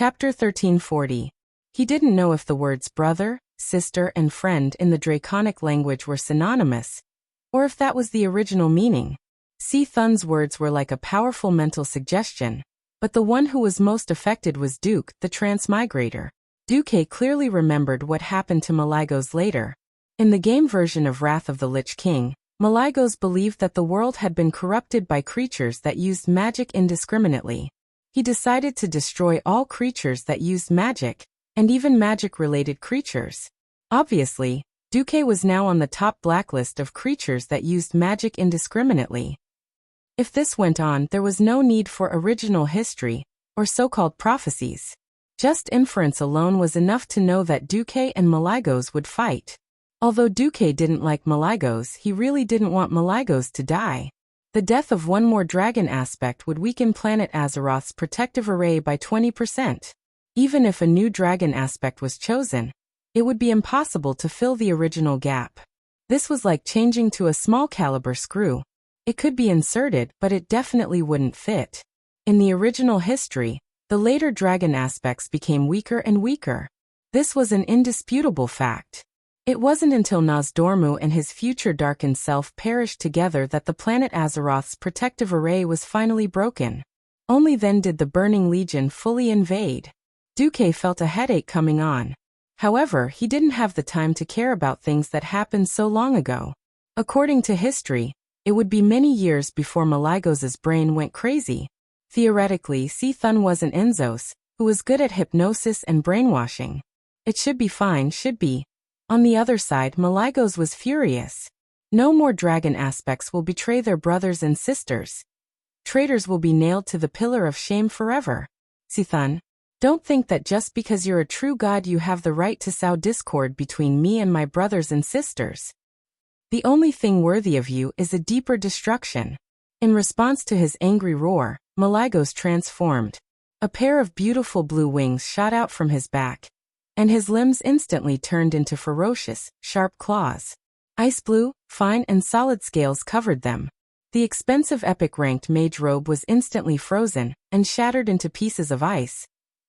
Chapter 1340. He didn't know if the words brother, sister, and friend in the Draconic language were synonymous, or if that was the original meaning. Si Thun's words were like a powerful mental suggestion, but the one who was most affected was Duke, the transmigrator. Duque clearly remembered what happened to Maligos later. In the game version of Wrath of the Lich King, Maligos believed that the world had been corrupted by creatures that used magic indiscriminately. He decided to destroy all creatures that used magic, and even magic-related creatures. Obviously, Duque was now on the top blacklist of creatures that used magic indiscriminately. If this went on, there was no need for original history, or so-called prophecies. Just inference alone was enough to know that Duque and Maligos would fight. Although Duque didn't like Maligos, he really didn't want Maligos to die. The death of one more dragon aspect would weaken planet Azeroth's protective array by 20%. Even if a new dragon aspect was chosen, it would be impossible to fill the original gap. This was like changing to a small caliber screw. It could be inserted, but it definitely wouldn't fit. In the original history, the later dragon aspects became weaker and weaker. This was an indisputable fact. It wasn't until Nozdormu and his future darkened self perished together that the planet Azeroth's protective array was finally broken. Only then did the Burning Legion fully invade. Duque felt a headache coming on. However, he didn't have the time to care about things that happened so long ago. According to history, it would be many years before Maligos's brain went crazy. Theoretically, Si Thun was an Enzos, who was good at hypnosis and brainwashing. It should be fine, should be. On the other side, Maligos was furious. No more dragon aspects will betray their brothers and sisters. Traitors will be nailed to the pillar of shame forever. Si Thun, don't think that just because you're a true god you have the right to sow discord between me and my brothers and sisters. The only thing worthy of you is a deeper destruction. In response to his angry roar, Maligos transformed. A pair of beautiful blue wings shot out from his back, and his limbs instantly turned into ferocious, sharp claws. Ice blue, fine and solid scales covered them. The expensive epic-ranked mage robe was instantly frozen and shattered into pieces of ice,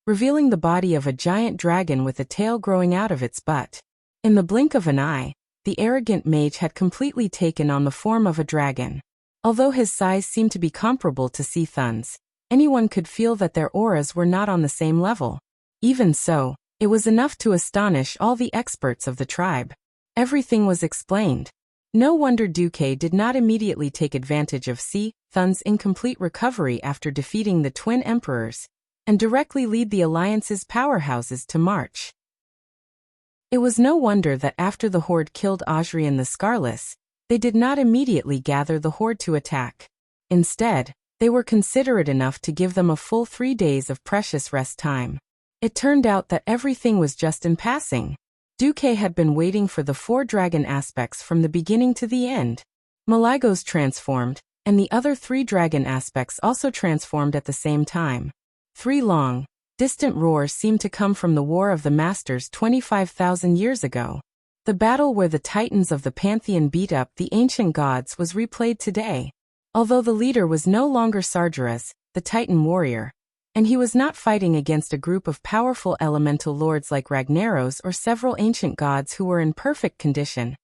revealing the body of a giant dragon with a tail growing out of its butt. In the blink of an eye, the arrogant mage had completely taken on the form of a dragon. Although his size seemed to be comparable to Si Thun's, anyone could feel that their auras were not on the same level. Even so, it was enough to astonish all the experts of the tribe. Everything was explained. No wonder Duque did not immediately take advantage of Si Thun's incomplete recovery after defeating the twin emperors, and directly lead the Alliance's powerhouses to march. It was no wonder that after the Horde killed Osrian the Scarless, they did not immediately gather the Horde to attack. Instead, they were considerate enough to give them a full 3 days of precious rest time. It turned out that everything was just in passing. Duque had been waiting for the 4 dragon aspects from the beginning to the end. Maligos transformed, and the other 3 dragon aspects also transformed at the same time. 3 long, distant roars seemed to come from the War of the Masters 25,000 years ago. The battle where the titans of the Pantheon beat up the ancient gods was replayed today. Although the leader was no longer Sargeras, the Titan warrior, and he was not fighting against a group of powerful elemental lords like Ragnaros or several ancient gods who were in perfect condition.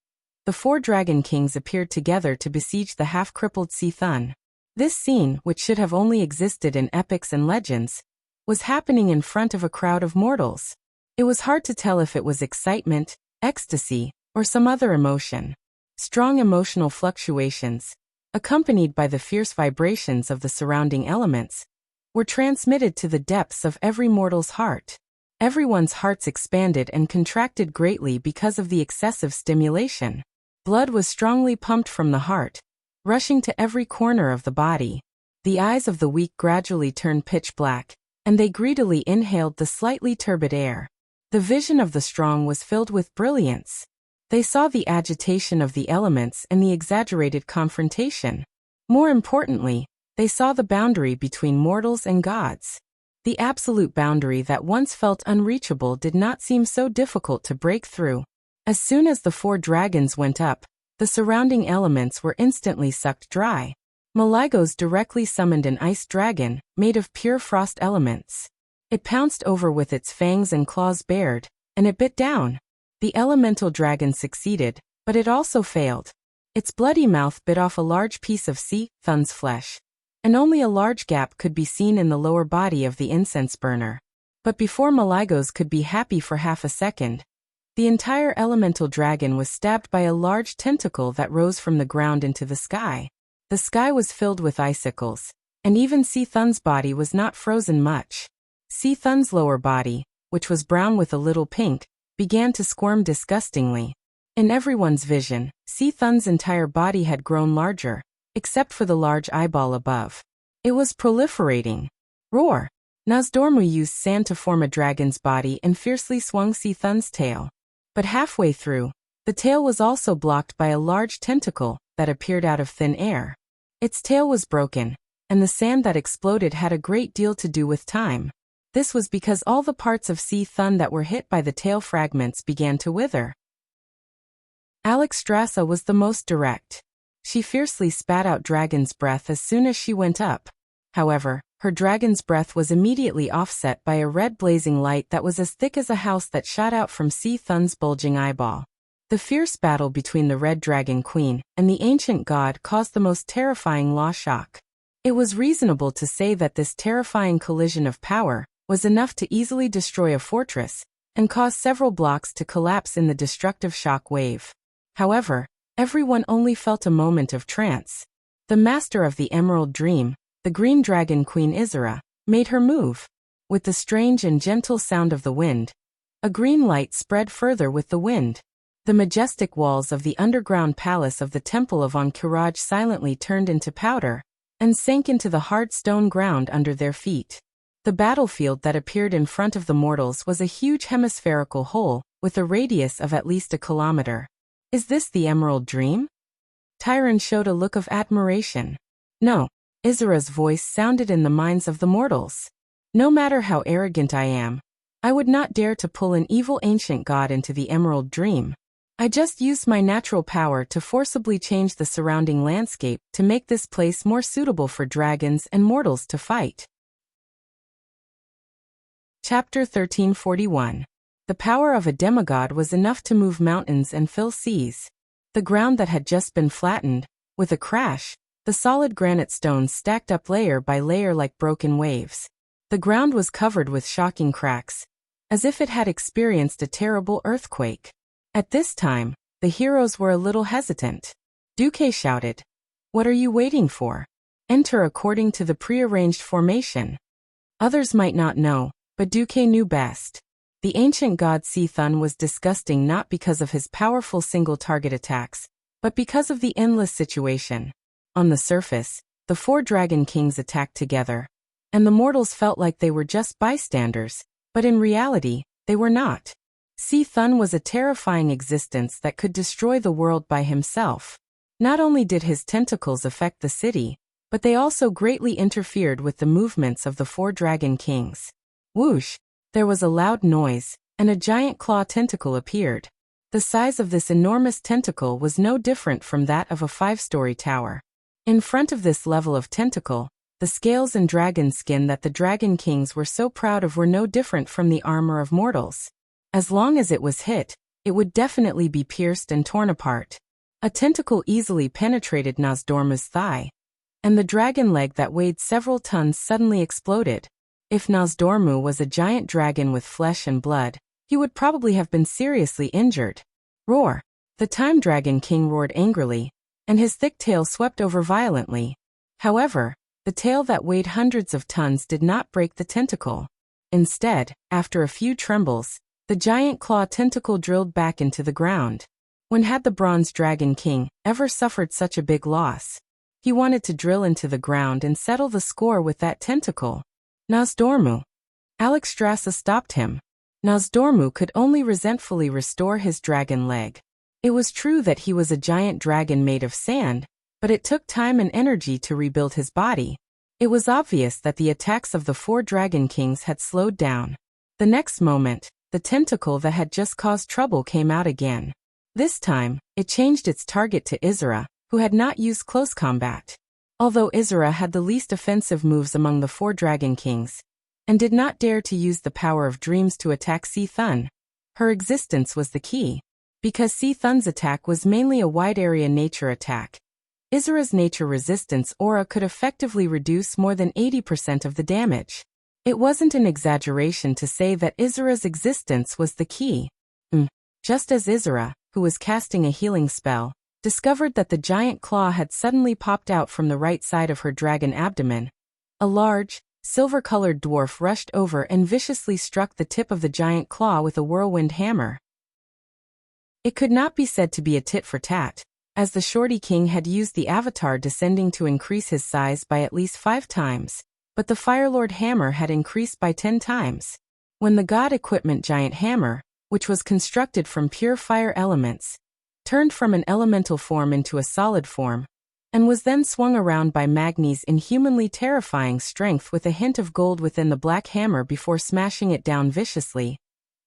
The 4 dragon kings appeared together to besiege the half-crippled Si Thun. This scene, which should have only existed in epics and legends, was happening in front of a crowd of mortals. It was hard to tell if it was excitement, ecstasy, or some other emotion. Strong emotional fluctuations, accompanied by the fierce vibrations of the surrounding elements, were transmitted to the depths of every mortal's heart. Everyone's hearts expanded and contracted greatly because of the excessive stimulation. Blood was strongly pumped from the heart, rushing to every corner of the body. The eyes of the weak gradually turned pitch black, and they greedily inhaled the slightly turbid air. The vision of the strong was filled with brilliance. They saw the agitation of the elements and the exaggerated confrontation. More importantly, they saw the boundary between mortals and gods. The absolute boundary that once felt unreachable did not seem so difficult to break through. As soon as the 4 dragons went up, the surrounding elements were instantly sucked dry. Maligos directly summoned an ice dragon, made of pure frost elements. It pounced over with its fangs and claws bared, and it bit down. The elemental dragon succeeded, but it also failed. Its bloody mouth bit off a large piece of sea Thun's flesh, and only a large gap could be seen in the lower body of the incense burner. But before Maligos could be happy for half a second, the entire elemental dragon was stabbed by a large tentacle that rose from the ground into the sky. The sky was filled with icicles, and even Sea Thun's body was not frozen much. Sea Thun's lower body, which was brown with a little pink, began to squirm disgustingly. In everyone's vision, Sea Thun's entire body had grown larger, except for the large eyeball above. It was proliferating. Roar! Nozdormu used sand to form a dragon's body and fiercely swung Sea Thun's tail. But halfway through, the tail was also blocked by a large tentacle that appeared out of thin air. Its tail was broken, and the sand that exploded had a great deal to do with time. This was because all the parts of Sea Thun that were hit by the tail fragments began to wither. Alexstrasza was the most direct. She fiercely spat out dragon's breath as soon as she went up. However, her dragon's breath was immediately offset by a red blazing light that was as thick as a house that shot out from Sea Thun's bulging eyeball. The fierce battle between the Red Dragon Queen and the ancient god caused the most terrifying law shock. It was reasonable to say that this terrifying collision of power was enough to easily destroy a fortress and cause several blocks to collapse in the destructive shock wave. However, everyone only felt a moment of trance. The master of the Emerald Dream, the Green Dragon Queen Isra, made her move. With the strange and gentle sound of the wind, a green light spread further with the wind. The majestic walls of the underground palace of the Temple of Ankh-Kiraj silently turned into powder and sank into the hard stone ground under their feet. The battlefield that appeared in front of the mortals was a huge hemispherical hole with a radius of at least a kilometer. Is this the Emerald Dream? Tyron showed a look of admiration. No. Isra's voice sounded in the minds of the mortals. No matter how arrogant I am, I would not dare to pull an evil ancient god into the Emerald Dream. I just used my natural power to forcibly change the surrounding landscape to make this place more suitable for dragons and mortals to fight. Chapter 1341. The power of a demigod was enough to move mountains and fill seas. The ground that had just been flattened, with a crash, the solid granite stones stacked up layer by layer like broken waves. The ground was covered with shocking cracks, as if it had experienced a terrible earthquake. At this time, the heroes were a little hesitant. Duque shouted, "What are you waiting for? Enter according to the prearranged formation." Others might not know, but Duque knew best. The ancient god Sea Thun was disgusting not because of his powerful single-target attacks, but because of the endless situation. On the surface, the four dragon kings attacked together, and the mortals felt like they were just bystanders, but in reality, they were not. Sea Thun was a terrifying existence that could destroy the world by himself. Not only did his tentacles affect the city, but they also greatly interfered with the movements of the four dragon kings. Whoosh! There was a loud noise, and a giant claw tentacle appeared. The size of this enormous tentacle was no different from that of a 5-story tower. In front of this level of tentacle, the scales and dragon skin that the dragon kings were so proud of were no different from the armor of mortals. As long as it was hit, it would definitely be pierced and torn apart. A tentacle easily penetrated Nozdormu's thigh, and the dragon leg that weighed several tons suddenly exploded. If Nozdormu was a giant dragon with flesh and blood, he would probably have been seriously injured. Roar! The Time Dragon King roared angrily, and his thick tail swept over violently. However, the tail that weighed hundreds of tons did not break the tentacle. Instead, after a few trembles, the giant claw tentacle drilled back into the ground. When had the Bronze Dragon King ever suffered such a big loss? He wanted to drill into the ground and settle the score with that tentacle. Nozdormu! Alexstrasza stopped him. Nozdormu could only resentfully restore his dragon leg. It was true that he was a giant dragon made of sand, but it took time and energy to rebuild his body. It was obvious that the attacks of the four dragon kings had slowed down. The next moment, the tentacle that had just caused trouble came out again. This time, it changed its target to Isra, who had not used close combat. Although Isra had the least offensive moves among the four dragon kings, and did not dare to use the power of dreams to attack Si-Thun. Her existence was the key. Because Si-Thun's attack was mainly a wide-area nature attack, Izura's nature resistance aura could effectively reduce more than 80% of the damage. It wasn't an exaggeration to say that Izura's existence was the key. Just as Izura, who was casting a healing spell, discovered that the giant claw had suddenly popped out from the right side of her dragon abdomen, a large, silver-colored dwarf rushed over and viciously struck the tip of the giant claw with a whirlwind hammer. It could not be said to be a tit-for-tat, as the Shorty King had used the avatar descending to increase his size by at least 5 times, but the Firelord hammer had increased by 10 times. When the god equipment giant hammer, which was constructed from pure fire elements, turned from an elemental form into a solid form, and was then swung around by Magni's inhumanly terrifying strength with a hint of gold within the black hammer before smashing it down viciously,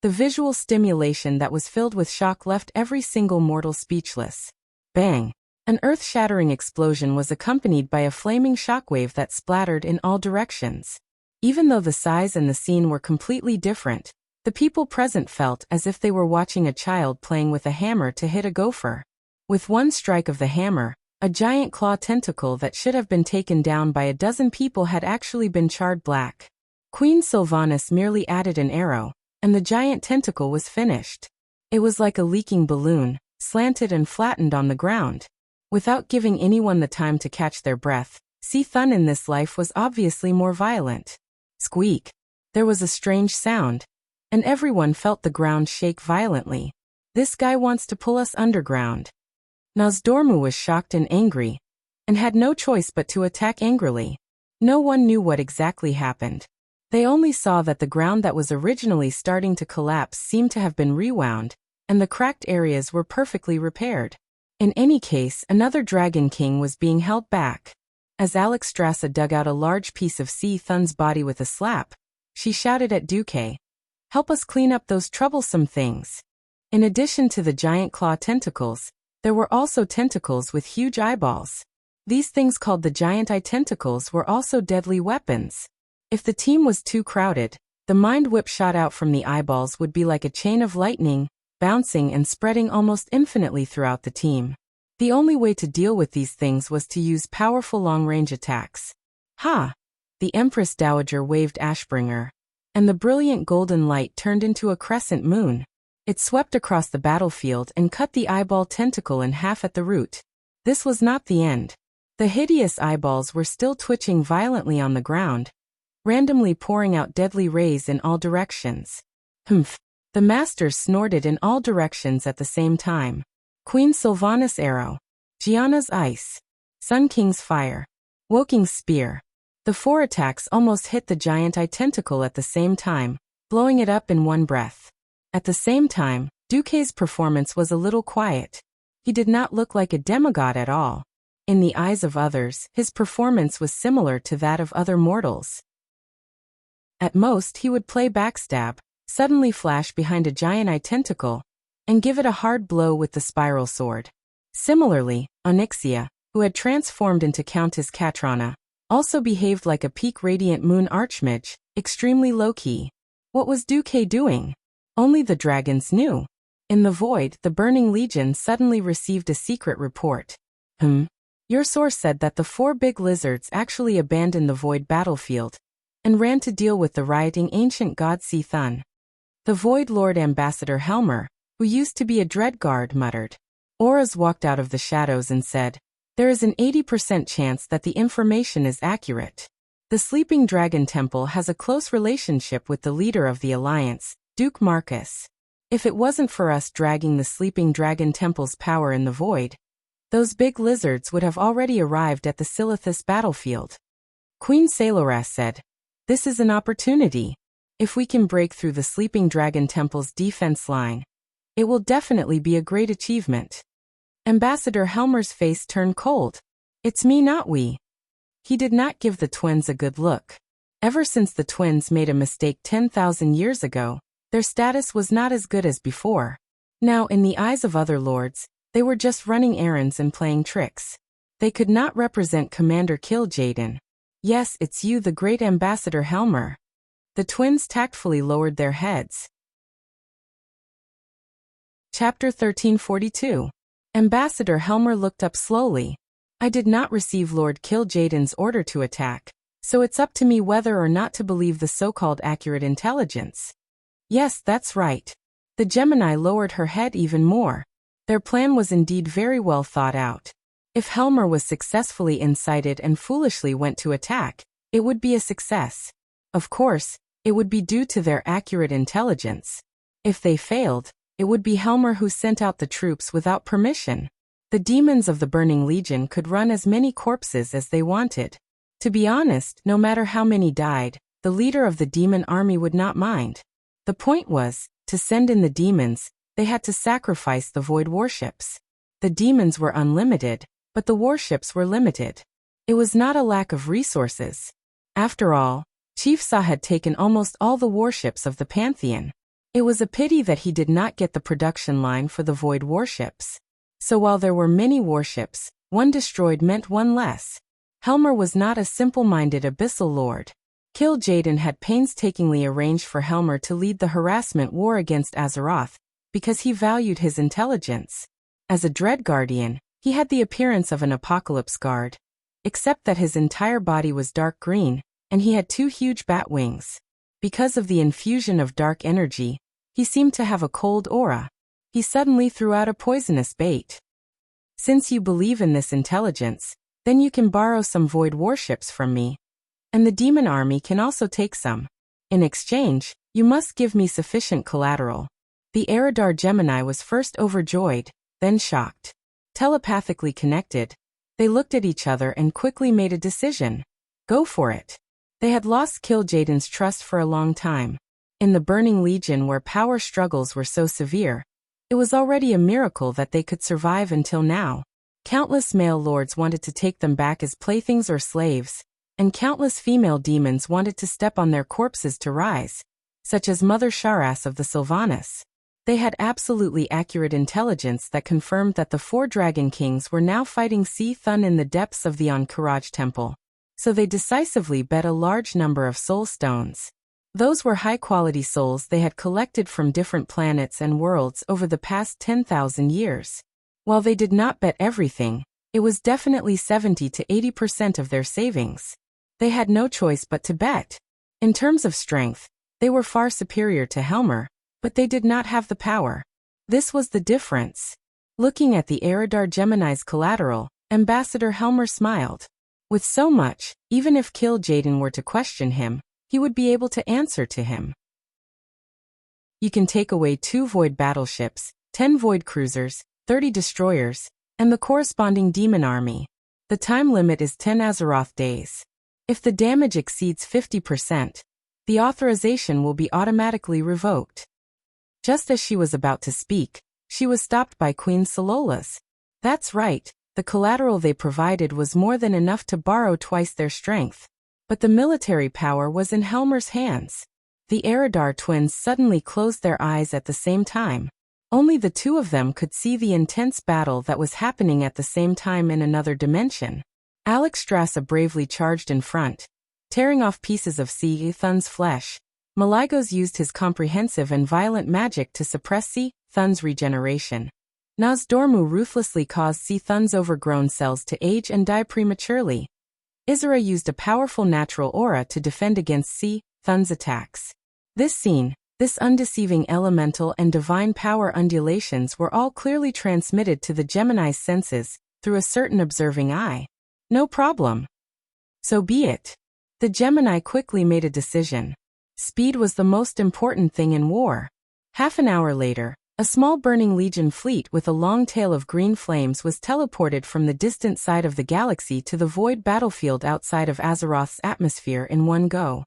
the visual stimulation that was filled with shock left every single mortal speechless. Bang! An earth-shattering explosion was accompanied by a flaming shockwave that splattered in all directions. Even though the size and the scene were completely different, the people present felt as if they were watching a child playing with a hammer to hit a gopher. With one strike of the hammer, a giant claw tentacle that should have been taken down by a dozen people had actually been charred black. Queen Sylvanas merely added an arrow, and the giant tentacle was finished. It was like a leaking balloon, slanted and flattened on the ground. Without giving anyone the time to catch their breath, Si-Thun in this life was obviously more violent. Squeak! There was a strange sound, and everyone felt the ground shake violently. This guy wants to pull us underground. Nozdormu was shocked and angry, and had no choice but to attack angrily. No one knew what exactly happened. They only saw that the ground that was originally starting to collapse seemed to have been rewound, and the cracked areas were perfectly repaired. In any case, another Dragon King was being held back. As Alexstrasza dug out a large piece of Si-Thun's body with a slap, she shouted at Duque, "Help us clean up those troublesome things." In addition to the giant claw tentacles, there were also tentacles with huge eyeballs. These things called the giant eye tentacles were also deadly weapons. If the team was too crowded, the mind whip shot out from the eyeballs would be like a chain of lightning, bouncing and spreading almost infinitely throughout the team. The only way to deal with these things was to use powerful long-range attacks. Ha! The Empress Dowager waved Ashbringer, and the brilliant golden light turned into a crescent moon. It swept across the battlefield and cut the eyeball tentacle in half at the root. This was not the end. The hideous eyeballs were still twitching violently on the ground, randomly pouring out deadly rays in all directions. Humph! The masters snorted in all directions at the same time. Queen Sylvanas' arrow, Gianna's ice, Sun King's fire, Woking's spear. The 4 attacks almost hit the giant eye tentacle at the same time, blowing it up in one breath. At the same time, Duque's performance was a little quiet. He did not look like a demigod at all. In the eyes of others, his performance was similar to that of other mortals. At most, he would play backstab, suddenly flash behind a giant eye tentacle, and give it a hard blow with the spiral sword. Similarly, Onyxia, who had transformed into Countess Katrana, also behaved like a peak radiant moon archmage, extremely low-key. What was Duque doing? Only the dragons knew. In the void, the Burning Legion suddenly received a secret report. Your source said that the 4 big lizards actually abandoned the void battlefield and ran to deal with the rioting ancient god Si-Thun. The Void Lord Ambassador Helmer, who used to be a dreadguard, muttered. Auras walked out of the shadows and said, "There is an 80% chance that the information is accurate. The Sleeping Dragon Temple has a close relationship with the leader of the Alliance, Duke Marcus. If it wasn't for us dragging the Sleeping Dragon Temple's power in the void, those big lizards would have already arrived at the Silithus battlefield." Queen Saloras said, "This is an opportunity. If we can break through the Sleeping Dragon Temple's defense line, it will definitely be a great achievement." Ambassador Helmer's face turned cold. "It's me, not we." He did not give the twins a good look. Ever since the twins made a mistake 10,000 years ago, their status was not as good as before. Now, in the eyes of other lords, they were just running errands and playing tricks. They could not represent Commander Kil'jaeden. "Yes, it's you, the great Ambassador Helmer." The twins tactfully lowered their heads. Chapter 1342. Ambassador Helmer looked up slowly. I did not receive Lord Kil'jaeden's order to attack, so it's up to me whether or not to believe the so-called accurate intelligence. Yes, that's right. The Gemini lowered her head even more. Their plan was indeed very well thought out. If Helmer was successfully incited and foolishly went to attack, it would be a success. Of course, it would be due to their accurate intelligence. If they failed, it would be Helmer who sent out the troops without permission. The demons of the Burning Legion could run as many corpses as they wanted. To be honest, no matter how many died, the leader of the demon army would not mind. The point was, to send in the demons, they had to sacrifice the void warships. The demons were unlimited, but the warships were limited. It was not a lack of resources. After all, Chief Sa had taken almost all the warships of the Pantheon. It was a pity that he did not get the production line for the void warships. So while there were many warships, one destroyed meant one less. Helmer was not a simple-minded abyssal lord. Kil'jaeden had painstakingly arranged for Helmer to lead the harassment war against Azeroth, because he valued his intelligence. As a Dread Guardian, he had the appearance of an apocalypse guard, except that his entire body was dark green, and he had 2 huge bat wings. Because of the infusion of dark energy, he seemed to have a cold aura. He suddenly threw out a poisonous bait. Since you believe in this intelligence, then you can borrow some void warships from me. And the demon army can also take some. In exchange, you must give me sufficient collateral. The Eridar Gemini was first overjoyed, then shocked. Telepathically connected, they looked at each other and quickly made a decision. Go for it. They had lost Kil'jaeden's trust for a long time. In the Burning Legion where power struggles were so severe, it was already a miracle that they could survive until now. Countless male lords wanted to take them back as playthings or slaves, and countless female demons wanted to step on their corpses to rise, such as Mother Sharas of the Sylvanas. They had absolutely accurate intelligence that confirmed that the 4 Dragon Kings were now fighting Si Thun in the depths of the Ahn'Qiraj Temple. So they decisively bet a large number of soul stones. Those were high-quality souls they had collected from different planets and worlds over the past 10,000 years. While they did not bet everything, it was definitely 70 to 80% of their savings. They had no choice but to bet. In terms of strength, they were far superior to Helmer, but they did not have the power. This was the difference. Looking at the Eridar Gemini's collateral, Ambassador Helmer smiled. With so much, even if Kil'jaeden were to question him, he would be able to answer to him. You can take away 2 void battleships, 10 void cruisers, 30 destroyers, and the corresponding demon army. The time limit is 10 Azeroth days. If the damage exceeds 50%, the authorization will be automatically revoked. Just as she was about to speak, she was stopped by Queen Salola's. That's right. The collateral they provided was more than enough to borrow twice their strength. But the military power was in Helmer's hands. The Eridar twins suddenly closed their eyes at the same time. Only the 2 of them could see the intense battle that was happening at the same time in another dimension. Alexstrasza bravely charged in front, tearing off pieces of Si Thun's flesh. Malygos used his comprehensive and violent magic to suppress Si Thun's regeneration. Nozdormu ruthlessly caused Si Thun's overgrown cells to age and die prematurely. Isra used a powerful natural aura to defend against Si Thun's attacks. This scene, this undeceiving elemental and divine power undulations were all clearly transmitted to the Gemini's senses through a certain observing eye. No problem. So be it. The Gemini quickly made a decision. Speed was the most important thing in war. Half an hour later, a small Burning Legion fleet with a long tail of green flames was teleported from the distant side of the galaxy to the void battlefield outside of Azeroth's atmosphere in one go.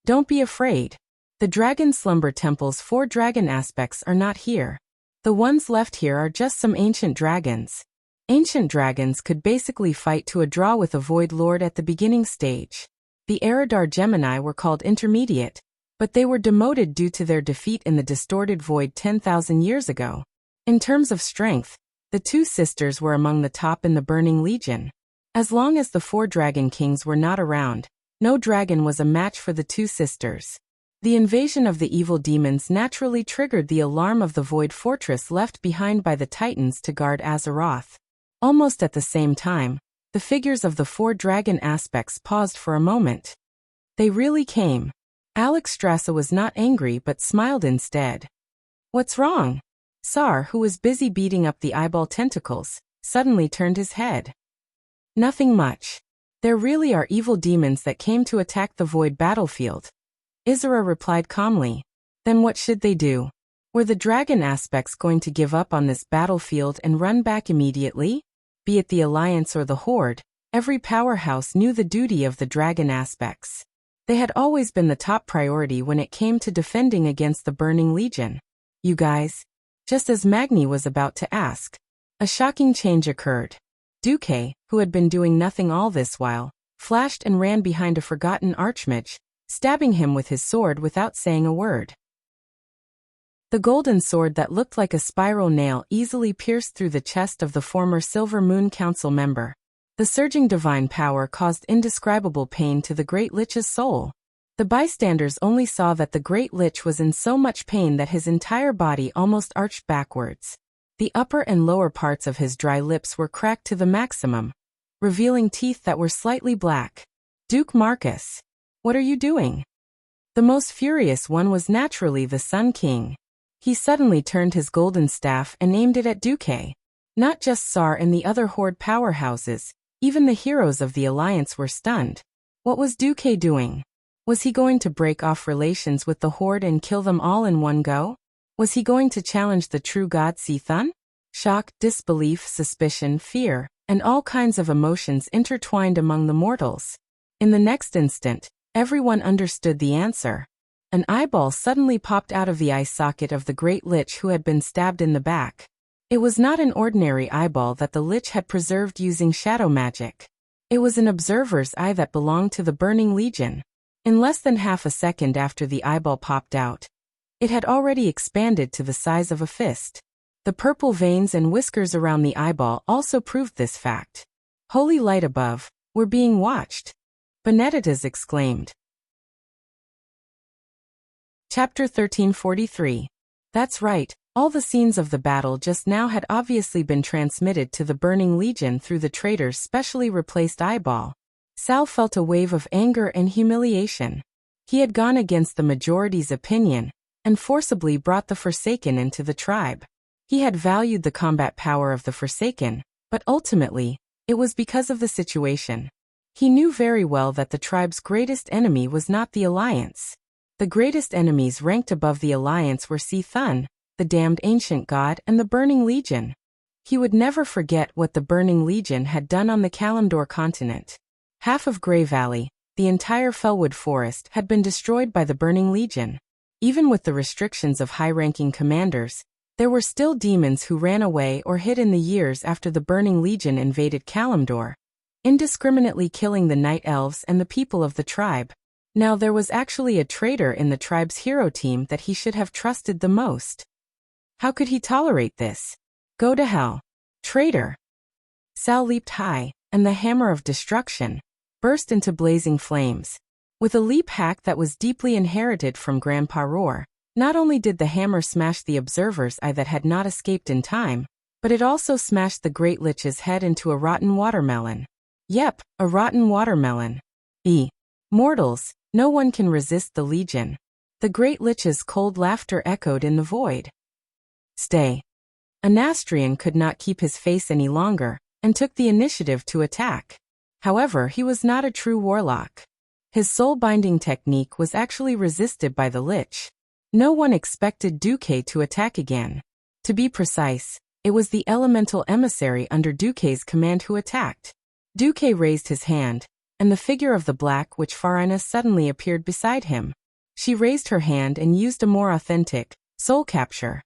Don't be afraid. The Dragon Slumber Temple's 4 dragon aspects are not here. The ones left here are just some ancient dragons. Ancient dragons could basically fight to a draw with a Void Lord at the beginning stage. The Eridar Gemini were called intermediate, but they were demoted due to their defeat in the distorted void 10,000 years ago. In terms of strength, the 2 sisters were among the top in the Burning Legion. As long as the 4 Dragon Kings were not around, No dragon was a match for the two sisters. The invasion of the evil demons naturally triggered the alarm of the void fortress left behind by the Titans to guard Azeroth. Almost at the same time, the figures of the 4 dragon aspects paused for a moment. They really came. Alex Strassa was not angry but smiled instead. What's wrong? Sar, who was busy beating up the eyeball tentacles, suddenly turned his head. Nothing much. There really are evil demons that came to attack the void battlefield. Isra replied calmly. Then what should they do? Were the dragon aspects going to give up on this battlefield and run back immediately? Be it the Alliance or the Horde, every powerhouse knew the duty of the dragon aspects. They had always been the top priority when it came to defending against the Burning Legion. You guys? Just as Magni was about to ask, a shocking change occurred. Duque, who had been doing nothing all this while, flashed and ran behind a forgotten archmage, stabbing him with his sword without saying a word. The golden sword that looked like a spiral nail easily pierced through the chest of the former Silver Moon Council member. The surging divine power caused indescribable pain to the Great Lich's soul. The bystanders only saw that the Great Lich was in so much pain that his entire body almost arched backwards. The upper and lower parts of his dry lips were cracked to the maximum, revealing teeth that were slightly black. Duke Marcus, what are you doing? The most furious one was naturally the Sun King. He suddenly turned his golden staff and aimed it at Duque. Not just Sar and the other Horde powerhouses, even the heroes of the Alliance were stunned. What was Duque doing? Was he going to break off relations with the Horde and kill them all in one go? Was he going to challenge the true god Sithun? Shock, disbelief, suspicion, fear, and all kinds of emotions intertwined among the mortals. In the next instant, everyone understood the answer. An eyeball suddenly popped out of the eye socket of the Great Lich who had been stabbed in the back. It was not an ordinary eyeball that the Lich had preserved using shadow magic. It was an observer's eye that belonged to the Burning Legion. In less than half a second after the eyeball popped out, it had already expanded to the size of a fist. The purple veins and whiskers around the eyeball also proved this fact. Holy light above, we're being watched. Benedictus exclaimed. Chapter 1343. That's right, all the scenes of the battle just now had obviously been transmitted to the Burning Legion through the traitor's specially replaced eyeball. Sal felt a wave of anger and humiliation. He had gone against the majority's opinion, and forcibly brought the Forsaken into the tribe. He had valued the combat power of the Forsaken, but ultimately, it was because of the situation. He knew very well that the tribe's greatest enemy was not the Alliance. The greatest enemies ranked above the Alliance were Sithun, the damned ancient god, and the Burning Legion. He would never forget what the Burning Legion had done on the Kalimdor continent. Half of Grey Valley, the entire Fellwood Forest, had been destroyed by the Burning Legion. Even with the restrictions of high-ranking commanders, there were still demons who ran away or hid in the years after the Burning Legion invaded Kalimdor, indiscriminately killing the Night Elves and the people of the tribe. Now there was actually a traitor in the tribe's hero team that he should have trusted the most. How could he tolerate this? Go to hell. Traitor! Sal leaped high, and the hammer of destruction burst into blazing flames. With a leap hack that was deeply inherited from Grandpa Roar, not only did the hammer smash the observer's eye that had not escaped in time, but it also smashed the Great Lich's head into a rotten watermelon. Yep, a rotten watermelon. Mortals, no one can resist the Legion. The Great Lich's cold laughter echoed in the void. Stay. Anastrian could not keep his face any longer, and took the initiative to attack. However, he was not a true warlock. His soul-binding technique was actually resisted by the Lich. No one expected Duque to attack again. To be precise, it was the elemental emissary under Duque's command who attacked. Duque raised his hand, and the figure of the Black Witch Farina suddenly appeared beside him. She raised her hand and used a more authentic soul capture.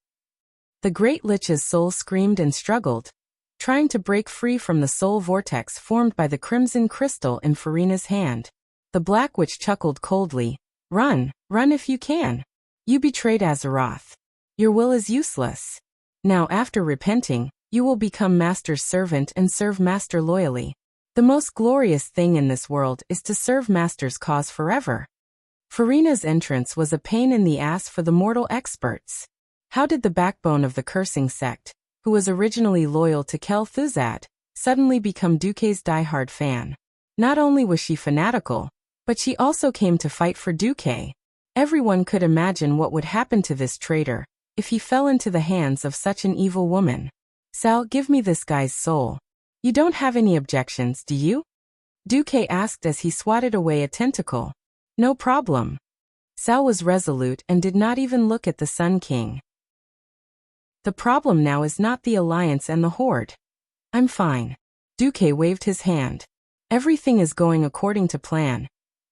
The Great Lich's soul screamed and struggled, trying to break free from the soul vortex formed by the crimson crystal in Farina's hand. The Black Witch chuckled coldly. Run if you can. You betrayed Azeroth. Your will is useless. Now after repenting, you will become Master's servant and serve Master loyally. The most glorious thing in this world is to serve Master's cause forever. Farina's entrance was a pain in the ass for the mortal experts. How did the backbone of the cursing sect, who was originally loyal to Kel Thuzad, suddenly become Duque's diehard fan? Not only was she fanatical, but she also came to fight for Duque. Everyone could imagine what would happen to this traitor if he fell into the hands of such an evil woman. Sal, give me this guy's soul. You don't have any objections, do you? Duque asked as he swatted away a tentacle. No problem. Sal was resolute and did not even look at the Sun King. The problem now is not the Alliance and the Horde. I'm fine. Duque waved his hand. Everything is going according to plan.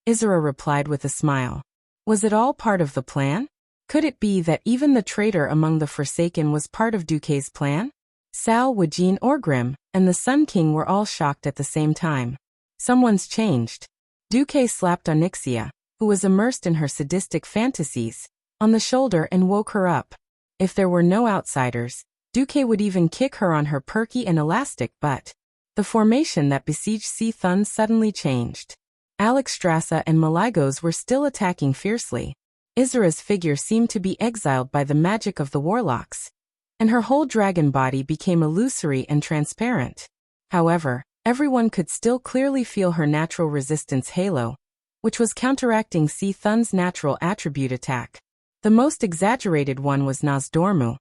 Isra replied with a smile. Was it all part of the plan? Could it be that even the traitor among the Forsaken was part of Duque's plan? Sal, Wajin, Orgrim, and the Sun King were all shocked at the same time. Someone's changed. Duque slapped Onyxia, who was immersed in her sadistic fantasies, on the shoulder and woke her up. If there were no outsiders, Duque would even kick her on her perky and elastic butt. The formation that besieged C-Thun suddenly changed. Alexstrasza and Malygos were still attacking fiercely. Isra's figure seemed to be exiled by the magic of the warlocks, and her whole dragon body became illusory and transparent. However, everyone could still clearly feel her natural resistance halo, which was counteracting C-Thun's natural attribute attack. The most exaggerated one was Nozdormu,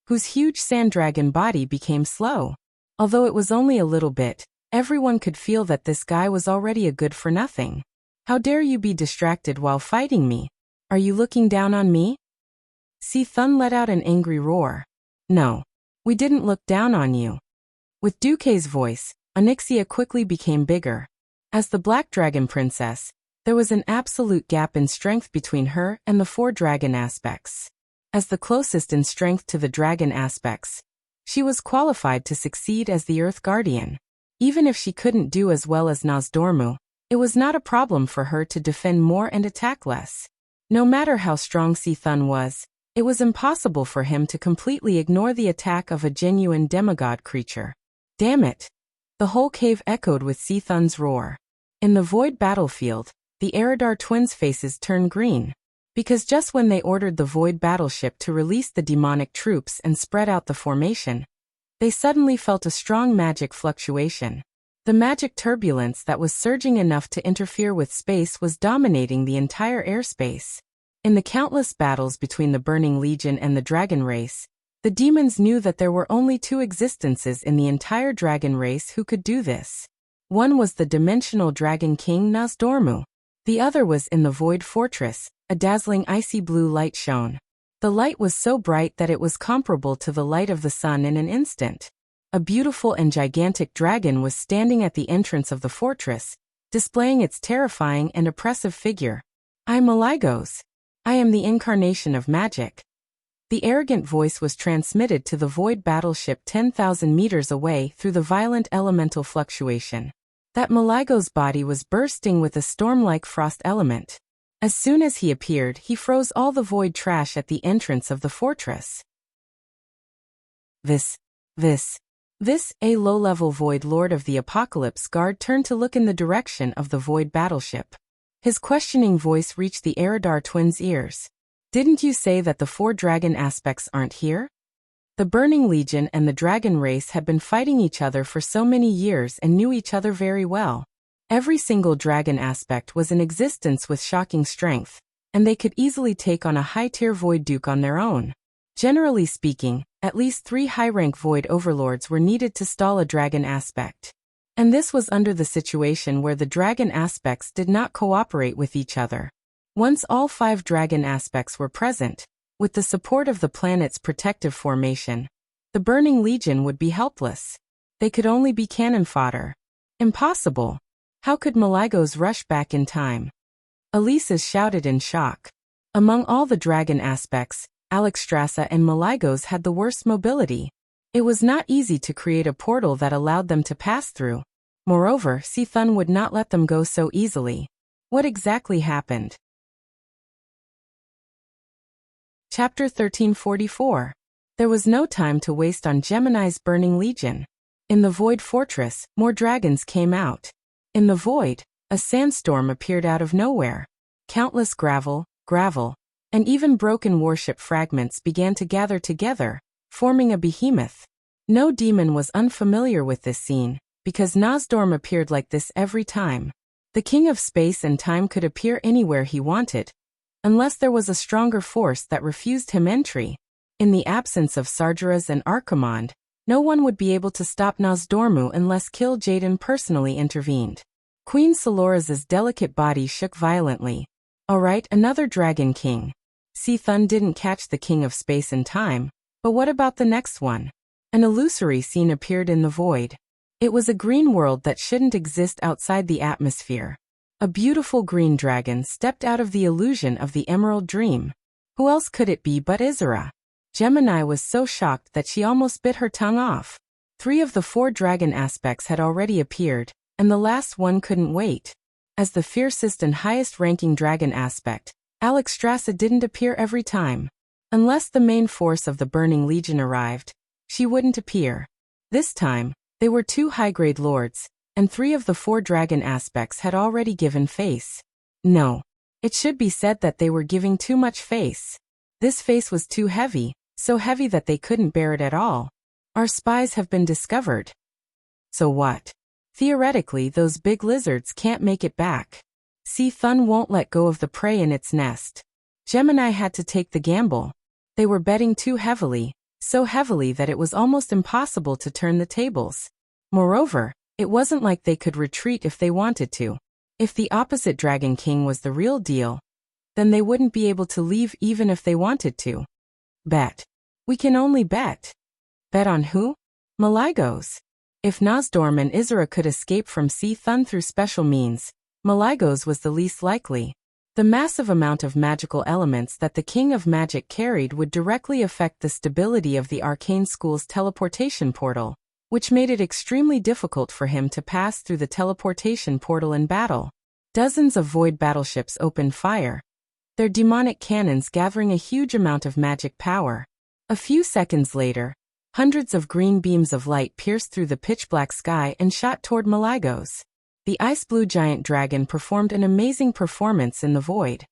whose huge sand dragon body became slow. Although it was only a little bit, everyone could feel that this guy was already a good-for-nothing. How dare you be distracted while fighting me? Are you looking down on me? C-Thun let out an angry roar. No. We didn't look down on you. With Duque's voice, Onyxia quickly became bigger. As the Black Dragon Princess, there was an absolute gap in strength between her and the 4 dragon aspects. As the closest in strength to the dragon aspects, she was qualified to succeed as the Earth Guardian. Even if she couldn't do as well as Nozdormu, it was not a problem for her to defend more and attack less. No matter how strong C-Thun was, it was impossible for him to completely ignore the attack of a genuine demigod creature. Damn it! The whole cave echoed with C-Thun's roar. In the void battlefield, the Eridar twins' faces turned green, because just when they ordered the void battleship to release the demonic troops and spread out the formation, they suddenly felt a strong magic fluctuation. The magic turbulence that was surging enough to interfere with space was dominating the entire airspace. In the countless battles between the Burning Legion and the Dragon Race, the demons knew that there were only 2 existences in the entire dragon race who could do this. One was the dimensional dragon king Nozdormu. The other was in the Void Fortress. A dazzling icy blue light shone. The light was so bright that it was comparable to the light of the sun in an instant. A beautiful and gigantic dragon was standing at the entrance of the fortress, displaying its terrifying and oppressive figure. I'm Malygos. I am the incarnation of magic. The arrogant voice was transmitted to the void battleship 10,000 meters away through the violent elemental fluctuation. That Malygos' body was bursting with a storm-like frost element. As soon as he appeared, he froze all the void trash at the entrance of the fortress. A low-level void lord of the Apocalypse Guard turned to look in the direction of the void battleship. His questioning voice reached the Eridar twins' ears. Didn't you say that the 4 dragon aspects aren't here? The Burning Legion and the dragon race had been fighting each other for so many years and knew each other very well. Every single dragon aspect was in existence with shocking strength, and they could easily take on a high-tier Void Duke on their own. Generally speaking, at least 3 high-rank Void Overlords were needed to stall a dragon aspect. And this was under the situation where the dragon aspects did not cooperate with each other. Once all 5 dragon aspects were present, with the support of the planet's protective formation, the Burning Legion would be helpless. They could only be cannon fodder. Impossible. How could Malygos rush back in time? Elises shouted in shock. Among all the dragon aspects, Alexstrasza and Malygos had the worst mobility. It was not easy to create a portal that allowed them to pass through. Moreover, C-Thun would not let them go so easily. What exactly happened? Chapter 1344. There was no time to waste on Gemini's Burning Legion. In the Void Fortress, more dragons came out. In the void, a sandstorm appeared out of nowhere. Countless gravel, and even broken warship fragments began to gather together, forming a behemoth. No demon was unfamiliar with this scene, because Nosdorm appeared like this every time. The king of space and time could appear anywhere he wanted, unless there was a stronger force that refused him entry. In the absence of Sargeras and Archimonde, no one would be able to stop Nosdormu unless Kil'jaeden personally intervened. Queen Salora's delicate body shook violently. Alright, another Dragon King. Thun didn't catch the King of Space and Time, but what about the next one? An illusory scene appeared in the void. It was a green world that shouldn't exist outside the atmosphere. A beautiful green dragon stepped out of the illusion of the Emerald Dream. Who else could it be but Isra? Gemini was so shocked that she almost bit her tongue off. 3 of the 4 dragon aspects had already appeared, and the last one couldn't wait. As the fiercest and highest-ranking dragon aspect, Alexstrasza didn't appear every time. Unless the main force of the Burning Legion arrived, she wouldn't appear. This time, they were 2 high-grade lords, and 3 of the 4 dragon aspects had already given face. No. It should be said that they were giving too much face. This face was too heavy, so heavy that they couldn't bear it at all. Our spies have been discovered. So what? Theoretically, those big lizards can't make it back. Thun won't let go of the prey in its nest. Gemini had to take the gamble. They were betting too heavily, so heavily that it was almost impossible to turn the tables. Moreover, it wasn't like they could retreat if they wanted to. If the opposite Dragon King was the real deal, then they wouldn't be able to leave even if they wanted to. Bet. We can only bet. Bet on who? Malygos. If Nosdorm and Isra could escape from Thun through special means, Malygos was the least likely. The massive amount of magical elements that the King of Magic carried would directly affect the stability of the Arcane School's teleportation portal, which made it extremely difficult for him to pass through the teleportation portal in battle. Dozens of void battleships opened fire, their demonic cannons gathering a huge amount of magic power. A few seconds later, hundreds of green beams of light pierced through the pitch-black sky and shot toward Malygos. The ice-blue giant dragon performed an amazing performance in the void.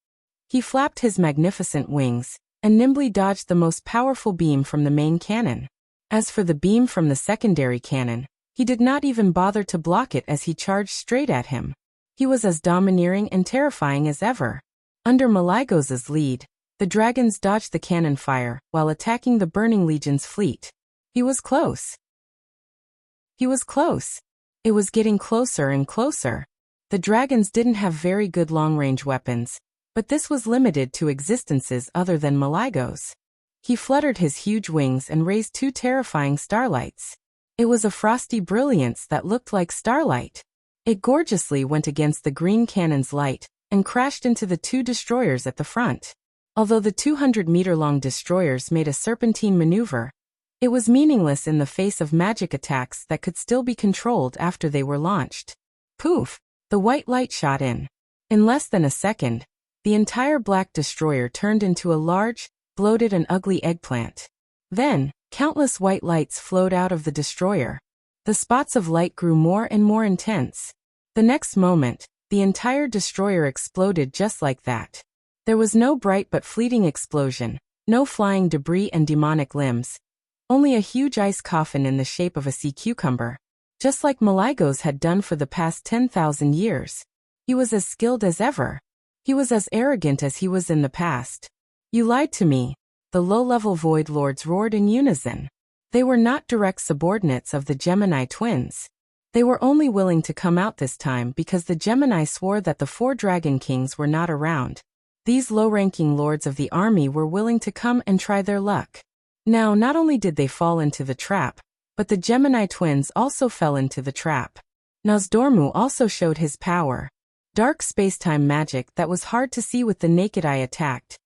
He flapped his magnificent wings, and nimbly dodged the most powerful beam from the main cannon. As for the beam from the secondary cannon, he did not even bother to block it as he charged straight at him. He was as domineering and terrifying as ever. Under Malygos's lead, the dragons dodged the cannon fire while attacking the Burning Legion's fleet. He was close. He was close. It was getting closer and closer. The dragons didn't have very good long-range weapons, but this was limited to existences other than Malygos. He fluttered his huge wings and raised 2 terrifying starlights. It was a frosty brilliance that looked like starlight. It gorgeously went against the green cannon's light and crashed into the 2 destroyers at the front. Although the 200-meter-long destroyers made a serpentine maneuver, it was meaningless in the face of magic attacks that could still be controlled after they were launched. Poof! The white light shot in. In less than a second, the entire black destroyer turned into a large, bloated and ugly eggplant. Then, countless white lights flowed out of the destroyer. The spots of light grew more and more intense. The next moment, the entire destroyer exploded just like that. There was no bright but fleeting explosion, no flying debris and demonic limbs. Only a huge ice coffin in the shape of a sea cucumber, just like Malygos had done for the past 10,000 years. He was as skilled as ever. He was as arrogant as he was in the past. You lied to me, the low-level Void Lords roared in unison. They were not direct subordinates of the Gemini twins. They were only willing to come out this time because the Gemini swore that the 4 Dragon Kings were not around. These low-ranking lords of the army were willing to come and try their luck. Now, not only did they fall into the trap, but the Gemini twins also fell into the trap. Nosdormu also showed his power. Dark space-time magic that was hard to see with the naked eye attacked,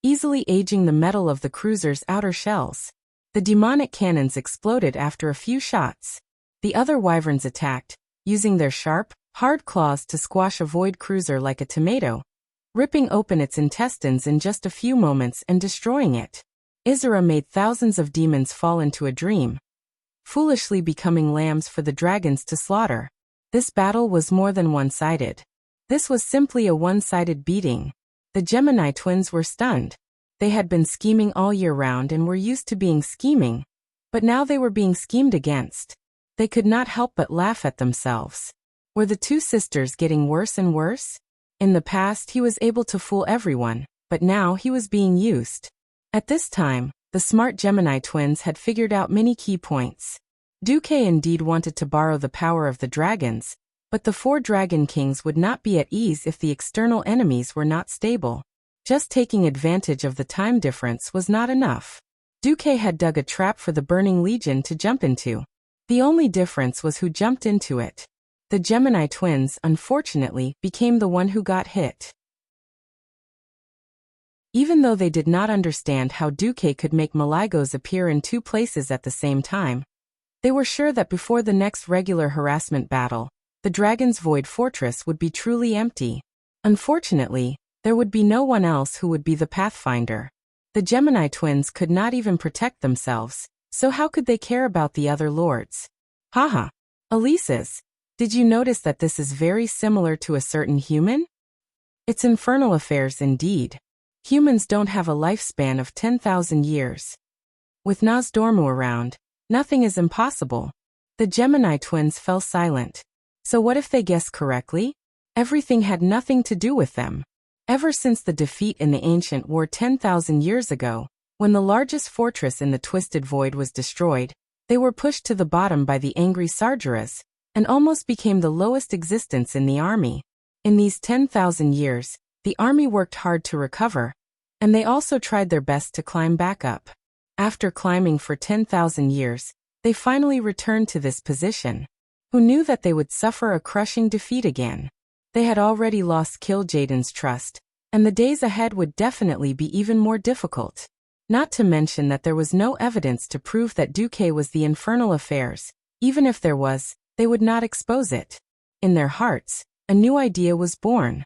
easily aging the metal of the cruiser's outer shells. The demonic cannons exploded after a few shots. The other wyverns attacked, using their sharp, hard claws to squash a void cruiser like a tomato, ripping open its intestines in just a few moments and destroying it. Isra made thousands of demons fall into a dream. foolishly becoming lambs for the dragons to slaughter. This battle was more than one-sided. This was simply a one-sided beating. The Gemini twins were stunned. They had been scheming all year round and were used to being scheming, but now they were being schemed against. They could not help but laugh at themselves. Were the two sisters getting worse and worse? In the past he was able to fool everyone, but now he was being used. At this time, the smart Gemini twins had figured out many key points. Duque indeed wanted to borrow the power of the dragons, but the 4 dragon kings would not be at ease if the external enemies were not stable. Just taking advantage of the time difference was not enough. Duque had dug a trap for the Burning Legion to jump into. The only difference was who jumped into it. The Gemini twins, unfortunately, became the one who got hit. Even though they did not understand how Duque could make Malygos appear in 2 places at the same time, they were sure that before the next regular harassment battle, the Dragon's Void Fortress would be truly empty. Unfortunately, there would be no one else who would be the Pathfinder. The Gemini twins could not even protect themselves, so how could they care about the other lords? Haha. Elises, did you notice that this is very similar to a certain human? It's infernal affairs indeed. Humans don't have a lifespan of 10,000 years. With Nozdormu around, nothing is impossible. The Gemini twins fell silent. So what if they guessed correctly? Everything had nothing to do with them. Ever since the defeat in the ancient war 10,000 years ago, when the largest fortress in the Twisted Void was destroyed, they were pushed to the bottom by the angry Sargeras, and almost became the lowest existence in the army. In these 10,000 years, the army worked hard to recover, and they also tried their best to climb back up. After climbing for 10,000 years, they finally returned to this position. Who knew that they would suffer a crushing defeat again? They had already lost Kil'jaeden's trust, and the days ahead would definitely be even more difficult. Not to mention that there was no evidence to prove that Duque was the infernal affairs. Even if there was, they would not expose it. In their hearts, a new idea was born.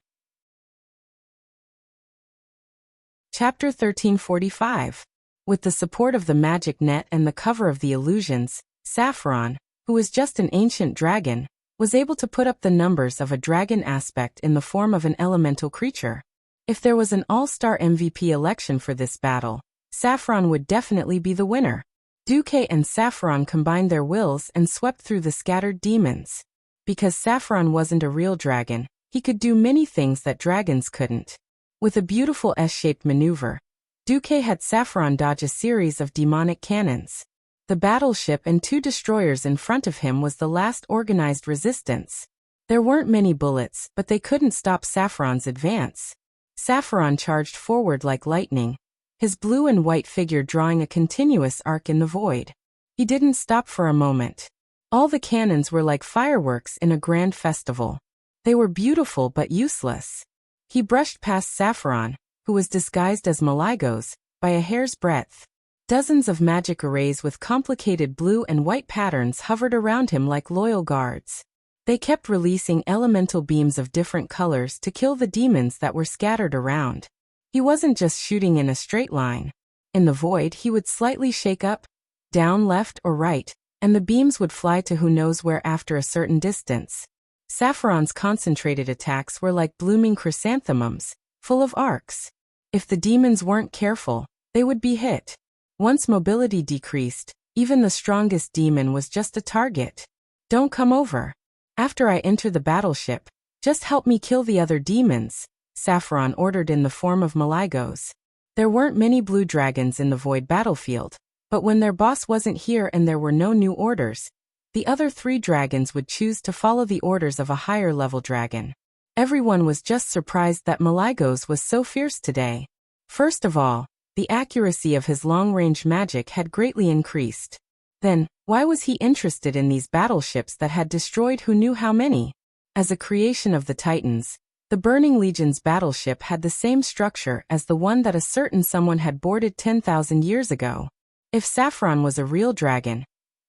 Chapter 1345. With the support of the magic net and the cover of the illusions, Saffron, who was just an ancient dragon, was able to put up the numbers of a dragon aspect in the form of an elemental creature. If there was an all-star MVP election for this battle, Saffron would definitely be the winner. Duque and Saffron combined their wills and swept through the scattered demons. Because Saffron wasn't a real dragon, he could do many things that dragons couldn't. With a beautiful S-shaped maneuver, Duque had Saffron dodge a series of demonic cannons. The battleship and 2 destroyers in front of him was the last organized resistance. There weren't many bullets, but they couldn't stop Saffron's advance. Saffron charged forward like lightning, his blue and white figure drawing a continuous arc in the void. He didn't stop for a moment. All the cannons were like fireworks in a grand festival. They were beautiful but useless. He brushed past Saffron, who was disguised as Malygos, by a hair's breadth. Dozens of magic arrays with complicated blue and white patterns hovered around him like loyal guards. They kept releasing elemental beams of different colors to kill the demons that were scattered around. He wasn't just shooting in a straight line. In the void he would slightly shake up, down, left or right, and the beams would fly to who knows where after a certain distance. Saffron's concentrated attacks were like blooming chrysanthemums, full of arcs. If the demons weren't careful, they would be hit. Once mobility decreased, even the strongest demon was just a target. Don't come over. After I enter the battleship, just help me kill the other demons, Saffron ordered in the form of Malygos. There weren't many blue dragons in the void battlefield, but when their boss wasn't here and there were no new orders, the other 3 dragons would choose to follow the orders of a higher level dragon. Everyone was just surprised that Malygos was so fierce today. First of all, the accuracy of his long-range magic had greatly increased. Then, why was he interested in these battleships that had destroyed who knew how many? As a creation of the Titans, the Burning Legion's battleship had the same structure as the one that a certain someone had boarded 10,000 years ago. If Saffron was a real dragon,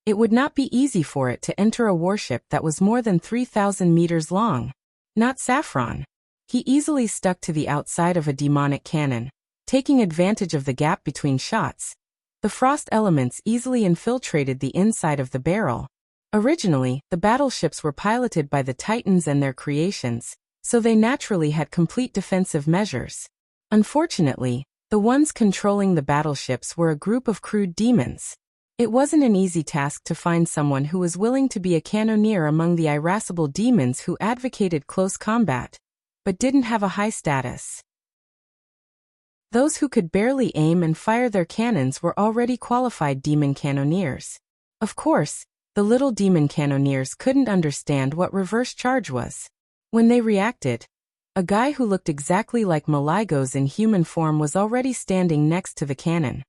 it would not be easy for it to enter a warship that was more than 3,000 meters long. Not Saffron. He easily stuck to the outside of a demonic cannon, taking advantage of the gap between shots. The frost elements easily infiltrated the inside of the barrel. Originally, the battleships were piloted by the Titans and their creations, so they naturally had complete defensive measures. Unfortunately, the ones controlling the battleships were a group of crude demons. It wasn't an easy task to find someone who was willing to be a cannoneer among the irascible demons who advocated close combat, but didn't have a high status. Those who could barely aim and fire their cannons were already qualified demon cannoneers. Of course, the little demon cannoneers couldn't understand what reverse charge was. When they reacted, a guy who looked exactly like Maligos in human form was already standing next to the cannon.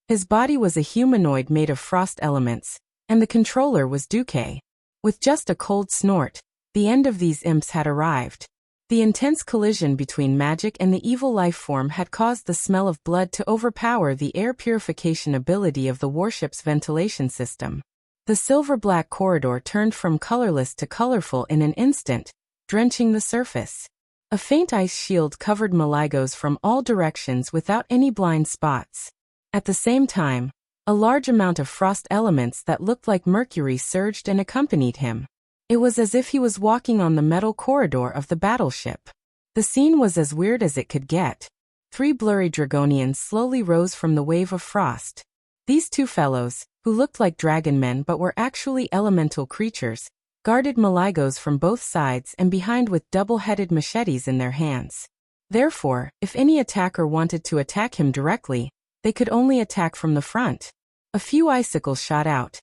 His body was a humanoid made of frost elements, and the controller was Duque. With just a cold snort, the end of these imps had arrived. The intense collision between magic and the evil life form had caused the smell of blood to overpower the air purification ability of the warship's ventilation system. The silver-black corridor turned from colorless to colorful in an instant, drenching the surface. A faint ice shield covered Maligos from all directions without any blind spots. At the same time, a large amount of frost elements that looked like mercury surged and accompanied him. It was as if he was walking on the metal corridor of the battleship. The scene was as weird as it could get. 3 blurry dragonians slowly rose from the wave of frost. These two fellows, who looked like dragon men but were actually elemental creatures, guarded Maligos from both sides and behind with double-headed machetes in their hands. Therefore, if any attacker wanted to attack him directly, they could only attack from the front. A few icicles shot out,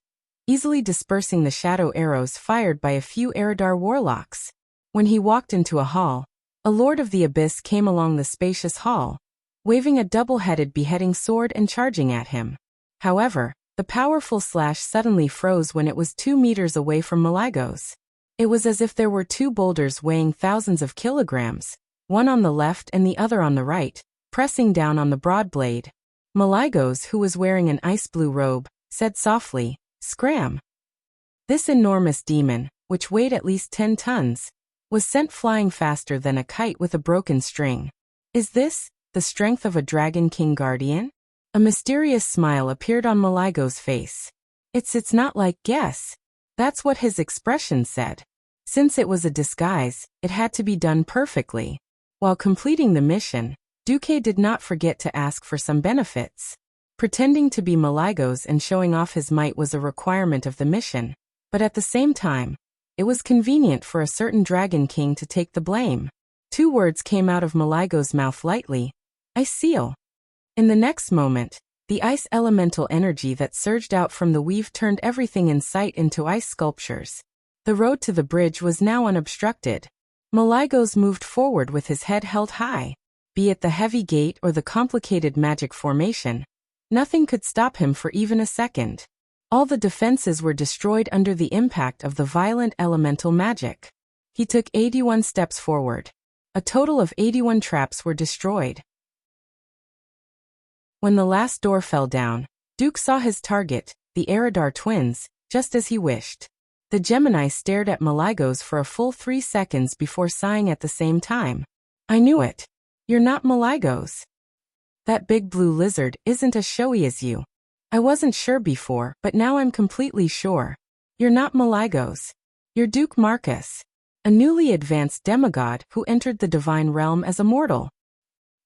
easily dispersing the shadow arrows fired by a few Eridar warlocks. When he walked into a hall, a lord of the abyss came along the spacious hall, waving a double-headed beheading sword and charging at him. However, the powerful slash suddenly froze when it was 2 meters away from Maligos. It was as if there were 2 boulders weighing thousands of kilograms, one on the left and the other on the right, pressing down on the broad blade. Maligos, who was wearing an ice-blue robe, said softly, "Scram." This enormous demon, which weighed at least 10 tons, was sent flying faster than a kite with a broken string. Is this the strength of a Dragon King Guardian? A mysterious smile appeared on Maligos' face. It's not like guess. That's what his expression said. Since it was a disguise, it had to be done perfectly. While completing the mission, Duque did not forget to ask for some benefits. Pretending to be Maligos and showing off his might was a requirement of the mission, but at the same time, it was convenient for a certain Dragon King to take the blame. 2 words came out of Maligos' mouth lightly. "Ice seal." In the next moment, the ice elemental energy that surged out from the weave turned everything in sight into ice sculptures. The road to the bridge was now unobstructed. Maligos moved forward with his head held high. Be it the heavy gate or the complicated magic formation, nothing could stop him for even a second. All the defenses were destroyed under the impact of the violent elemental magic. He took 81 steps forward. A total of 81 traps were destroyed. When the last door fell down, Duke saw his target, the Eridar twins, just as he wished. The Gemini stared at Maligos for a full 3 seconds before sighing at the same time. "I knew it. You're not Maligos. That big blue lizard isn't as showy as you. I wasn't sure before, but now I'm completely sure. You're not Maligos. You're Duke Marcus, a newly advanced demigod who entered the divine realm as a mortal.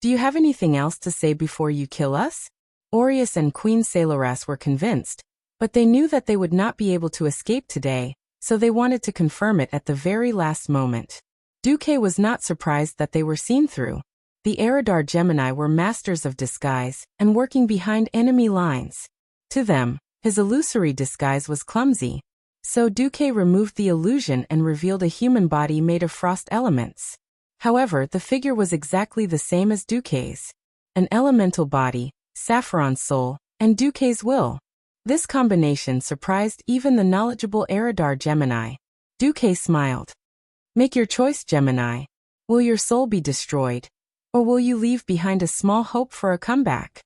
Do you have anything else to say before you kill us?" Aureus and Queen Saloras were convinced, but they knew that they would not be able to escape today, so they wanted to confirm it at the very last moment. Duque was not surprised that they were seen through. The Eridar Gemini were masters of disguise and working behind enemy lines. To them, his illusory disguise was clumsy. So Duque removed the illusion and revealed a human body made of frost elements. However, the figure was exactly the same as Duque's. An elemental body, Saffron's soul, and Duque's will. This combination surprised even the knowledgeable Eridar Gemini. Duque smiled. "Make your choice, Gemini. Will your soul be destroyed, or will you leave behind a small hope for a comeback?"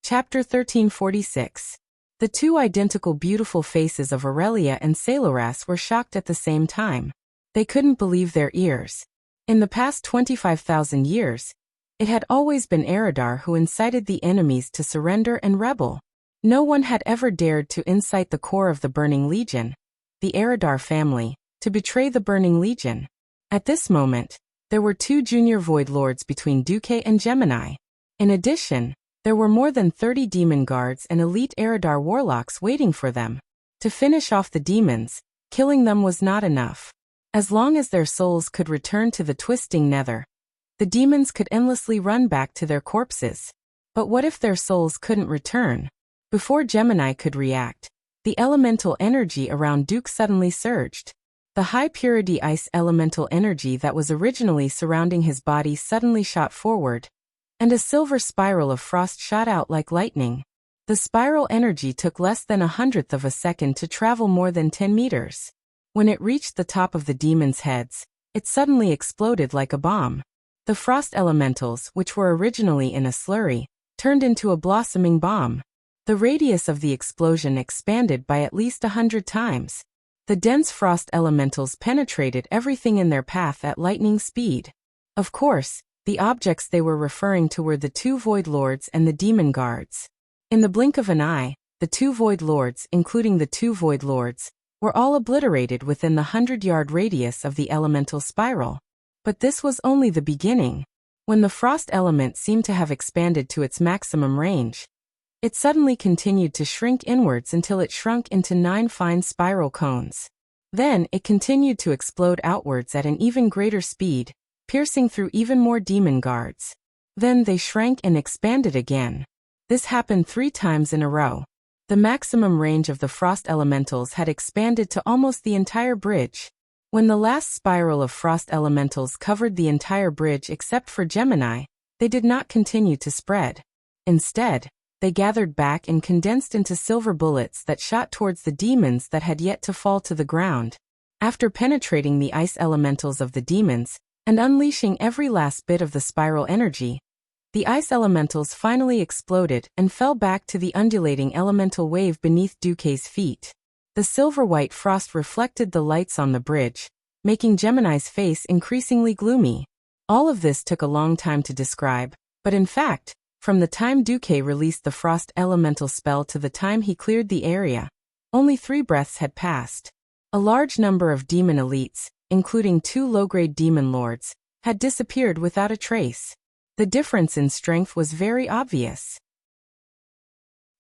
Chapter 1346. The 2 identical beautiful faces of Aurelia and Saloras were shocked at the same time. They couldn't believe their ears. In the past 25,000 years, It had always been Eridar who incited the enemies to surrender and rebel. No one had ever dared to incite the core of the Burning Legion, the Eridar family, to betray the Burning Legion. At this moment, there were 2 junior Void Lords between Duque and Gemini. In addition, there were more than 30 demon guards and elite Eridar warlocks waiting for them. To finish off the demons, killing them was not enough. As long as their souls could return to the twisting nether, the demons could endlessly run back to their corpses. But what if their souls couldn't return? Before Gemini could react, the elemental energy around Duke suddenly surged. The high-purity ice elemental energy that was originally surrounding his body suddenly shot forward, and a silver spiral of frost shot out like lightning. The spiral energy took less than 1/100th of a second to travel more than 10 meters. When it reached the top of the demons' heads, it suddenly exploded like a bomb. The frost elementals, which were originally in a slurry, turned into a blossoming bomb. The radius of the explosion expanded by at least 100 times. The dense frost elementals penetrated everything in their path at lightning speed. Of course, the objects they were referring to were the 2 Void Lords and the Demon Guards. In the blink of an eye, the 2 Void Lords, including the 2 Void Lords, were all obliterated within the 100-yard radius of the elemental spiral. But this was only the beginning. When the frost element seemed to have expanded to its maximum range, it suddenly continued to shrink inwards until it shrunk into 9 fine spiral cones. Then it continued to explode outwards at an even greater speed, piercing through even more demon guards. Then they shrank and expanded again. This happened 3 times in a row. The maximum range of the frost elementals had expanded to almost the entire bridge. When the last spiral of frost elementals covered the entire bridge except for Gemini, they did not continue to spread. Instead, they gathered back and condensed into silver bullets that shot towards the demons that had yet to fall to the ground. After penetrating the ice elementals of the demons, and unleashing every last bit of the spiral energy, the ice elementals finally exploded and fell back to the undulating elemental wave beneath Duque's feet. The silver-white frost reflected the lights on the bridge, making Gemini's face increasingly gloomy. All of this took a long time to describe, but in fact, from the time Duque released the frost elemental spell to the time he cleared the area, only 3 breaths had passed. A large number of demon elites, including 2 low-grade demon lords, had disappeared without a trace. The difference in strength was very obvious.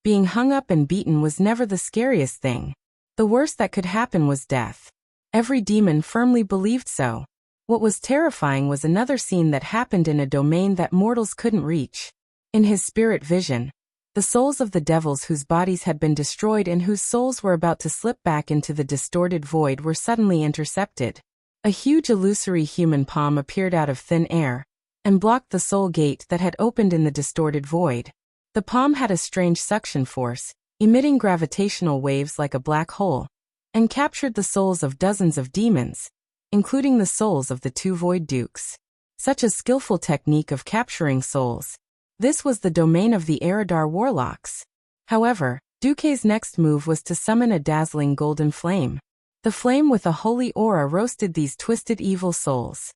Being hung up and beaten was never the scariest thing. The worst that could happen was death. Every demon firmly believed so. What was terrifying was another scene that happened in a domain that mortals couldn't reach. In his spirit vision, the souls of the devils whose bodies had been destroyed and whose souls were about to slip back into the distorted void were suddenly intercepted. A huge illusory human palm appeared out of thin air and blocked the soul gate that had opened in the distorted void. The palm had a strange suction force, emitting gravitational waves like a black hole, and captured the souls of dozens of demons, including the souls of the 2 Void Dukes. Such a skillful technique of capturing souls. This was the domain of the Eridar warlocks. However, Duque's next move was to summon a dazzling golden flame. The flame with a holy aura roasted these twisted evil souls.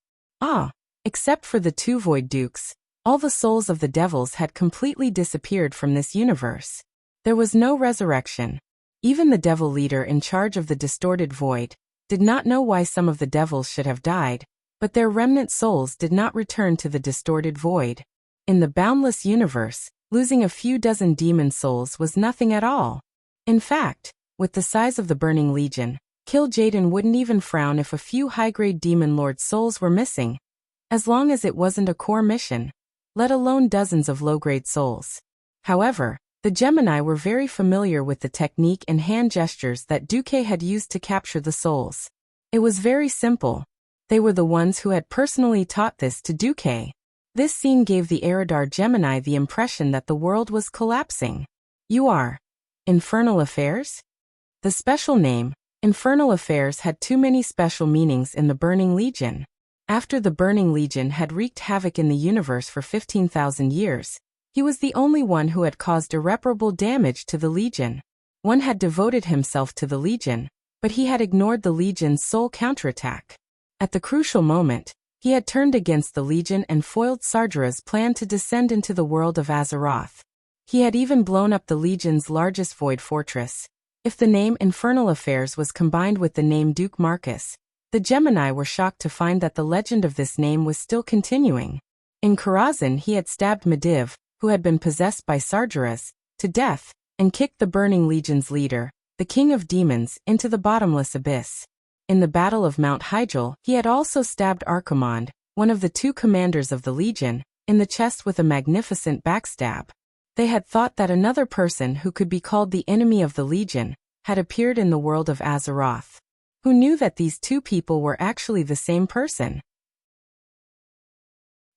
Except for the 2 Void Dukes, all the souls of the devils had completely disappeared from this universe. There was no resurrection. Even the devil leader in charge of the distorted void did not know why some of the devils should have died, but their remnant souls did not return to the distorted void. In the boundless universe, losing a few dozen demon souls was nothing at all. In fact, with the size of the Burning Legion, Kil'jaeden wouldn't even frown if a few high-grade demon lord souls were missing, as long as it wasn't a core mission, let alone dozens of low-grade souls. However, the Gemini were very familiar with the technique and hand gestures that Duque had used to capture the souls. It was very simple. They were the ones who had personally taught this to Duque. This scene gave the Eridar Gemini the impression that the world was collapsing. You are Infernal Affairs? The special name, Infernal Affairs, had too many special meanings in the Burning Legion. After the Burning Legion had wreaked havoc in the universe for 15,000 years, he was the only one who had caused irreparable damage to the Legion. One had devoted himself to the Legion, but he had ignored the Legion's sole counterattack. At the crucial moment, He had turned against the Legion and foiled Sargera's plan to descend into the world of Azeroth. He had even blown up the Legion's largest void fortress. If the name Infernal Affairs was combined with the name Duke Marcus, the Gemini were shocked to find that the legend of this name was still continuing. In Karazhan he had stabbed Medivh, who had been possessed by Sargeras, to death, and kicked the Burning Legion's leader, the King of Demons, into the bottomless abyss. In the Battle of Mount Hyjal he had also stabbed Archimonde, one of the 2 commanders of the Legion, in the chest with a magnificent backstab. They had thought that another person who could be called the enemy of the Legion had appeared in the world of Azeroth. Who knew that these 2 people were actually the same person?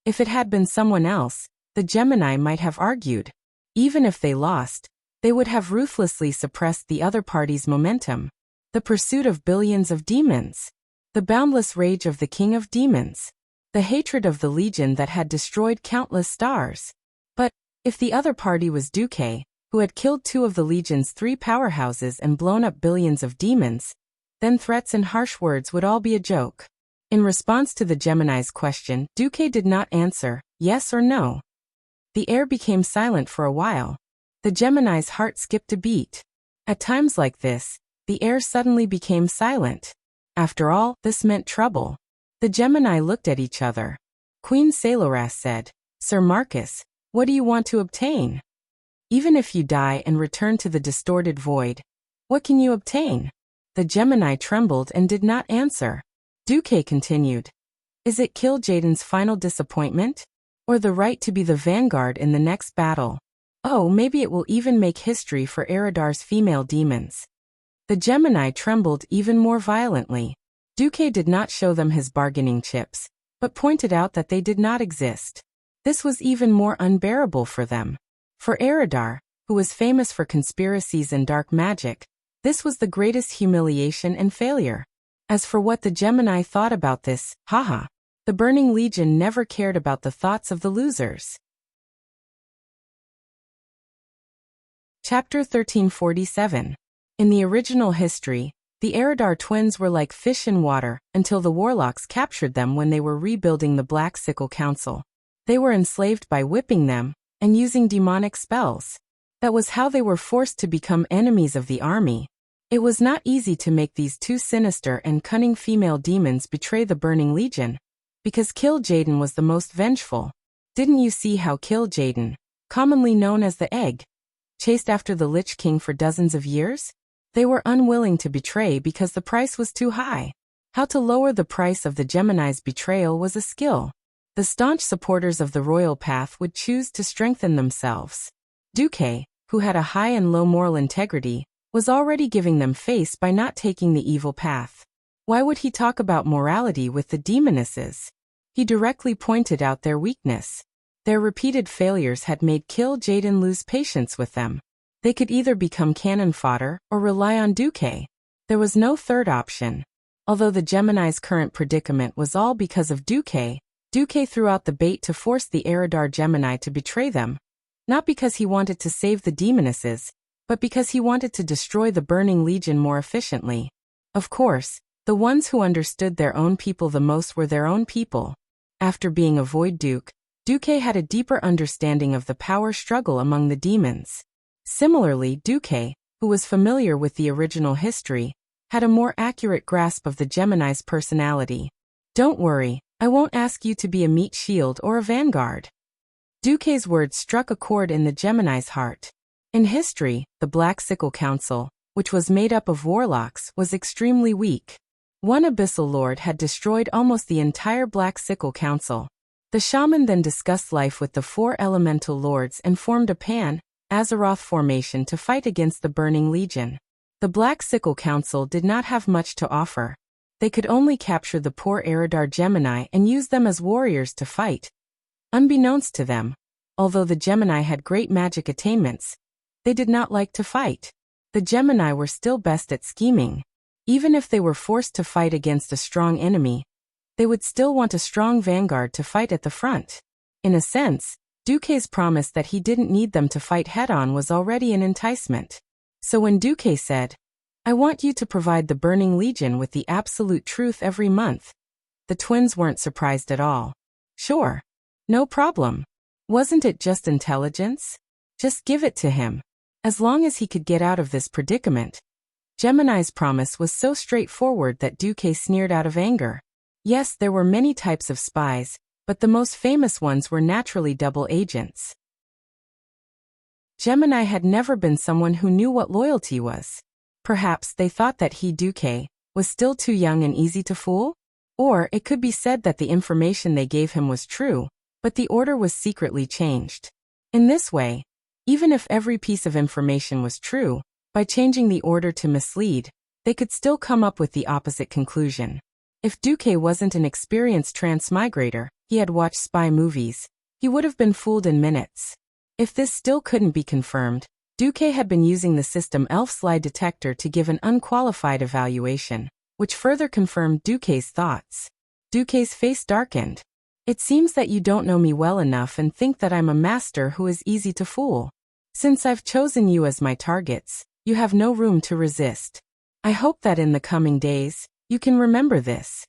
If it had been someone else, the Gemini might have argued. Even if they lost, they would have ruthlessly suppressed the other party's momentum. The pursuit of billions of demons. The boundless rage of the King of Demons. The hatred of the Legion that had destroyed countless stars. But, if the other party was Duque, who had killed 2 of the Legion's 3 powerhouses and blown up billions of demons, then threats and harsh words would all be a joke. In response to the Gemini's question, Duque did not answer, yes or no. The air became silent for a while. The Gemini's heart skipped a beat. At times like this, the air suddenly became silent. After all, this meant trouble. The Gemini looked at each other. Queen Saloras said, Sir Marcus, what do you want to obtain? Even if you die and return to the distorted void, what can you obtain? The Gemini trembled and did not answer. Duque continued. Is it Kil'jaeden's final disappointment? Or the right to be the vanguard in the next battle? Oh, maybe it will even make history for Eridar's female demons. The Gemini trembled even more violently. Duque did not show them his bargaining chips, but pointed out that they did not exist. This was even more unbearable for them. For Eridar, who was famous for conspiracies and dark magic, this was the greatest humiliation and failure. As for what the Gemini thought about this, haha, the Burning Legion never cared about the thoughts of the losers. Chapter 1347. In the original history, the Eridar twins were like fish in water until the warlocks captured them when they were rebuilding the Black Sickle Council. They were enslaved by whipping them and using demonic spells. That was how they were forced to become enemies of the army. It was not easy to make these 2 sinister and cunning female demons betray the Burning Legion, because Kil'jaeden was the most vengeful. Didn't you see how Kil'jaeden, commonly known as the Egg, chased after the Lich King for dozens of years? They were unwilling to betray because the price was too high. How to lower the price of the Gemini's betrayal was a skill. The staunch supporters of the royal path would choose to strengthen themselves. Duque, who had a high and low moral integrity, was already giving them face by not taking the evil path. Why would he talk about morality with the demonesses? He directly pointed out their weakness. Their repeated failures had made Kil'jaeden lose patience with them. They could either become cannon fodder or rely on Duque. There was no third option. Although the Gemini's current predicament was all because of Duque, Duque threw out the bait to force the Eridar Gemini to betray them. Not because he wanted to save the demonesses, but because he wanted to destroy the Burning Legion more efficiently. Of course, the ones who understood their own people the most were their own people. After being a Void Duke, Duque had a deeper understanding of the power struggle among the demons. Similarly, Duque, who was familiar with the original history, had a more accurate grasp of the Gemini's personality. Don't worry, I won't ask you to be a meat shield or a vanguard. Duque's words struck a chord in the Gemini's heart. In history, the Black Sickle Council, which was made up of warlocks, was extremely weak. One Abyssal Lord had destroyed almost the entire Black Sickle Council. The shaman then discussed life with the 4 elemental lords and formed a Pan-Azeroth formation to fight against the Burning Legion. The Black Sickle Council did not have much to offer. They could only capture the poor Eridar Gemini and use them as warriors to fight. Unbeknownst to them, although the Gemini had great magic attainments, they did not like to fight. The Gemini were still best at scheming. Even if they were forced to fight against a strong enemy, they would still want a strong vanguard to fight at the front. In a sense, Duque's promise that he didn't need them to fight head-on was already an enticement. So when Duque said, I want you to provide the Burning Legion with the absolute truth every month, The twins weren't surprised at all. Sure. No problem. Wasn't it just intelligence? Just give it to him. As long as he could get out of this predicament. Gemini's promise was so straightforward that Duque sneered out of anger. Yes, there were many types of spies, but the most famous ones were naturally double agents. Gemini had never been someone who knew what loyalty was. Perhaps they thought that he, Duque, was still too young and easy to fool? Or it could be said that the information they gave him was true, but the order was secretly changed. In this way, even if every piece of information was true, by changing the order to mislead, they could still come up with the opposite conclusion. If Duque wasn't an experienced transmigrator, he had watched spy movies, he would have been fooled in minutes. If this still couldn't be confirmed, Duque had been using the system Elf's lie detector to give an unqualified evaluation, which further confirmed Duque's thoughts. Duque's face darkened. It seems that you don't know me well enough and think that I'm a master who is easy to fool. Since I've chosen you as my targets, you have no room to resist. I hope that in the coming days, you can remember this.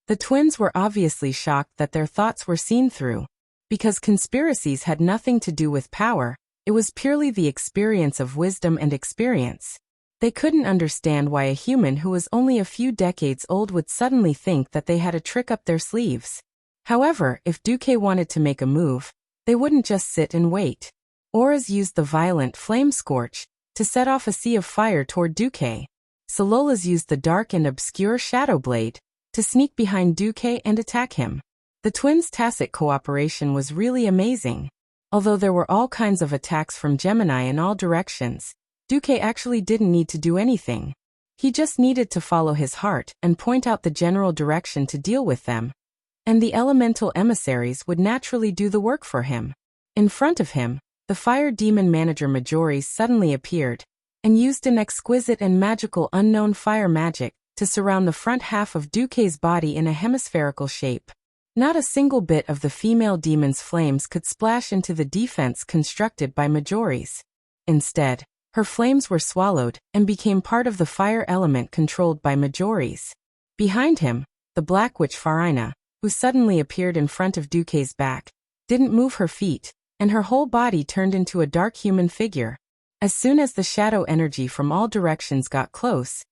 The twins were obviously shocked that their thoughts were seen through. Because conspiracies had nothing to do with power, it was purely the experience of wisdom and experience. They couldn't understand why a human who was only a few decades old would suddenly think that they had a trick up their sleeves. However, if Duque wanted to make a move, they wouldn't just sit and wait. Auras used the violent flame scorch to set off a sea of fire toward Duque. Sololas used the dark and obscure shadow blade to sneak behind Duque and attack him. The twins' tacit cooperation was really amazing. Although there were all kinds of attacks from Gemini in all directions, Duque actually didn't need to do anything. He just needed to follow his heart and point out the general direction to deal with them. And the elemental emissaries would naturally do the work for him. In front of him, the fire demon manager Majoris suddenly appeared, and used an exquisite and magical unknown fire magic to surround the front half of Duque's body in a hemispherical shape. Not a single bit of the female demon's flames could splash into the defense constructed by Majoris. Instead, her flames were swallowed and became part of the fire element controlled by Majoris. Behind him, the Black Witch Farina, who suddenly appeared in front of Duque's back, didn't move her feet, and her whole body turned into a dark human figure. As soon as the shadow energy from all directions got close,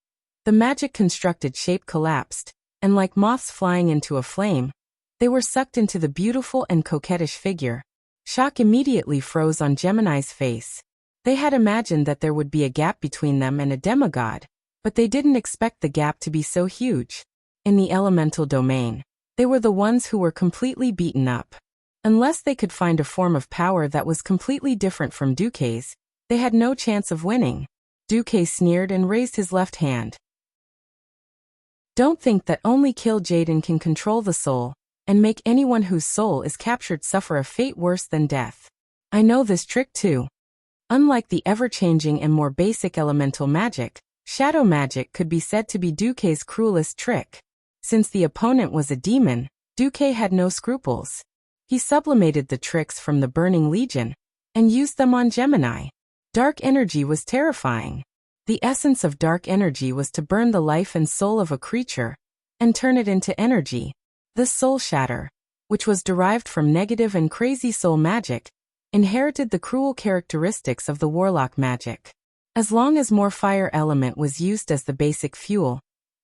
the magic-constructed shape collapsed, and like moths flying into a flame, they were sucked into the beautiful and coquettish figure. Shock immediately froze on Gemini's face. They had imagined that there would be a gap between them and a demigod, but they didn't expect the gap to be so huge. In the elemental domain, they were the ones who were completely beaten up. Unless they could find a form of power that was completely different from Duque's, they had no chance of winning. Duque sneered and raised his left hand. Don't think that only Kill Jaden can control the soul, and make anyone whose soul is captured suffer a fate worse than death. I know this trick too. Unlike the ever-changing and more basic elemental magic, shadow magic could be said to be Duque's cruelest trick. Since the opponent was a demon, Duque had no scruples. He sublimated the tricks from the Burning Legion, and used them on Gemini. Dark energy was terrifying. The essence of dark energy was to burn the life and soul of a creature, and turn it into energy. The Soul Shatter, which was derived from negative and crazy soul magic, inherited the cruel characteristics of the warlock magic. As long as more fire element was used as the basic fuel,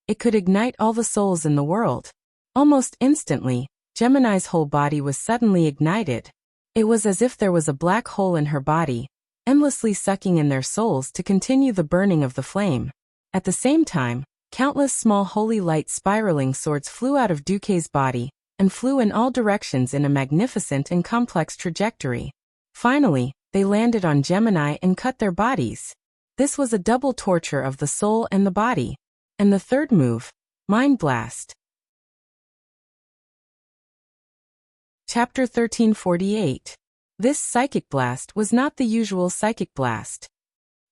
it could ignite all the souls in the world. Almost instantly, Gemini's whole body was suddenly ignited. It was as if there was a black hole in her body, endlessly sucking in their souls to continue the burning of the flame. At the same time, countless small holy light spiraling swords flew out of Duque's body, and flew in all directions in a magnificent and complex trajectory. Finally, they landed on Gemini and cut their bodies. This was a double torture of the soul and the body. And the third move, Mind Blast. Chapter 1348. This psychic blast was not the usual psychic blast.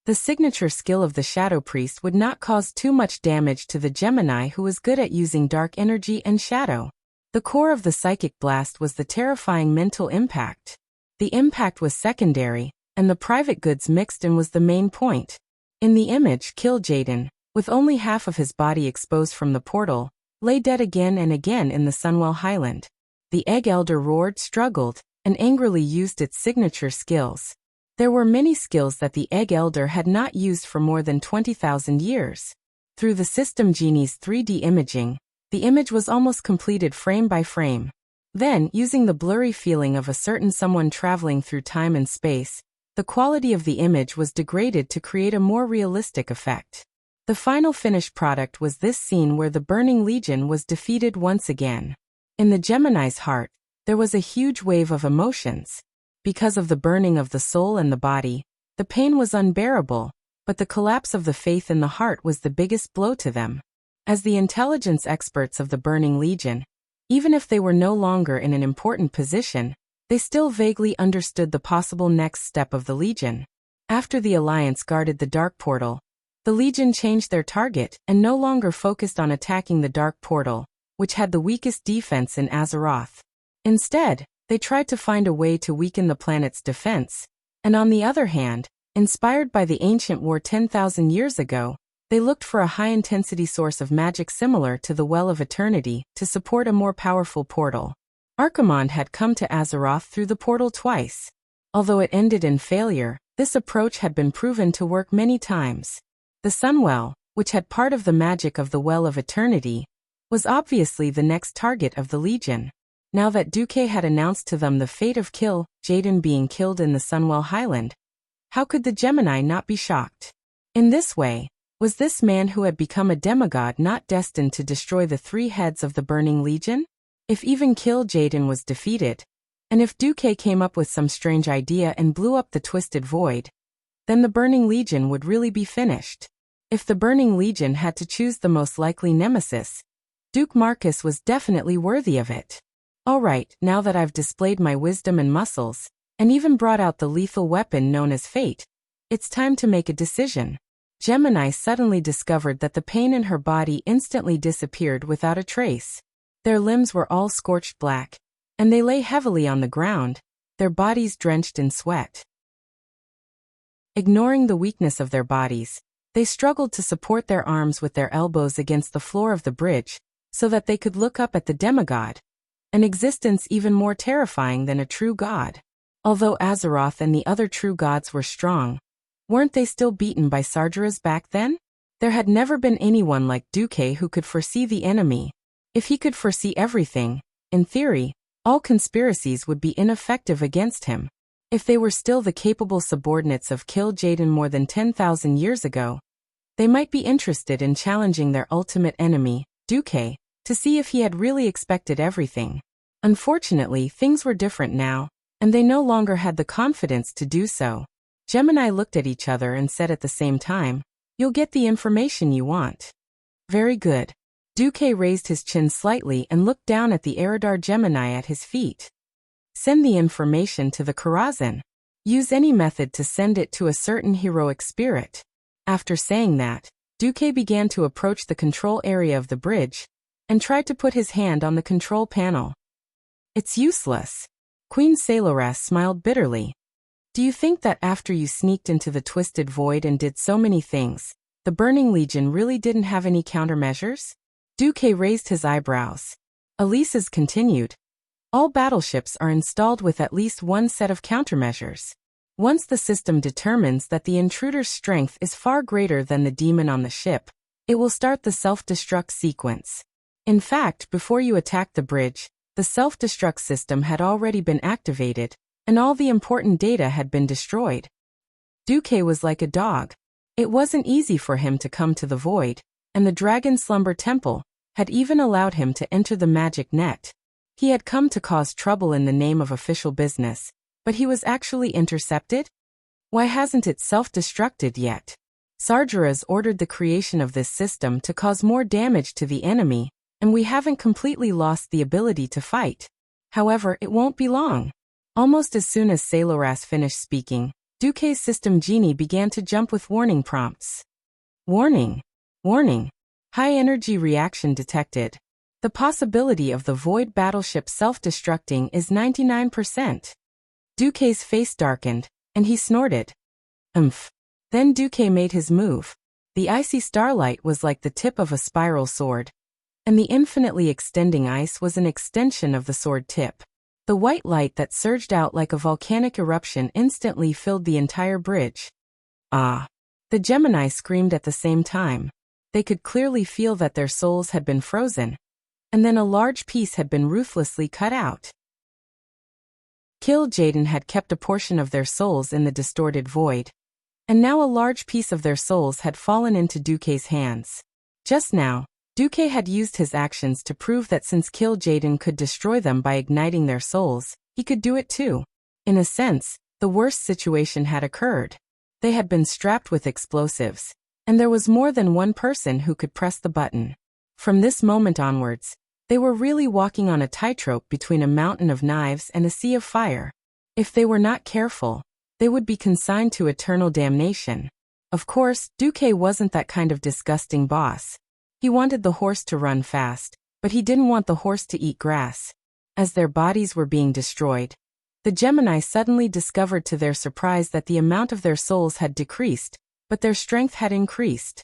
The signature skill of the Shadow Priest would not cause too much damage to the Gemini who was good at using dark energy and shadow. The core of the psychic blast was the terrifying mental impact. The impact was secondary, and the private goods mixed in was the main point. In the image Kill Jaden, with only half of his body exposed from the portal, lay dead again and again in the Sunwell Highland. The Egg Elder roared, struggled, and angrily used its signature skills. There were many skills that the Egg Elder had not used for more than 20,000 years. Through the System Genie's 3D imaging, the image was almost completed frame by frame. Then, using the blurry feeling of a certain someone traveling through time and space, the quality of the image was degraded to create a more realistic effect. The final finished product was this scene where the Burning Legion was defeated once again. In the Gemini's heart, there was a huge wave of emotions. Because of the burning of the soul and the body, the pain was unbearable, but the collapse of the faith in the heart was the biggest blow to them. As the intelligence experts of the Burning Legion, even if they were no longer in an important position, they still vaguely understood the possible next step of the Legion. After the Alliance guarded the Dark Portal, the Legion changed their target and no longer focused on attacking the Dark Portal, which had the weakest defense in Azeroth. Instead, they tried to find a way to weaken the planet's defense, and on the other hand, inspired by the ancient war 10,000 years ago, they looked for a high-intensity source of magic similar to the Well of Eternity to support a more powerful portal. Archimonde had come to Azeroth through the portal twice. Although it ended in failure, this approach had been proven to work many times. The Sunwell, which had part of the magic of the Well of Eternity, was obviously the next target of the Legion. Now that Duque had announced to them the fate of Jaden being killed in the Sunwell Highland, how could the Gemini not be shocked? In this way, was this man who had become a demigod not destined to destroy the three heads of the Burning Legion? If even Jaden was defeated, and if Duque came up with some strange idea and blew up the Twisted Void, then the Burning Legion would really be finished. If the Burning Legion had to choose the most likely nemesis, Duke Marcus was definitely worthy of it. Alright, now that I've displayed my wisdom and muscles, and even brought out the lethal weapon known as Fate, it's time to make a decision. Gemini suddenly discovered that the pain in her body instantly disappeared without a trace. Their limbs were all scorched black, and they lay heavily on the ground, their bodies drenched in sweat. Ignoring the weakness of their bodies, they struggled to support their arms with their elbows against the floor of the bridge, so that they could look up at the demigod, an existence even more terrifying than a true god. Although Azeroth and the other true gods were strong, weren't they still beaten by Sargeras back then? There had never been anyone like Duque who could foresee the enemy. If he could foresee everything, in theory, all conspiracies would be ineffective against him. If they were still the capable subordinates of Jaden more than 10,000 years ago, they might be interested in challenging their ultimate enemy, Duque, to see if he had really expected everything. Unfortunately, things were different now, and they no longer had the confidence to do so. Gemini looked at each other and said at the same time, "You'll get the information you want." Very good. Duque raised his chin slightly and looked down at the Eridar Gemini at his feet. Send the information to the Karazhan. Use any method to send it to a certain heroic spirit. After saying that, Duque began to approach the control area of the bridge, and tried to put his hand on the control panel. It's useless. Queen Saloras smiled bitterly. Do you think that after you sneaked into the Twisted Void and did so many things, the Burning Legion really didn't have any countermeasures? Duque raised his eyebrows. Elisa's continued. All battleships are installed with at least one set of countermeasures. Once the system determines that the intruder's strength is far greater than the demon on the ship, it will start the self-destruct sequence. In fact, before you attacked the bridge, the self-destruct system had already been activated, and all the important data had been destroyed. Duque was like a dog. It wasn't easy for him to come to the void, and the Dragon Slumber Temple had even allowed him to enter the magic net. He had come to cause trouble in the name of official business, but he was actually intercepted? Why hasn't it self-destructed yet? Sargeras ordered the creation of this system to cause more damage to the enemy, and we haven't completely lost the ability to fight. However, it won't be long. Almost as soon as Saloras finished speaking, Duque's system genie began to jump with warning prompts. Warning. Warning. High energy reaction detected. The possibility of the Void battleship self-destructing is 99%. Duque's face darkened, and he snorted. Then Duque made his move. The icy starlight was like the tip of a spiral sword. and the infinitely extending ice was an extension of the sword tip. The white light that surged out like a volcanic eruption instantly filled the entire bridge. Ah! The Gemini screamed at the same time. They could clearly feel that their souls had been frozen, and then a large piece had been ruthlessly cut out. Jaden had kept a portion of their souls in the distorted void, and now a large piece of their souls had fallen into Duque's hands. Just now, Duque had used his actions to prove that since Jaden could destroy them by igniting their souls, he could do it too. In a sense, the worst situation had occurred. They had been strapped with explosives, and there was more than one person who could press the button. From this moment onwards, they were really walking on a tightrope between a mountain of knives and a sea of fire. If they were not careful, they would be consigned to eternal damnation. Of course, Duque wasn't that kind of disgusting boss. He wanted the horse to run fast, but he didn't want the horse to eat grass. As their bodies were being destroyed, the Gemini suddenly discovered to their surprise that the amount of their souls had decreased, but their strength had increased.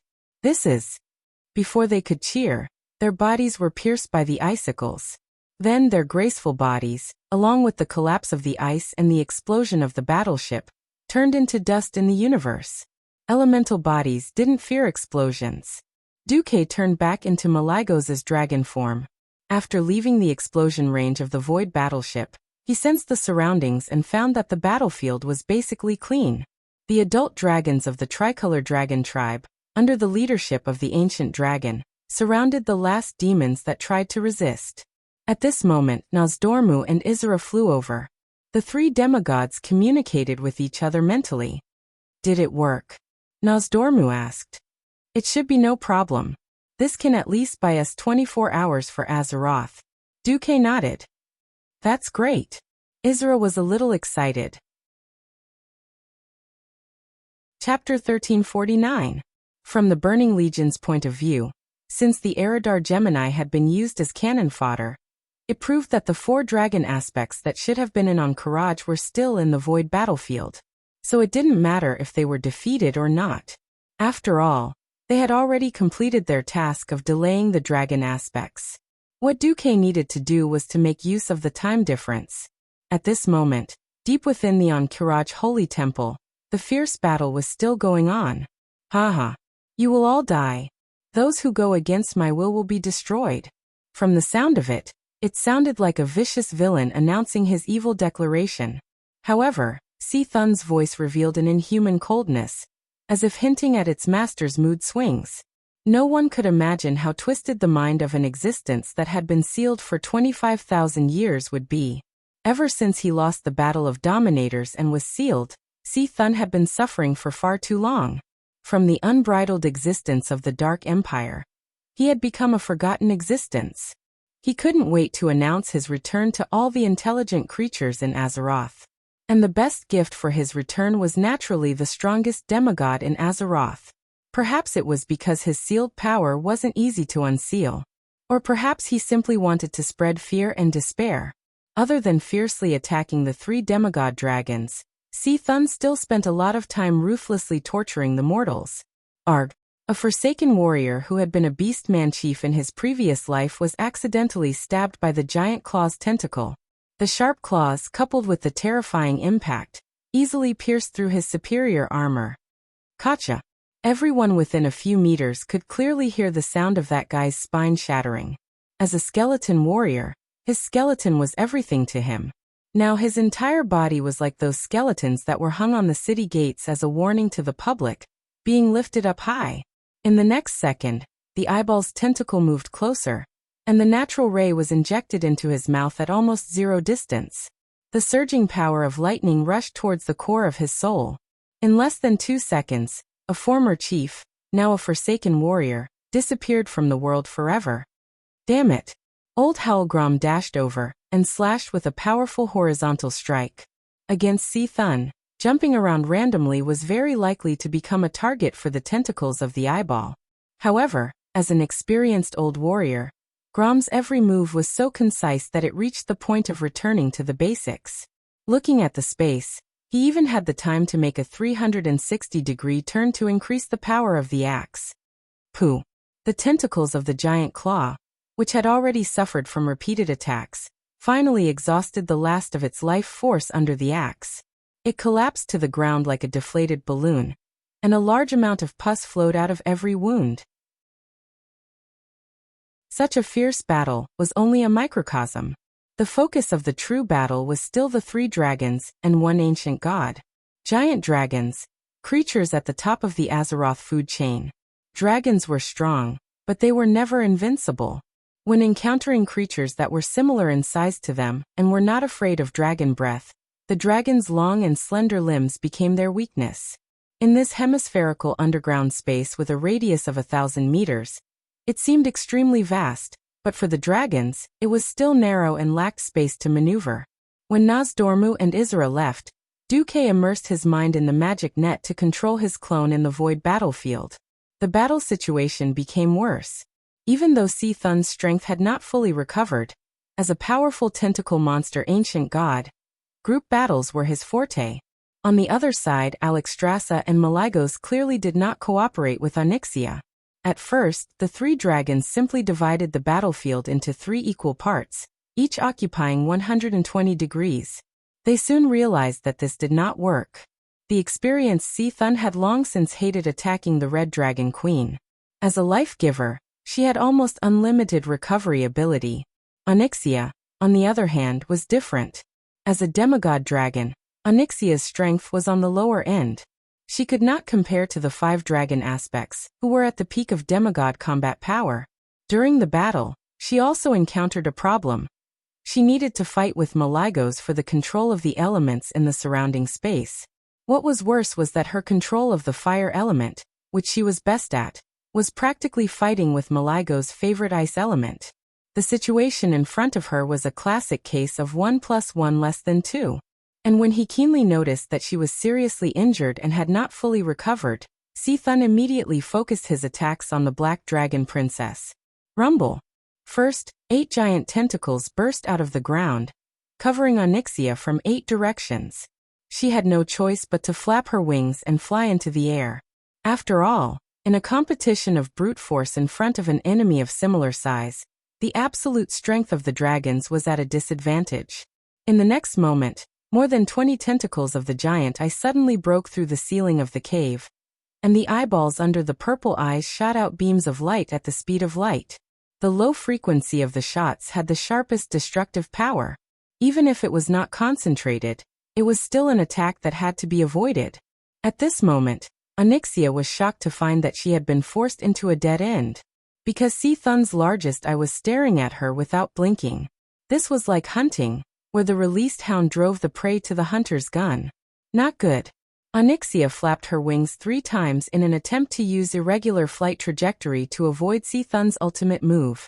Before they could cheer, their bodies were pierced by the icicles. Then their graceful bodies, along with the collapse of the ice and the explosion of the battleship, turned into dust in the universe. Elemental bodies didn't fear explosions. Duque turned back into Maligos's dragon form. After leaving the explosion range of the Void battleship, he sensed the surroundings and found that the battlefield was basically clean. The adult dragons of the tricolor dragon tribe, under the leadership of the ancient dragon, surrounded the last demons that tried to resist. At this moment, Nozdormu and Isra flew over. The three demigods communicated with each other mentally. Did it work? Nozdormu asked. It should be no problem. This can at least buy us 24 hours for Azeroth. Duque nodded. That's great. Isra was a little excited. Chapter 1349. From the Burning Legion's point of view, since the Eridar Gemini had been used as cannon fodder, it proved that the 4 dragon aspects that should have been in Ahn'Qiraj were still in the Void battlefield. So it didn't matter if they were defeated or not. After all, they had already completed their task of delaying the dragon aspects. What Duque needed to do was to make use of the time difference. At this moment, deep within the Ahn'Qiraj Holy Temple, the fierce battle was still going on. Haha. You will all die. Those who go against my will be destroyed. From the sound of it, it sounded like a vicious villain announcing his evil declaration. However, Thun's voice revealed an inhuman coldness, as if hinting at its master's mood swings. No one could imagine how twisted the mind of an existence that had been sealed for 25,000 years would be. Ever since he lost the Battle of Dominators and was sealed, Thun had been suffering for far too long. From the unbridled existence of the Dark Empire, he had become a forgotten existence. He couldn't wait to announce his return to all the intelligent creatures in Azeroth. And the best gift for his return was naturally the strongest demigod in Azeroth. Perhaps it was because his sealed power wasn't easy to unseal. Or perhaps he simply wanted to spread fear and despair. Other than fiercely attacking the 3 demigod dragons, Thun still spent a lot of time ruthlessly torturing the mortals. Arg. A Forsaken warrior who had been a Beastman chief in his previous life was accidentally stabbed by the giant claw's tentacle. The sharp claws, coupled with the terrifying impact, easily pierced through his superior armor. Gotcha. Everyone within a few meters could clearly hear the sound of that guy's spine shattering. As a skeleton warrior, his skeleton was everything to him. Now his entire body was like those skeletons that were hung on the city gates as a warning to the public, being lifted up high. In the next second, the eyeball's tentacle moved closer, and the natural ray was injected into his mouth at almost 0 distance. The surging power of lightning rushed towards the core of his soul. In less than 2 seconds, a former chief, now a Forsaken warrior, disappeared from the world forever. Damn it! Old Howlgrom dashed over and slashed with a powerful horizontal strike. Against Thun, jumping around randomly was very likely to become a target for the tentacles of the eyeball. However, as an experienced old warrior, Grom's every move was so concise that it reached the point of returning to the basics. Looking at the space, he even had the time to make a 360-degree turn to increase the power of the axe. Pooh! The tentacles of the giant claw, which had already suffered from repeated attacks, finally exhausted the last of its life force under the axe. It collapsed to the ground like a deflated balloon, and a large amount of pus flowed out of every wound. Such a fierce battle was only a microcosm. The focus of the true battle was still the 3 dragons and 1 ancient god. Giant dragons, creatures at the top of the Azeroth food chain. Dragons were strong, but they were never invincible. When encountering creatures that were similar in size to them and were not afraid of dragon breath, the dragon's long and slender limbs became their weakness. In this hemispherical underground space with a radius of 1,000 meters, it seemed extremely vast, but for the dragons, it was still narrow and lacked space to maneuver. When Nozdormu and Isra left, Duque immersed his mind in the magic net to control his clone in the void battlefield. The battle situation became worse. Even though Thun's strength had not fully recovered, as a powerful tentacle monster ancient god, group battles were his forte. On the other side, Alexstrasza and Malygos clearly did not cooperate with Onyxia. At first, the 3 dragons simply divided the battlefield into 3 equal parts, each occupying 120 degrees. They soon realized that this did not work. The experienced Thun had long since hated attacking the Red Dragon Queen. As a life-giver, she had almost unlimited recovery ability. Onyxia, on the other hand, was different. As a demigod dragon, Onyxia's strength was on the lower end. She could not compare to the 5 dragon aspects, who were at the peak of demigod combat power. During the battle, she also encountered a problem. She needed to fight with Malygos for the control of the elements in the surrounding space. What was worse was that her control of the fire element, which she was best at, was practically fighting with Malygos' favorite ice element. The situation in front of her was a classic case of 1 + 1 = 2. And when he keenly noticed that she was seriously injured and had not fully recovered, Thun immediately focused his attacks on the Black Dragon Princess. Rumble. First, 8 giant tentacles burst out of the ground, covering Onyxia from 8 directions. She had no choice but to flap her wings and fly into the air. After all, in a competition of brute force in front of an enemy of similar size, the absolute strength of the dragons was at a disadvantage. In the next moment, more than 20 tentacles of the giant eye suddenly broke through the ceiling of the cave, and the eyeballs under the purple eyes shot out beams of light at the speed of light. The low frequency of the shots had the sharpest destructive power. Even if it was not concentrated, it was still an attack that had to be avoided. At this moment, Onyxia was shocked to find that she had been forced into a dead end. Because Thun's largest eye was staring at her without blinking. This was like hunting, where the released hound drove the prey to the hunter's gun. Not good. Onyxia flapped her wings 3 times in an attempt to use irregular flight trajectory to avoid Thun's ultimate move.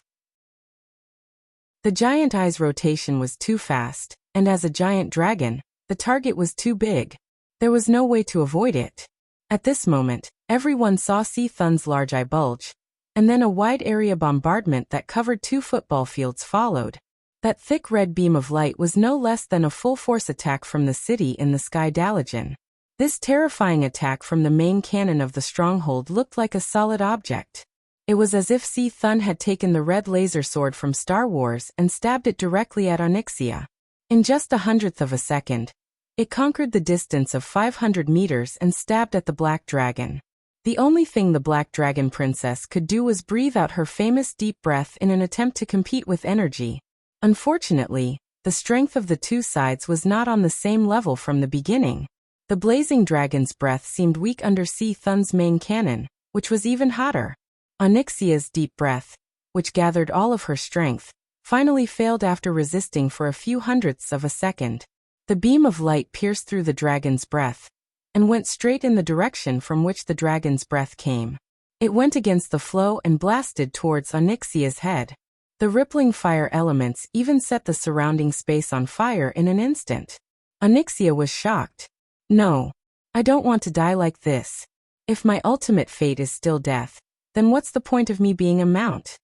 The giant eye's rotation was too fast, and as a giant dragon, the target was too big. There was no way to avoid it. At this moment, everyone saw Thun's large eye bulge, and then a wide area bombardment that covered 2 football fields followed. That thick red beam of light was no less than a full-force attack from the city in the Sky Dalagen. This terrifying attack from the main cannon of the stronghold looked like a solid object. It was as if Thun had taken the red laser sword from Star Wars and stabbed it directly at Onyxia. In just 1/100th of a second, it conquered the distance of 500 meters and stabbed at the Black Dragon. The only thing the Black Dragon Princess could do was breathe out her famous deep breath in an attempt to compete with energy. Unfortunately, the strength of the 2 sides was not on the same level from the beginning. The blazing dragon's breath seemed weak under Thun's main cannon, which was even hotter. Onyxia's deep breath, which gathered all of her strength, finally failed after resisting for a few hundredths of a second. The beam of light pierced through the dragon's breath, and went straight in the direction from which the dragon's breath came. It went against the flow and blasted towards Onyxia's head. The rippling fire elements even set the surrounding space on fire in an instant. Onyxia was shocked. No. I don't want to die like this. If my ultimate fate is still death, then what's the point of me being a mount?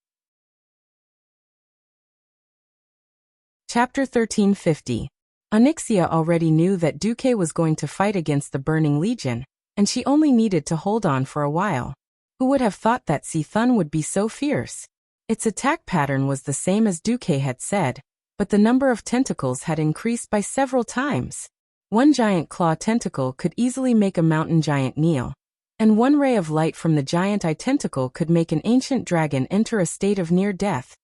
Chapter 1350. Onyxia already knew that Duque was going to fight against the Burning Legion, and she only needed to hold on for a while. Who would have thought that Thun would be so fierce? Its attack pattern was the same as Duque had said, but the number of tentacles had increased by several times. One giant claw tentacle could easily make a mountain giant kneel, and one ray of light from the giant eye tentacle could make an ancient dragon enter a state of near death,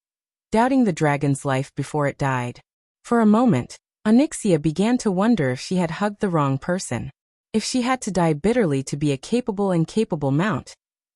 doubting the dragon's life before it died. For a moment, Onyxia began to wonder if she had hugged the wrong person. If she had to die bitterly to be a capable mount,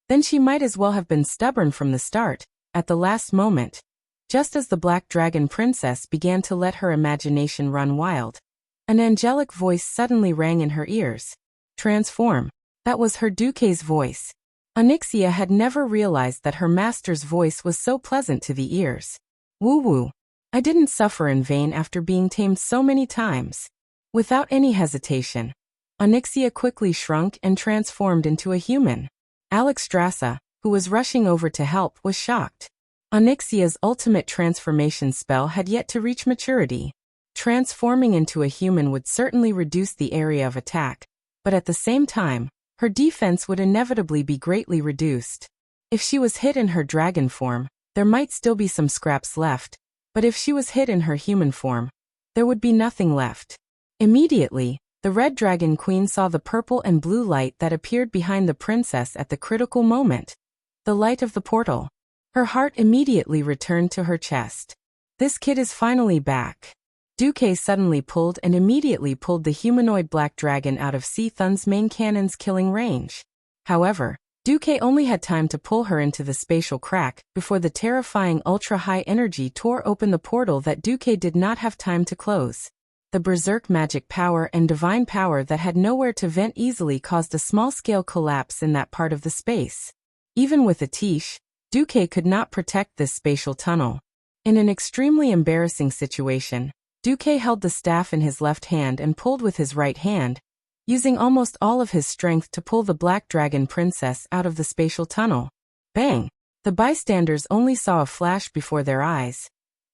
then she might as well have been stubborn from the start. At the last moment, just as the Black Dragon Princess began to let her imagination run wild, an angelic voice suddenly rang in her ears. Transform. That was her Duque's voice. Onyxia had never realized that her master's voice was so pleasant to the ears. Woo-woo. I didn't suffer in vain after being tamed so many times. Without any hesitation, Onyxia quickly shrunk and transformed into a human. Alexstrasza, who was rushing over to help, was shocked. Onyxia's ultimate transformation spell had yet to reach maturity. Transforming into a human would certainly reduce the area of attack, but at the same time, her defense would inevitably be greatly reduced. If she was hit in her dragon form, there might still be some scraps left, but if she was hit in her human form, there would be nothing left. Immediately, the Red Dragon Queen saw the purple and blue light that appeared behind the princess at the critical moment. The light of the portal. Her heart immediately returned to her chest. This kid is finally back. Duque suddenly pulled and immediately pulled the humanoid black dragon out of C-Thun's main cannon's killing range. However, Duque only had time to pull her into the spatial crack before the terrifying ultra-high energy tore open the portal that Duque did not have time to close. The berserk magic power and divine power that had nowhere to vent easily caused a small-scale collapse in that part of the space. Even with a Tiche, Duque could not protect this spatial tunnel. In an extremely embarrassing situation, Duque held the staff in his left hand and pulled with his right hand, using almost all of his strength to pull the Black Dragon Princess out of the spatial tunnel. Bang! The bystanders only saw a flash before their eyes,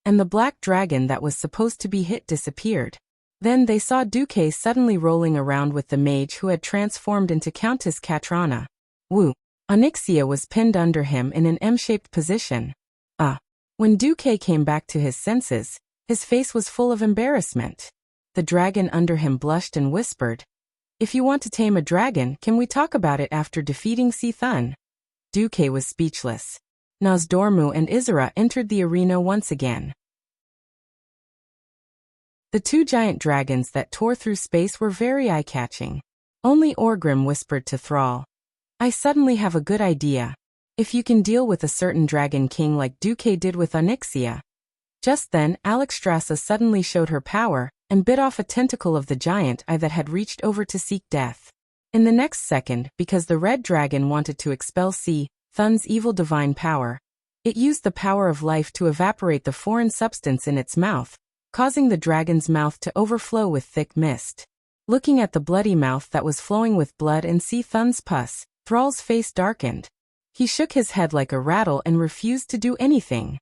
and the black dragon that was supposed to be hit disappeared. Then they saw Duque suddenly rolling around with the mage who had transformed into Countess Katrana. Woo! Onyxia was pinned under him in an M-shaped position. When Duque came back to his senses, his face was full of embarrassment. The dragon under him blushed and whispered, "If you want to tame a dragon, can we talk about it after defeating C-Thun?" Duque was speechless. Nozdormu and Izira entered the arena once again. The two giant dragons that tore through space were very eye-catching. Only Orgrim whispered to Thrall, "I suddenly have a good idea. If you can deal with a certain dragon king like Duque did with Onyxia." Just then, Alexstrasza suddenly showed her power and bit off a tentacle of the giant eye that had reached over to seek death. In the next second, because the red dragon wanted to expel C-Thun's evil divine power, it used the power of life to evaporate the foreign substance in its mouth, causing the dragon's mouth to overflow with thick mist. Looking at the bloody mouth that was flowing with blood and C-Thun's pus, Thrall's face darkened. He shook his head like a rattle and refused to do anything.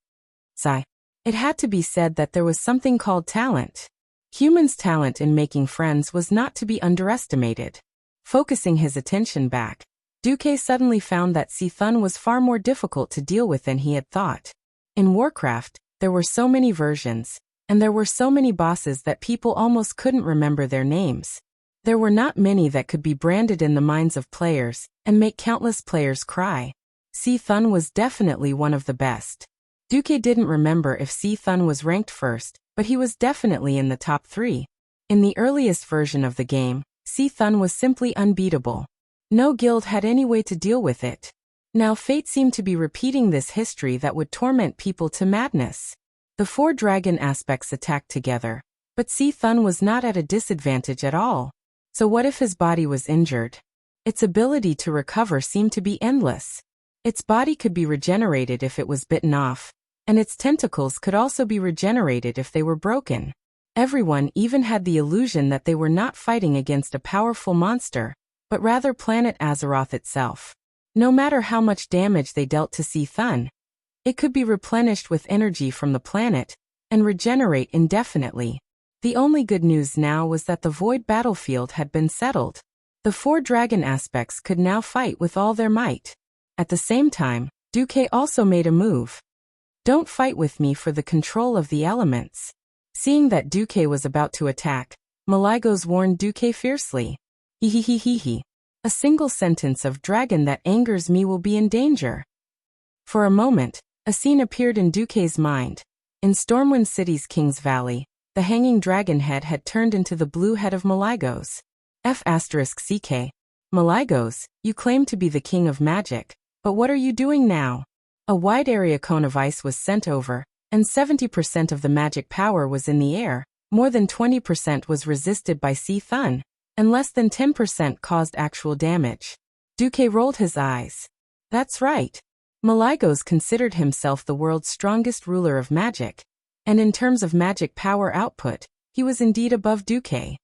Sigh. It had to be said that there was something called talent. Humans' talent in making friends was not to be underestimated. Focusing his attention back, Duque suddenly found that C-Thun was far more difficult to deal with than he had thought. In Warcraft, there were so many versions, and there were so many bosses that people almost couldn't remember their names. There were not many that could be branded in the minds of players and make countless players cry. C-Thun was definitely one of the best. Duque didn't remember if C-Thun was ranked first, but he was definitely in the top 3. In the earliest version of the game, C-Thun was simply unbeatable. No guild had any way to deal with it. Now fate seemed to be repeating this history that would torment people to madness. The 4 dragon aspects attacked together, but C-Thun was not at a disadvantage at all. So what if his body was injured? Its ability to recover seemed to be endless. Its body could be regenerated if it was bitten off, and its tentacles could also be regenerated if they were broken. Everyone even had the illusion that they were not fighting against a powerful monster, but rather planet Azeroth itself. No matter how much damage they dealt to C-Thun, it could be replenished with energy from the planet and regenerate indefinitely. The only good news now was that the Void battlefield had been settled. The 4 dragon aspects could now fight with all their might. At the same time, Duque also made a move. Don't fight with me for the control of the elements. Seeing that Duque was about to attack, Malygos warned Duque fiercely. Hehehehe. A single sentence of dragon that angers me will be in danger. For a moment, a scene appeared in Duque's mind. In Stormwind City's King's Valley, the hanging dragon head had turned into the blue head of Malygos. F***CK. Malygos, you claim to be the king of magic, but what are you doing now? A wide area cone of ice was sent over, and 70% of the magic power was in the air, more than 20% was resisted by Sea Thun, and less than 10% caused actual damage. Duque rolled his eyes. That's right. Malygos considered himself the world's strongest ruler of magic, and in terms of magic power output, he was indeed above Duque.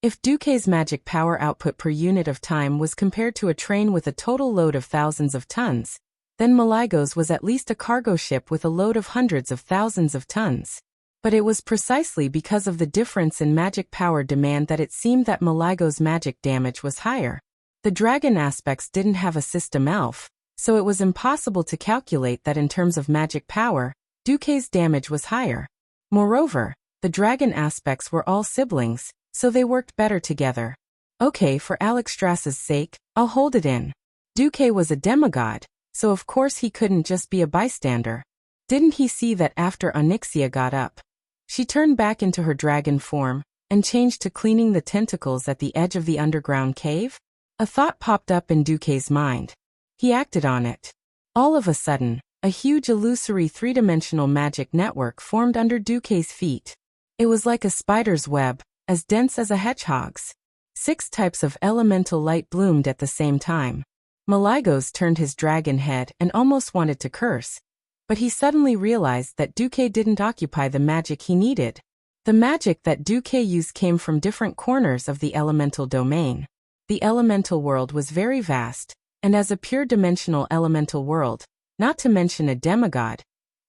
If Duque's magic power output per unit of time was compared to a train with a total load of thousands of tons, then Malygos was at least a cargo ship with a load of hundreds of thousands of tons. But it was precisely because of the difference in magic power demand that it seemed that Malygos' magic damage was higher. The dragon aspects didn't have a system elf, so it was impossible to calculate that in terms of magic power, Duque's damage was higher. Moreover, the dragon aspects were all siblings, so they worked better together. Okay, for Alexstras's sake, I'll hold it in. Duque was a demigod, so of course he couldn't just be a bystander. Didn't he see that after Onyxia got up? She turned back into her dragon form, and changed to cleaning the tentacles at the edge of the underground cave? A thought popped up in Duque's mind. He acted on it. All of a sudden, a huge illusory three-dimensional magic network formed under Duque's feet. It was like a spider's web, as dense as a hedgehog's. 6 types of elemental light bloomed at the same time. Malygos turned his dragon head and almost wanted to curse, but he suddenly realized that Duque didn't occupy the magic he needed. The magic that Duque used came from different corners of the elemental domain. The elemental world was very vast, and as a pure-dimensional elemental world, not to mention a demigod,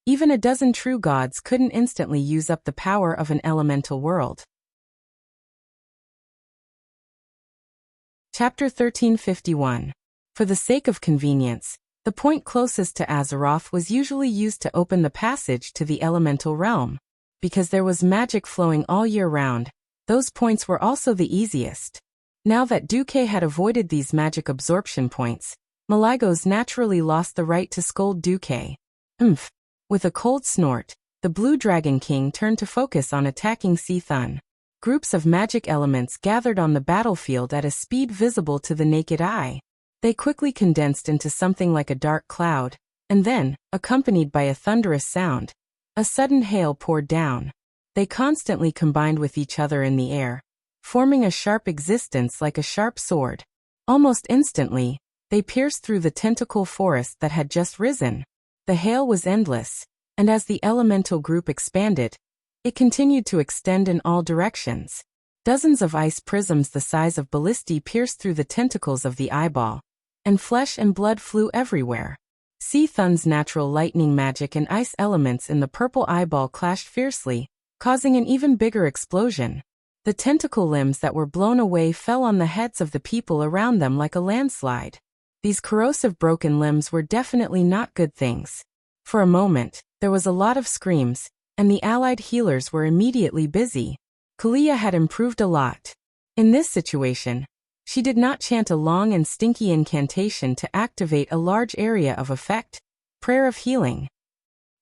even a dozen true gods couldn't instantly use up the power of an elemental world. Chapter 1351. For the sake of convenience, the point closest to Azeroth was usually used to open the passage to the elemental realm. Because there was magic flowing all year round, those points were also the easiest. Now that Duque had avoided these magic absorption points, Malygos naturally lost the right to scold Duque. With a cold snort, the Blue Dragon King turned to focus on attacking Sea Thun. Groups of magic elements gathered on the battlefield at a speed visible to the naked eye. They quickly condensed into something like a dark cloud, and then, accompanied by a thunderous sound, a sudden hail poured down. They constantly combined with each other in the air, forming a sharp existence like a sharp sword. Almost instantly, they pierced through the tentacle forest that had just risen. The hail was endless, and as the elemental group expanded, it continued to extend in all directions. Dozens of ice prisms the size of ballistae pierced through the tentacles of the eyeball, and flesh and blood flew everywhere. Sea Thun's natural lightning magic and ice elements in the purple eyeball clashed fiercely, causing an even bigger explosion. The tentacle limbs that were blown away fell on the heads of the people around them like a landslide. These corrosive broken limbs were definitely not good things. For a moment, there was a lot of screams, and the allied healers were immediately busy. Kalia had improved a lot. In this situation, she did not chant a long and stinky incantation to activate a large area of effect, prayer of healing.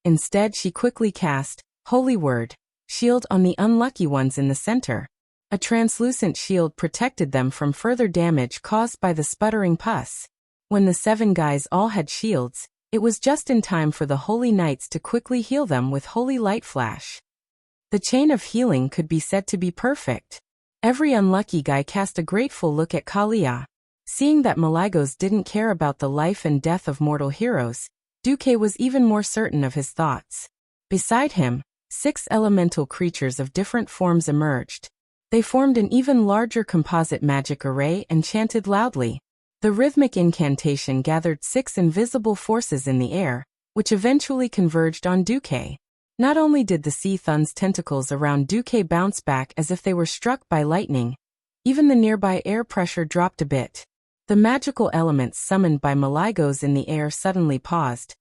Instead, she quickly cast Holy Word, shield on the unlucky ones in the center. A translucent shield protected them from further damage caused by the sputtering pus. When the 7 guys all had shields, it was just in time for the Holy Knights to quickly heal them with Holy Light Flash. The chain of healing could be said to be perfect. Every unlucky guy cast a grateful look at Kalia. Seeing that Malygos didn't care about the life and death of mortal heroes, Duque was even more certain of his thoughts. Beside him, 6 elemental creatures of different forms emerged. They formed an even larger composite magic array and chanted loudly. The rhythmic incantation gathered 6 invisible forces in the air, which eventually converged on Duque. Not only did the Sea Thun's tentacles around Duque bounce back as if they were struck by lightning, even the nearby air pressure dropped a bit. The magical elements summoned by Malygos in the air suddenly paused.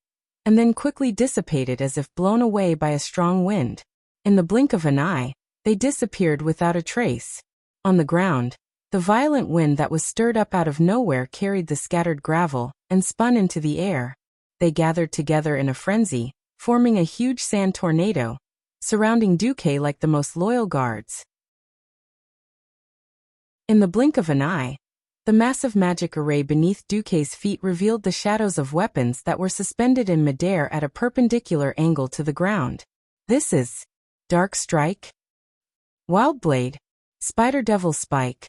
and then quickly dissipated as if blown away by a strong wind. In the blink of an eye, they disappeared without a trace. On the ground, the violent wind that was stirred up out of nowhere carried the scattered gravel and spun into the air. They gathered together in a frenzy, forming a huge sand tornado, surrounding Duque like the most loyal guards. In the blink of an eye, the massive magic array beneath Duque's feet revealed the shadows of weapons that were suspended in midair at a perpendicular angle to the ground. This is Dark Strike, Wild Blade, Spider Devil Spike,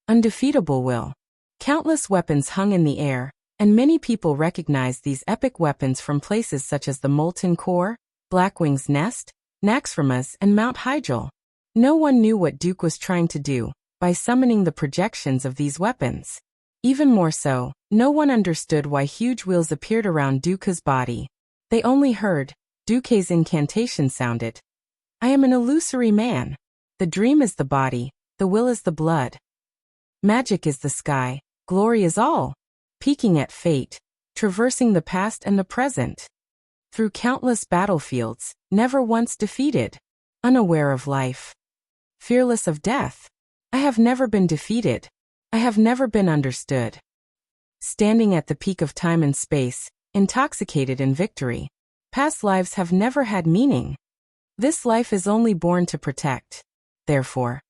Undefeatable Will. Countless weapons hung in the air, and many people recognized these epic weapons from places such as the Molten Core, Blackwing's Nest, Naxxramas, and Mount Hyjal. No one knew what Duke was trying to do by summoning the projections of these weapons. Even more so, no one understood why huge wheels appeared around Duke's body. They only heard Duque's incantation sounded. I am an illusory man. The dream is the body, the will is the blood. Magic is the sky, glory is all. Peaking at fate, traversing the past and the present. Through countless battlefields, never once defeated. Unaware of life. Fearless of death. I have never been defeated. I have never been understood. Standing at the peak of time and space, intoxicated in victory. Past lives have never had meaning. This life is only born to protect. Therefore,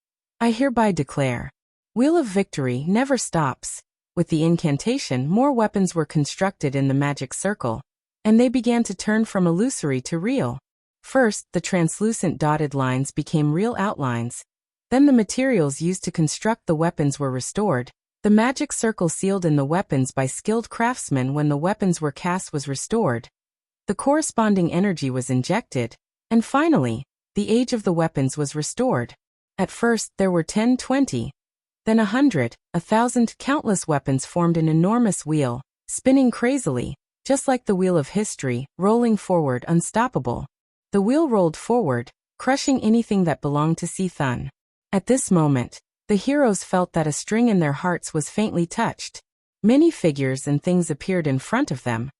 I hereby declare, Wheel of Victory never stops. With the incantation, more weapons were constructed in the magic circle, and they began to turn from illusory to real. First, the translucent dotted lines became real outlines. Then the materials used to construct the weapons were restored. The magic circle sealed in the weapons by skilled craftsmen when the weapons were cast was restored. The corresponding energy was injected, and finally, the age of the weapons was restored. At first, there were 10, 20, then 100, 1,000, countless weapons formed an enormous wheel, spinning crazily, just like the wheel of history, rolling forward unstoppable. The wheel rolled forward, crushing anything that belonged to Thun. At this moment, the heroes felt that a string in their hearts was faintly touched. Many figures and things appeared in front of them,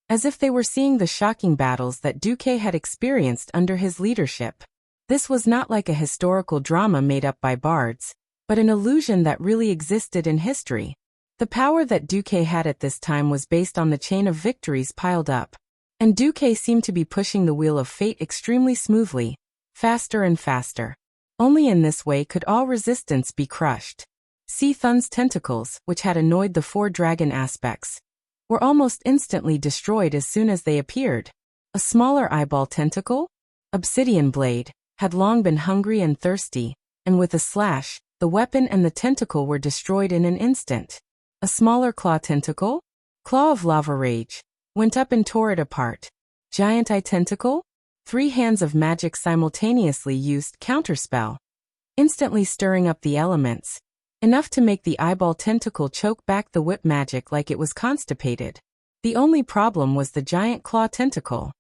as if they were seeing the shocking battles that Duque had experienced under his leadership. This was not like a historical drama made up by bards, but an illusion that really existed in history. The power that Duque had at this time was based on the chain of victories piled up, and Duque seemed to be pushing the wheel of fate extremely smoothly, faster and faster. Only in this way could all resistance be crushed. Thun's tentacles, which had annoyed the 4 dragon aspects, were almost instantly destroyed as soon as they appeared. A smaller eyeball tentacle, Obsidian Blade, had long been hungry and thirsty, and with a slash, the weapon and the tentacle were destroyed in an instant. A smaller claw tentacle, Claw of Lava Rage, went up and tore it apart. Giant Eye Tentacle, 3 hands of magic simultaneously used Counterspell, instantly stirring up the elements, enough to make the eyeball tentacle choke back the whip magic like it was constipated. The only problem was the giant claw tentacle.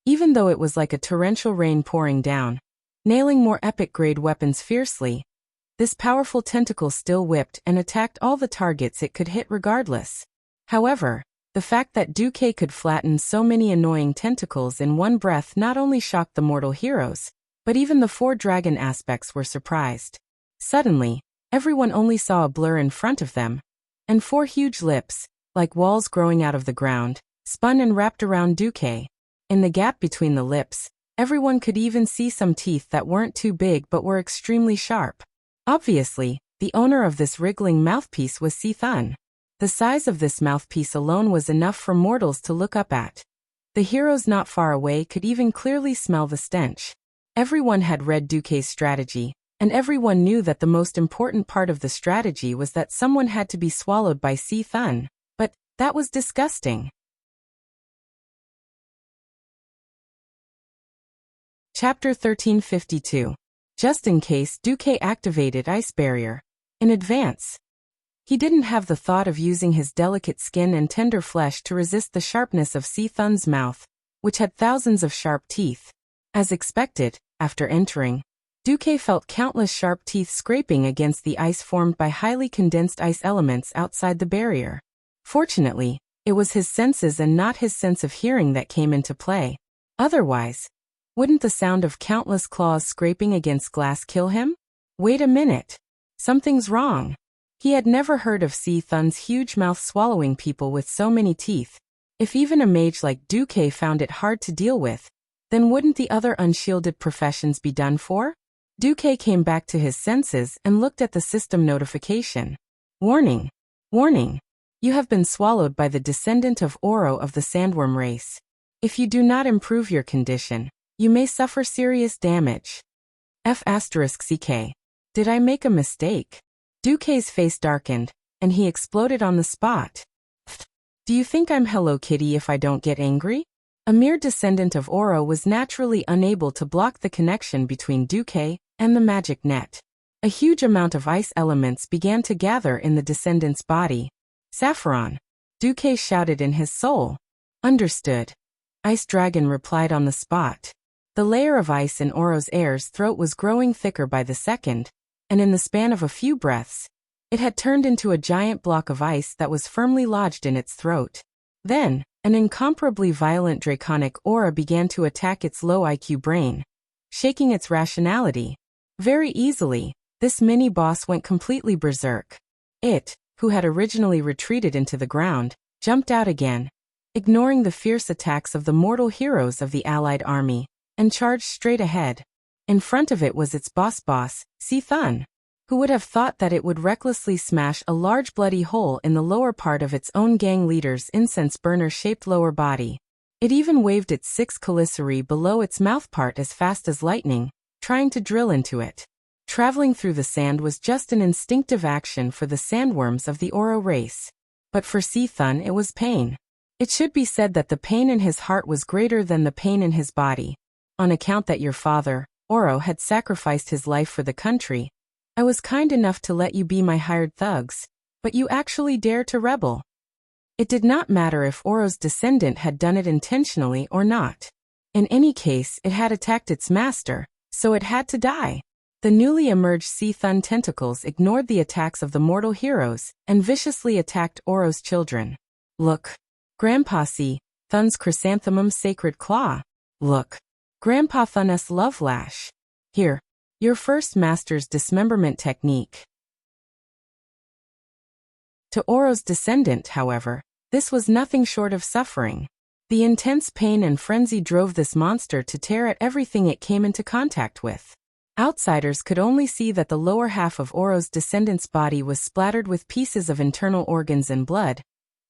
Even though it was like a torrential rain pouring down, nailing more epic-grade weapons fiercely, this powerful tentacle still whipped and attacked all the targets it could hit regardless. However, the fact that Duque could flatten so many annoying tentacles in one breath not only shocked the mortal heroes, but even the 4 dragon aspects were surprised. Suddenly, everyone only saw a blur in front of them, and 4 huge lips, like walls growing out of the ground, spun and wrapped around Duque. In the gap between the lips, everyone could even see some teeth that weren't too big but were extremely sharp. Obviously, the owner of this wriggling mouthpiece was Thun. The size of this mouthpiece alone was enough for mortals to look up at. The heroes not far away could even clearly smell the stench. Everyone had read Duque's strategy, and everyone knew that the most important part of the strategy was that someone had to be swallowed by Thun. But that was disgusting. Chapter 1352. Just in case, Duque activated Ice Barrier. In advance. He didn't have the thought of using his delicate skin and tender flesh to resist the sharpness of Thun's mouth, which had thousands of sharp teeth. As expected, after entering, Duque felt countless sharp teeth scraping against the ice formed by highly condensed ice elements outside the barrier. Fortunately, It was his senses and not his sense of hearing that came into play. Otherwise, wouldn't the sound of countless claws scraping against glass kill him? Wait a minute. Something's wrong. He had never heard of Si Thun's huge mouth swallowing people with so many teeth. If even a mage like Duque found it hard to deal with, then wouldn't the other unshielded professions be done for? Duque came back to his senses and looked at the system notification. Warning. Warning. You have been swallowed by the descendant of Oro of the sandworm race. If you do not improve your condition, you may suffer serious damage. F*CK. Did I make a mistake? Duque's face darkened, and he exploded on the spot. Do you think I'm Hello Kitty if I don't get angry? A mere descendant of Oro was naturally unable to block the connection between Duque and the magic net. A huge amount of ice elements began to gather in the descendant's body. Saffron. Duque shouted in his soul. Understood. Ice Dragon replied on the spot. The layer of ice in Oro's heir's throat was growing thicker by the second, and in the span of a few breaths, it had turned into a giant block of ice that was firmly lodged in its throat. Then, an incomparably violent draconic aura began to attack its low IQ brain, shaking its rationality. Very easily, this mini-boss went completely berserk. It, who had originally retreated into the ground, jumped out again, ignoring the fierce attacks of the mortal heroes of the allied army, and charged straight ahead. In front of it was its boss, Si Thun. Who would have thought that it would recklessly smash a large bloody hole in the lower part of its own gang leader's incense burner-shaped lower body. It even waved its 6 caliceri below its mouthpart as fast as lightning, trying to drill into it. Traveling through the sand was just an instinctive action for the sandworms of the Oro race. But for Si Thun it was pain. It should be said that the pain in his heart was greater than the pain in his body. On account that your father, Oro, had sacrificed his life for the country, I was kind enough to let you be my hired thugs, but you actually dare to rebel. It did not matter if Oro's descendant had done it intentionally or not. In any case, it had attacked its master, so it had to die. The newly emerged Si Thun tentacles ignored the attacks of the mortal heroes and viciously attacked Oro's children. Look. Grandpa Si Thun's chrysanthemum sacred claw. Look. Grandpa Thun's love lash. Here. Your first master's dismemberment technique. To Oro's descendant, however, this was nothing short of suffering. The intense pain and frenzy drove this monster to tear at everything it came into contact with. Outsiders could only see that the lower half of Oro's descendant's body was splattered with pieces of internal organs and blood,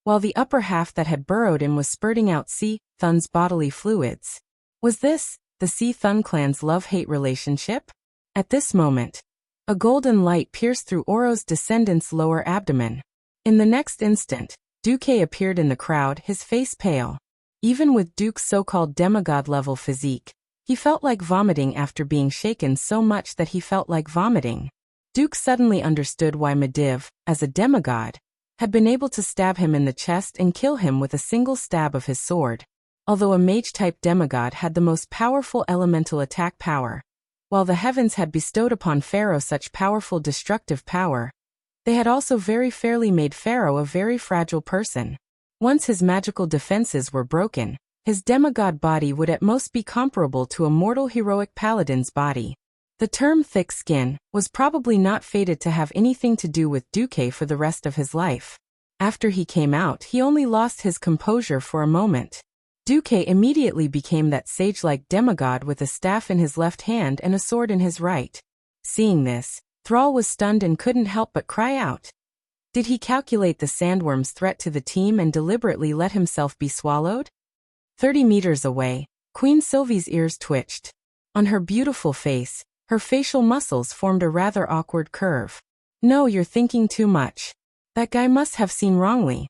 while the upper half that had burrowed in was spurting out Si Thun's bodily fluids. Was this the Si Thun clan's love-hate relationship? At this moment, a golden light pierced through Oro's descendant's lower abdomen. In the next instant, Duque appeared in the crowd, his face pale. Even with Duke's so-called demigod-level physique, he felt like vomiting after being shaken so much that he felt like vomiting. Duke suddenly understood why Medivh, as a demigod, had been able to stab him in the chest and kill him with a single stab of his sword. Although a mage-type demigod had the most powerful elemental attack power, while the heavens had bestowed upon Pharaoh such powerful destructive power, they had also very fairly made Pharaoh a very fragile person. Once his magical defenses were broken, his demigod body would at most be comparable to a mortal heroic paladin's body. The term thick skin was probably not fated to have anything to do with Duque for the rest of his life. After he came out, he only lost his composure for a moment. Duque immediately became that sage-like demigod with a staff in his left hand and a sword in his right. Seeing this, Thrall was stunned and couldn't help but cry out. Did he calculate the sandworm's threat to the team and deliberately let himself be swallowed? 30 meters away, Queen Sylvie's ears twitched. On her beautiful face, her facial muscles formed a rather awkward curve. No, you're thinking too much. That guy must have seen wrongly.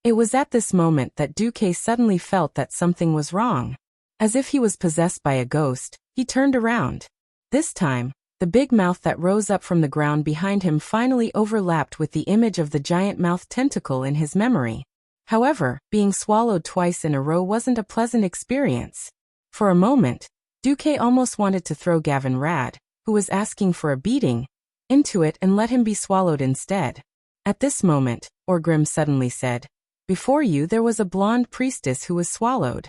It was at this moment that Duque suddenly felt that something was wrong. As if he was possessed by a ghost, he turned around. This time, the big mouth that rose up from the ground behind him finally overlapped with the image of the giant mouth tentacle in his memory. However, being swallowed twice in a row wasn't a pleasant experience. For a moment, Duque almost wanted to throw Gavin Rad, who was asking for a beating, into it and let him be swallowed instead. At this moment, Orgrim suddenly said, Before you there was a blonde priestess who was swallowed.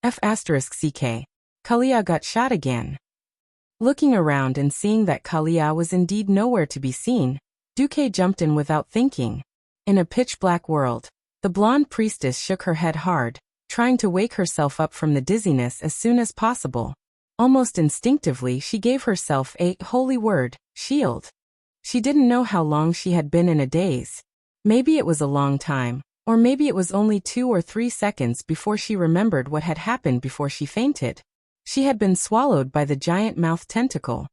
F***ck. Kalia got shot again. Looking around and seeing that Kalia was indeed nowhere to be seen, Duque jumped in without thinking. In a pitch-black world, the blonde priestess shook her head hard, trying to wake herself up from the dizziness as soon as possible. Almost instinctively she gave herself a holy word, shield. She didn't know how long she had been in a daze. Maybe it was a long time, or maybe it was only 2 or 3 seconds before she remembered what had happened before she fainted. She had been swallowed by the giant mouth tentacle.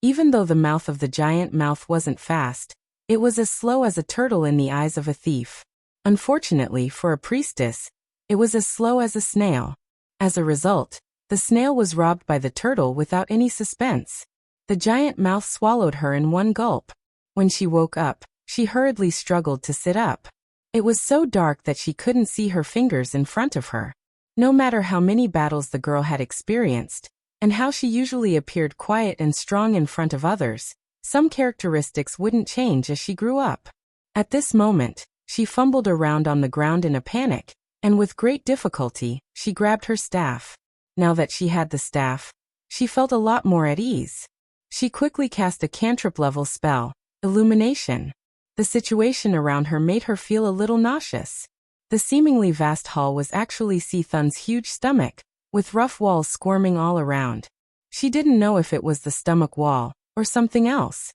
Even though the mouth of the giant mouth wasn't fast, it was as slow as a turtle in the eyes of a thief. Unfortunately for a priestess, it was as slow as a snail. As a result, the snail was robbed by the turtle without any suspense. The giant mouth swallowed her in one gulp. When she woke up, she hurriedly struggled to sit up. It was so dark that she couldn't see her fingers in front of her. No matter how many battles the girl had experienced, and how she usually appeared quiet and strong in front of others, some characteristics wouldn't change as she grew up. At this moment, she fumbled around on the ground in a panic, and with great difficulty, she grabbed her staff. Now that she had the staff, she felt a lot more at ease. She quickly cast a cantrip-level spell, Illumination. The situation around her made her feel a little nauseous. The seemingly vast hall was actually Thun's huge stomach, with rough walls squirming all around. She didn't know if it was the stomach wall, or something else.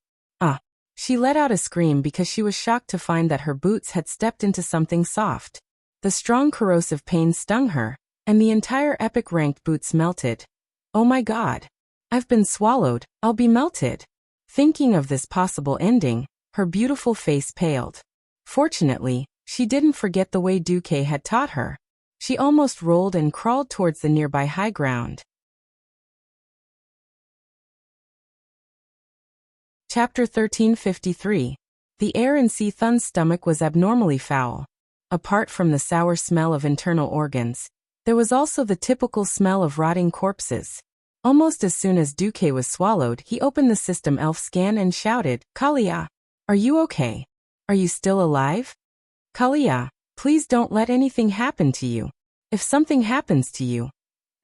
She let out a scream because she was shocked to find that her boots had stepped into something soft. The strong corrosive pain stung her, and the entire epic ranked boots melted. Oh my god. I've been swallowed, I'll be melted. Thinking of this possible ending, her beautiful face paled. Fortunately, she didn't forget the way Duque had taught her. She almost rolled and crawled towards the nearby high ground. Chapter 1353. The air in Thun's stomach was abnormally foul. Apart from the sour smell of internal organs, there was also the typical smell of rotting corpses. Almost as soon as Duque was swallowed, he opened the system elf scan and shouted, "Kalia, are you okay? Are you still alive? Kalia, please don't let anything happen to you. If something happens to you,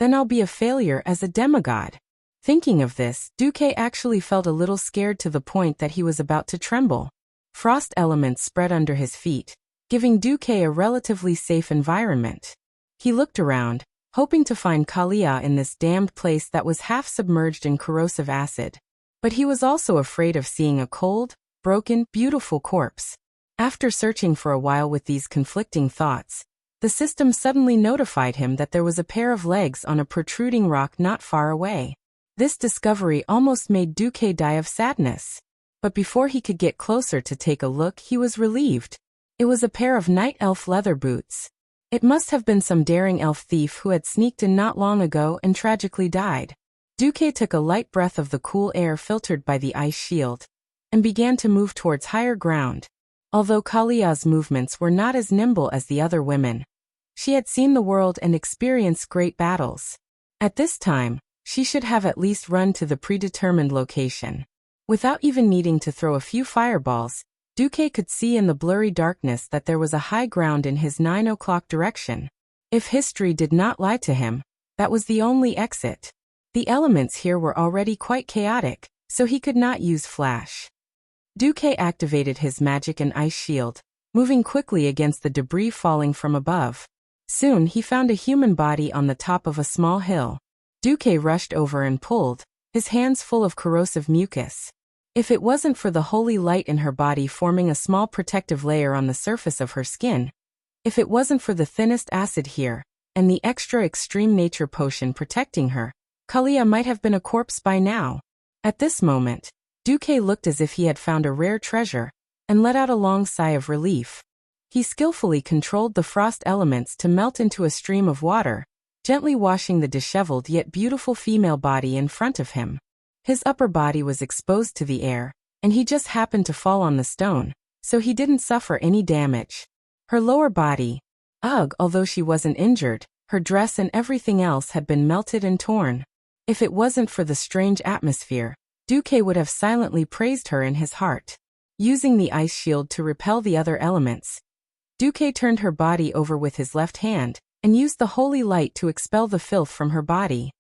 then I'll be a failure as a demigod." Thinking of this, Duque actually felt a little scared to the point that he was about to tremble. Frost elements spread under his feet, giving Duque a relatively safe environment. He looked around, hoping to find Kalia in this damned place that was half submerged in corrosive acid. But he was also afraid of seeing a cold, broken, beautiful corpse. After searching for a while with these conflicting thoughts, the system suddenly notified him that there was a pair of legs on a protruding rock not far away. This discovery almost made Duque die of sadness. But before he could get closer to take a look, he was relieved. It was a pair of night elf leather boots. It must have been some daring elf thief who had sneaked in not long ago and tragically died. Duque took a light breath of the cool air filtered by the ice shield, and began to move towards higher ground. Although Kalia's movements were not as nimble as the other women, she had seen the world and experienced great battles. At this time, she should have at least run to the predetermined location. Without even needing to throw a few fireballs, Duque could see in the blurry darkness that there was a high ground in his 9 o'clock direction. If history did not lie to him, that was the only exit. The elements here were already quite chaotic, so he could not use flash. Duque activated his magic and ice shield, moving quickly against the debris falling from above. Soon he found a human body on the top of a small hill. Duque rushed over and pulled, his hands full of corrosive mucus. If it wasn't for the holy light in her body forming a small protective layer on the surface of her skin, if it wasn't for the thinnest acid here, and the extra extreme nature potion protecting her, Kalia might have been a corpse by now. At this moment, Duque looked as if he had found a rare treasure, and let out a long sigh of relief. He skillfully controlled the frost elements to melt into a stream of water, gently washing the disheveled yet beautiful female body in front of him. His upper body was exposed to the air, and he just happened to fall on the stone, so he didn't suffer any damage. Her lower body, although she wasn't injured, her dress and everything else had been melted and torn. If it wasn't for the strange atmosphere, Duque would have silently praised her in his heart. Using the ice shield to repel the other elements, Duque turned her body over with his left hand and used the holy light to expel the filth from her body.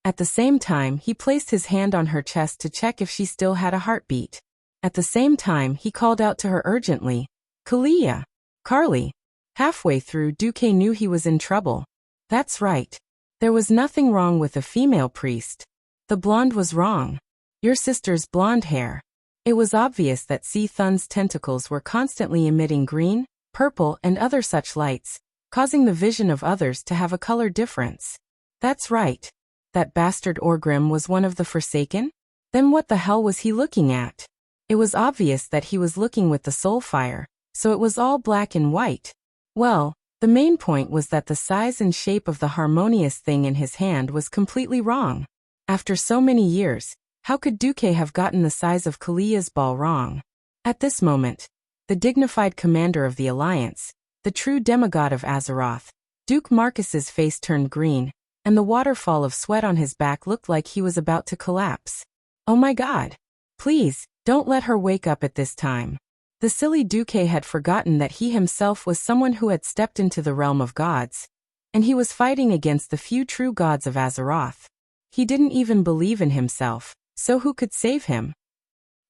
At the same time, he placed his hand on her chest to check if she still had a heartbeat. At the same time, he called out to her urgently, "Kalia! Carly!" Halfway through, Duque knew he was in trouble. That's right. There was nothing wrong with the female priest. The blonde was wrong. Your sister's blonde hair. It was obvious that C. Thun's tentacles were constantly emitting green, purple, and other such lights, causing the vision of others to have a color difference. That's right. That bastard Orgrim was one of the Forsaken? Then what the hell was he looking at? It was obvious that he was looking with the soul fire, so it was all black and white. Well, the main point was that the size and shape of the harmonious thing in his hand was completely wrong. After so many years, how could Duque have gotten the size of Kalia's ball wrong? At this moment, the dignified commander of the Alliance, the true demigod of Azeroth, Duke Marcus's face turned green, and the waterfall of sweat on his back looked like he was about to collapse. Oh my God! Please, don't let her wake up at this time. The silly Duque had forgotten that he himself was someone who had stepped into the realm of gods, and he was fighting against the few true gods of Azeroth. He didn't even believe in himself, so who could save him?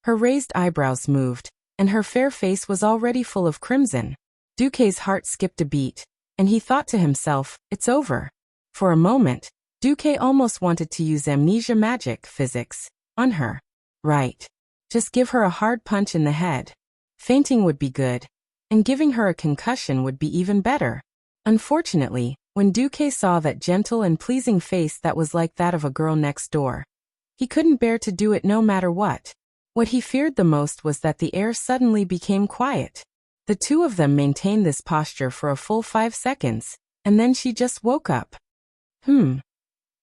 Her raised eyebrows moved, and her fair face was already full of crimson. Duque's heart skipped a beat, and he thought to himself, it's over. For a moment, Duque almost wanted to use amnesia magic physics on her. Right. Just give her a hard punch in the head. Fainting would be good, and giving her a concussion would be even better. Unfortunately, when Duque saw that gentle and pleasing face that was like that of a girl next door, he couldn't bear to do it no matter what. What he feared the most was that the air suddenly became quiet. The two of them maintained this posture for a full 5 seconds, and then she just woke up.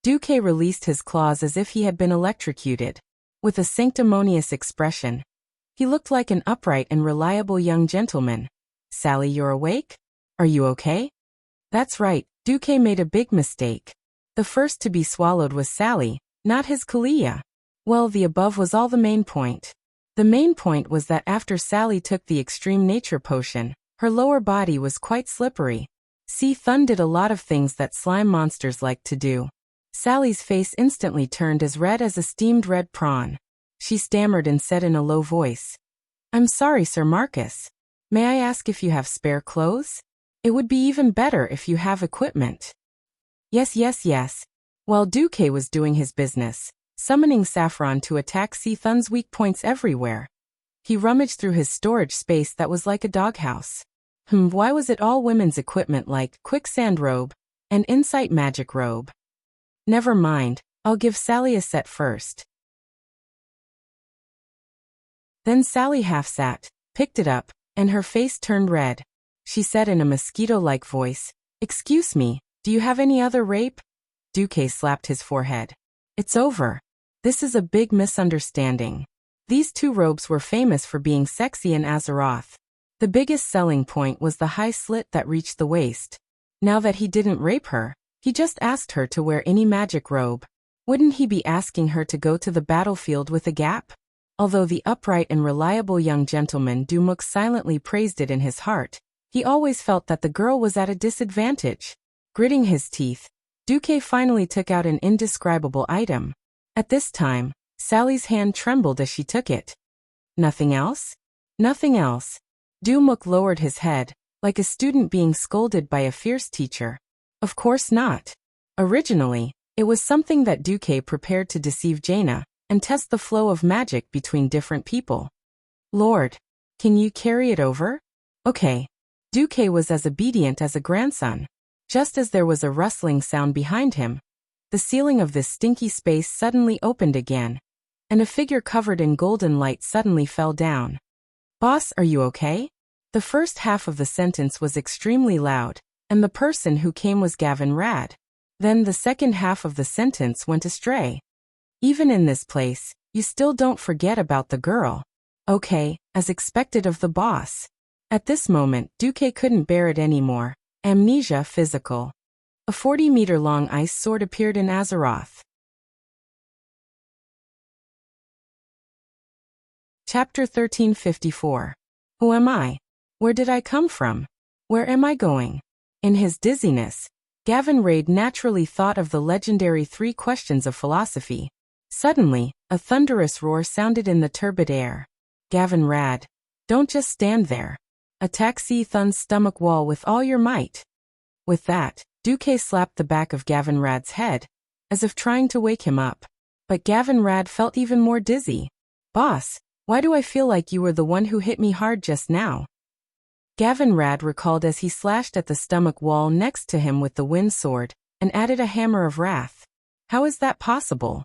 Duque released his claws as if he had been electrocuted. With a sanctimonious expression, he looked like an upright and reliable young gentleman. Sally, you're awake? Are you okay? That's right, Duque made a big mistake. The first to be swallowed was Sally, not his Kalia. Well, the above was all the main point. The main point was that after Sally took the extreme nature potion, her lower body was quite slippery. C. Thun did a lot of things that slime monsters like to do. Sally's face instantly turned as red as a steamed red prawn. She stammered and said in a low voice, "I'm sorry, Sir Marcus. May I ask if you have spare clothes? It would be even better if you have equipment." Yes. While Duque was doing his business, summoning Saffron to attack C. Thun's weak points everywhere, he rummaged through his storage space that was like a doghouse. Why was it all women's equipment like quicksand robe and insight magic robe? Never mind, I'll give Sally a set first. Then Sally half sat, picked it up, and her face turned red. She said in a mosquito-like voice, "Excuse me, do you have any other rape?" Duque slapped his forehead. "It's over. This is a big misunderstanding. These two robes were famous for being sexy in Azeroth. The biggest selling point was the high slit that reached the waist. Now that he didn't rape her, he just asked her to wear any magic robe. Wouldn't he be asking her to go to the battlefield with a gap? Although the upright and reliable young gentleman Dumuk silently praised it in his heart, he always felt that the girl was at a disadvantage. Gritting his teeth, Duque finally took out an indescribable item. At this time, Sally's hand trembled as she took it. Nothing else? Nothing else. Dumuk lowered his head, like a student being scolded by a fierce teacher. Of course not. Originally, it was something that Duque prepared to deceive Jaina and test the flow of magic between different people. "Lord, can you carry it over?" "Okay." Duque was as obedient as a grandson. Just as there was a rustling sound behind him, the ceiling of this stinky space suddenly opened again, and a figure covered in golden light suddenly fell down. "Boss, are you okay?" The first half of the sentence was extremely loud, and the person who came was Gavin Rad. Then the second half of the sentence went astray. "Even in this place, you still don't forget about the girl." "Okay," as expected of the boss. At this moment, Duque couldn't bear it anymore. Amnesia physical. A 40-meter-long ice sword appeared in Azeroth. Chapter 1354. Who am I? Where did I come from? Where am I going? In his dizziness, Gavin Raid naturally thought of the legendary 3 questions of philosophy. Suddenly, a thunderous roar sounded in the turbid air. Gavin Rad, don't just stand there. Attack C Thun's stomach wall with all your might. With that, Duque slapped the back of Gavin Rad's head, as if trying to wake him up. But Gavin Rad felt even more dizzy. Boss, why do I feel like you were the one who hit me hard just now? Gavin Rad recalled as he slashed at the stomach wall next to him with the wind sword, and added a hammer of wrath. How is that possible?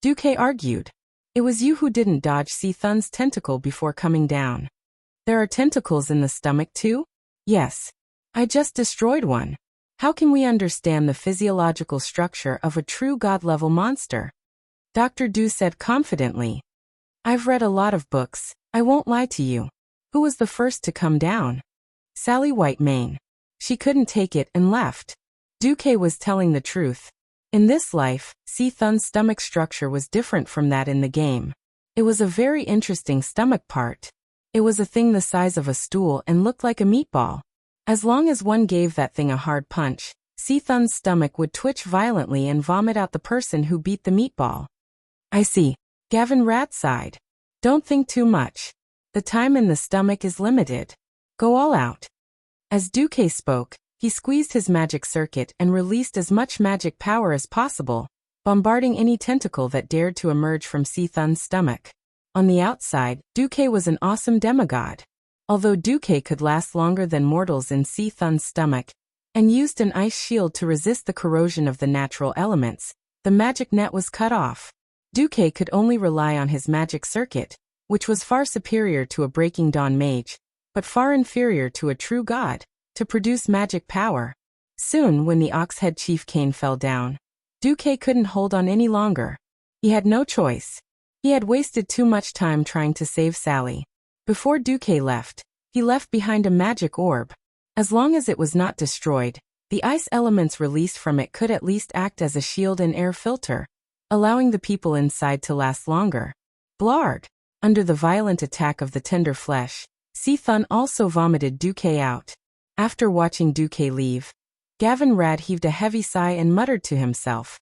Duque argued. It was you who didn't dodge C Thun's tentacle before coming down. There are tentacles in the stomach too? Yes. I just destroyed one. How can we understand the physiological structure of a true god-level monster? Dr. Du said confidently. I've read a lot of books, I won't lie to you. Who was the first to come down? Sally Whitemane. She couldn't take it and left. Duque was telling the truth. In this life, C Thun's stomach structure was different from that in the game. It was a very interesting stomach part. It was a thing the size of a stool and looked like a meatball. As long as one gave that thing a hard punch, C Thun's stomach would twitch violently and vomit out the person who beat the meatball. I see. Gavin Rad sighed. Don't think too much. The time in the stomach is limited. Go all out. As Duque spoke, he squeezed his magic circuit and released as much magic power as possible, bombarding any tentacle that dared to emerge from C Thun's stomach. On the outside, Duque was an awesome demigod. Although Duque could last longer than mortals in C Thun's stomach, and used an ice shield to resist the corrosion of the natural elements, the magic net was cut off. Duque could only rely on his magic circuit, which was far superior to a Breaking Dawn mage, but far inferior to a true god, to produce magic power. Soon, when the Oxhead Chief Cane fell down, Duque couldn't hold on any longer. He had no choice. He had wasted too much time trying to save Sally. Before Duque left, he left behind a magic orb. As long as it was not destroyed, the ice elements released from it could at least act as a shield and air filter, allowing the people inside to last longer. Blarg! Under the violent attack of the tender flesh, C Thun also vomited Duque out. After watching Duque leave, Gavin Rad heaved a heavy sigh and muttered to himself.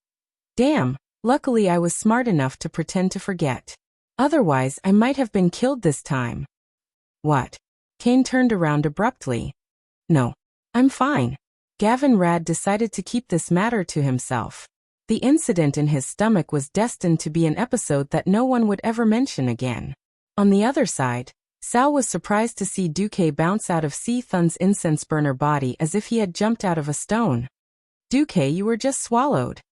Damn, luckily I was smart enough to pretend to forget. Otherwise I might have been killed this time. What? Cane turned around abruptly. No. I'm fine. Gavin Rad decided to keep this matter to himself. The incident in his stomach was destined to be an episode that no one would ever mention again. On the other side, Sal was surprised to see Duque bounce out of C Thun's incense burner body as if he had jumped out of a stone. Duque, you were just swallowed.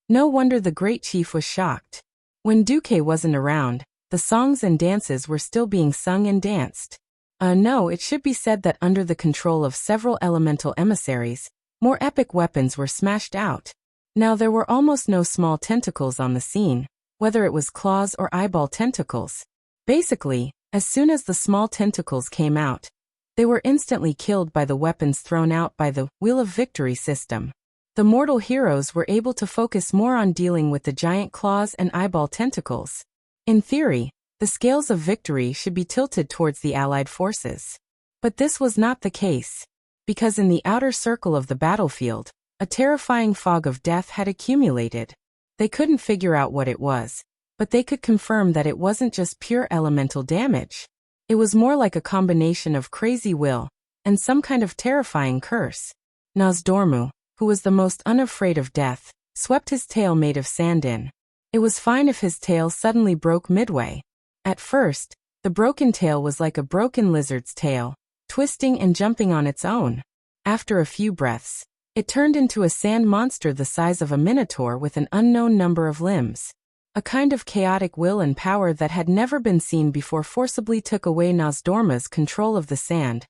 No wonder the great chief was shocked. When Duque wasn't around, the songs and dances were still being sung and danced. No, it should be said that under the control of several elemental emissaries, more epic weapons were smashed out. Now there were almost no small tentacles on the scene, whether it was claws or eyeball tentacles. Basically, as soon as the small tentacles came out, they were instantly killed by the weapons thrown out by the Wheel of Victory system. The mortal heroes were able to focus more on dealing with the giant claws and eyeball tentacles. In theory, the scales of victory should be tilted towards the allied forces. But this was not the case. Because in the outer circle of the battlefield, a terrifying fog of death had accumulated. They couldn't figure out what it was, but they could confirm that it wasn't just pure elemental damage. It was more like a combination of crazy will and some kind of terrifying curse. Nozdormu, who was the most unafraid of death, swept his tail made of sand in. It was fine if his tail suddenly broke midway. At first, the broken tail was like a broken lizard's tail, twisting and jumping on its own. After a few breaths, it turned into a sand monster the size of a minotaur with an unknown number of limbs. A kind of chaotic will and power that had never been seen before forcibly took away Nozdormu's control of the sand,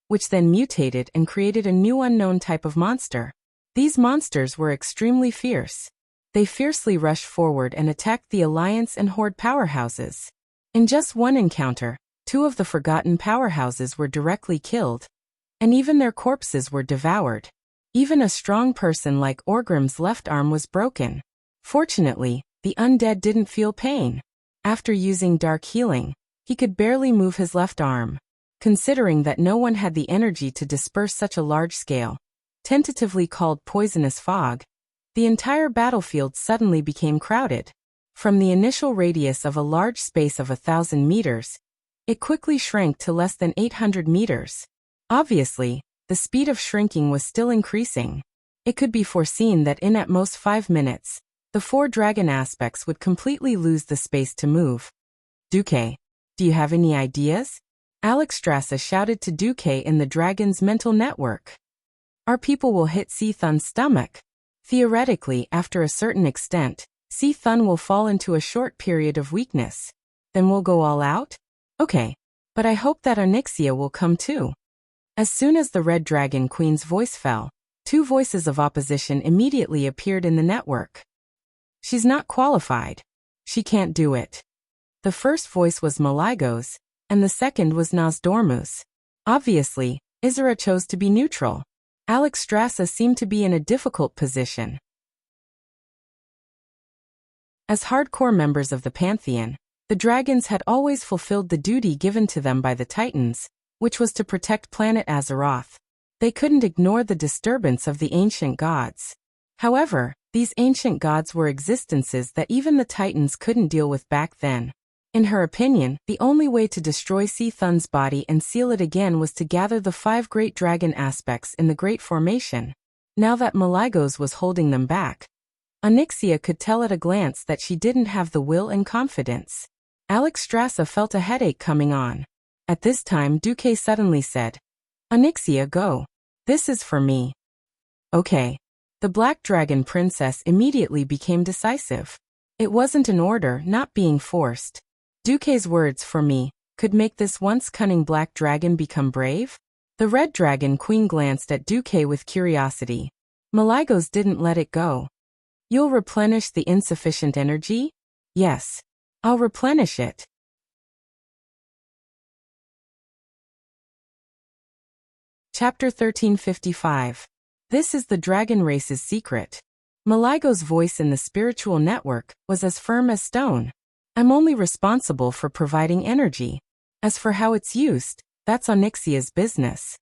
which then mutated and created a new unknown type of monster. These monsters were extremely fierce. They fiercely rushed forward and attacked the Alliance and Horde powerhouses. In just one encounter, 2 of the forgotten powerhouses were directly killed, and even their corpses were devoured. Even a strong person like Orgrim's left arm was broken. Fortunately, the undead didn't feel pain. After using dark healing, he could barely move his left arm. Considering that no one had the energy to disperse such a large scale, tentatively called poisonous fog, the entire battlefield suddenly became crowded. From the initial radius of a large space of 1,000 meters, it quickly shrank to less than 800 meters. Obviously, the speed of shrinking was still increasing. It could be foreseen that in at most 5 minutes, the 4 dragon aspects would completely lose the space to move. Duque, do you have any ideas? Alexstrasza shouted to Duque in the dragon's mental network. Our people will hit Thun's stomach. Theoretically, after a certain extent, Thun will fall into a short period of weakness. Then we'll go all out? Okay. But I hope that Onyxia will come too. As soon as the Red Dragon Queen's voice fell, 2 voices of opposition immediately appeared in the network. She's not qualified. She can't do it. The first voice was Maligos, and the second was Nosdormu's. Obviously, Isra chose to be neutral. Alexstrasza seemed to be in a difficult position. As hardcore members of the Pantheon, the dragons had always fulfilled the duty given to them by the Titans, which was to protect planet Azeroth. They couldn't ignore the disturbance of the ancient gods. However, these ancient gods were existences that even the Titans couldn't deal with back then. In her opinion, the only way to destroy Thun's body and seal it again was to gather the 5 great dragon aspects in the Great Formation. Now that Maligos was holding them back, Onyxia could tell at a glance that she didn't have the will and confidence. Alexstrasza felt a headache coming on. At this time Duque suddenly said, "Onyxia, go. This is for me." Okay. The Black Dragon Princess immediately became decisive. It wasn't an order, not being forced. Duque's words, "for me," could make this once cunning black dragon become brave? The Red Dragon Queen glanced at Duque with curiosity. Maligos didn't let it go. "You'll replenish the insufficient energy?" "Yes. I'll replenish it." Chapter 1355. This is the dragon race's secret. Maligos' voice in the spiritual network was as firm as stone. "I'm only responsible for providing energy. As for how it's used, that's Onyxia's business."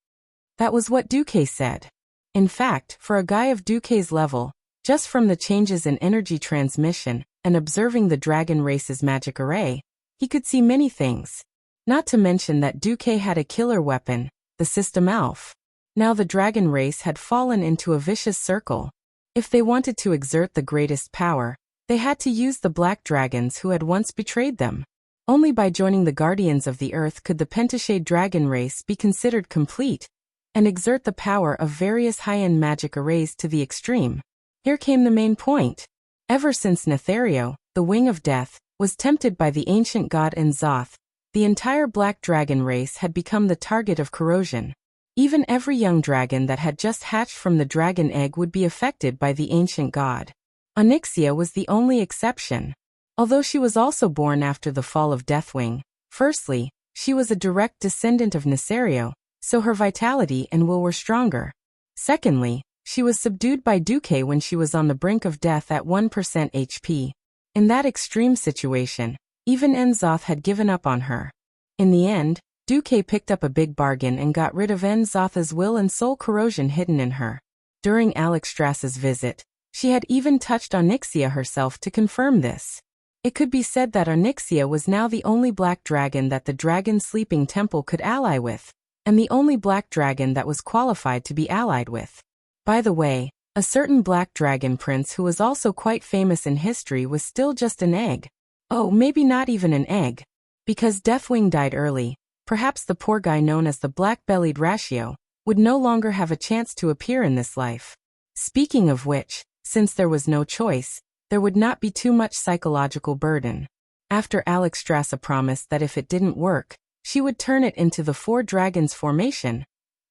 That was what Duque said. In fact, for a guy of Duque's level, just from the changes in energy transmission and observing the dragon race's magic array, he could see many things. Not to mention that Duque had a killer weapon, the System Elf. Now the dragon race had fallen into a vicious circle. If they wanted to exert the greatest power, they had to use the black dragons who had once betrayed them. Only by joining the Guardians of the Earth could the Pentashade dragon race be considered complete, and exert the power of various high-end magic arrays to the extreme. Here came the main point. Ever since Nethario, the Wing of Death, was tempted by the ancient god N'Zoth, the entire black dragon race had become the target of corrosion. Even every young dragon that had just hatched from the dragon egg would be affected by the ancient god. Onyxia was the only exception. Although she was also born after the fall of Deathwing, firstly, she was a direct descendant of Nethario, so her vitality and will were stronger. Secondly, she was subdued by Duque when she was on the brink of death at 1% HP. In that extreme situation, even N'Zoth had given up on her. In the end, Duque picked up a big bargain and got rid of N'Zoth's will and soul corrosion hidden in her. During Alexstrasza's visit, she had even touched Onyxia herself to confirm this. It could be said that Onyxia was now the only black dragon that the Dragon Sleeping Temple could ally with, and the only black dragon that was qualified to be allied with. By the way, a certain black dragon prince who was also quite famous in history was still just an egg. Oh, maybe not even an egg. Because Deathwing died early, perhaps the poor guy known as the black-bellied Ratio would no longer have a chance to appear in this life. Speaking of which, since there was no choice, there would not be too much psychological burden. After Alexstrasza promised that if it didn't work, she would turn it into the 4 dragons formation,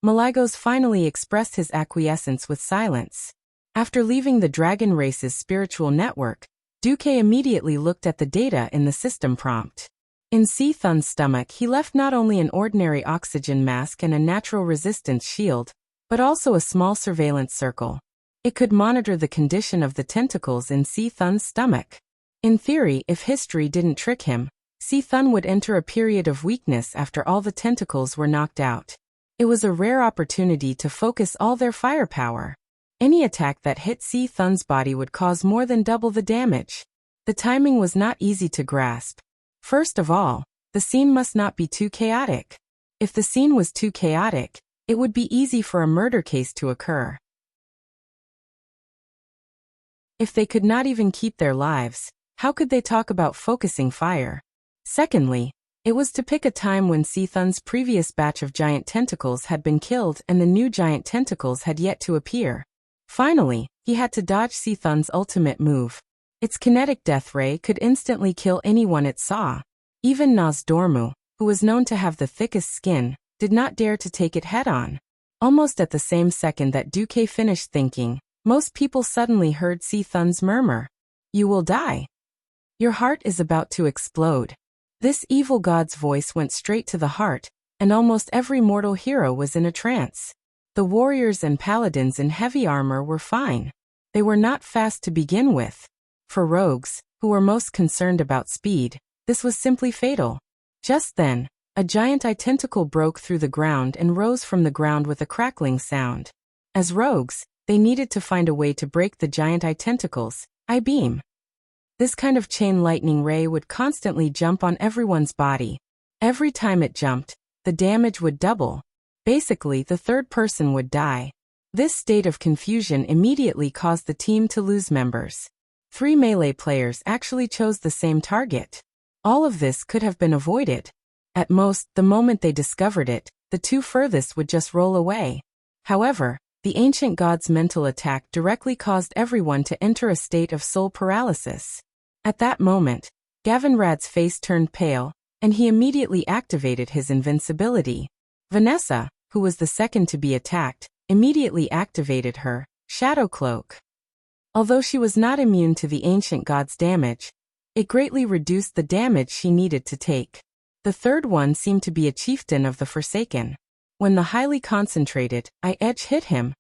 Maligos finally expressed his acquiescence with silence. After leaving the dragon race's spiritual network, Duque immediately looked at the data in the system prompt. In Thun's stomach he left not only an ordinary oxygen mask and a natural resistance shield, but also a small surveillance circle. It could monitor the condition of the tentacles in Thun's stomach. In theory, if history didn't trick him, Si-Thun would enter a period of weakness after all the tentacles were knocked out. It was a rare opportunity to focus all their firepower. Any attack that hit Si-Thun's body would cause more than double the damage. The timing was not easy to grasp. First of all, the scene must not be too chaotic. If the scene was too chaotic, it would be easy for a murder case to occur. If they could not even keep their lives, how could they talk about focusing fire? Secondly, it was to pick a time when Si-Thun's previous batch of giant tentacles had been killed and the new giant tentacles had yet to appear. Finally, he had to dodge Si-Thun's ultimate move. Its kinetic death ray could instantly kill anyone it saw. Even Nozdormu, who was known to have the thickest skin, did not dare to take it head-on. Almost at the same second that Duque finished thinking, most people suddenly heard Si-Thun's murmur. "You will die. Your heart is about to explode." This evil god's voice went straight to the heart, and almost every mortal hero was in a trance. The warriors and paladins in heavy armor were fine. They were not fast to begin with. For rogues, who were most concerned about speed, this was simply fatal. Just then, a giant eye-tentacle broke through the ground and rose from the ground with a crackling sound. As rogues, they needed to find a way to break the giant eye-tentacles, I-beam. This kind of chain lightning ray would constantly jump on everyone's body. Every time it jumped, the damage would double. Basically, the third person would die. This state of confusion immediately caused the team to lose members. 3 melee players actually chose the same target. All of this could have been avoided. At most, the moment they discovered it, the 2 furthest would just roll away. However, the ancient god's mental attack directly caused everyone to enter a state of soul paralysis. At that moment, Gavinrad's face turned pale, and he immediately activated his invincibility. Vanessa, who was the second to be attacked, immediately activated her shadow cloak. Although she was not immune to the ancient god's damage, it greatly reduced the damage she needed to take. The third one seemed to be a chieftain of the Forsaken. When the highly concentrated eye-edge hit him,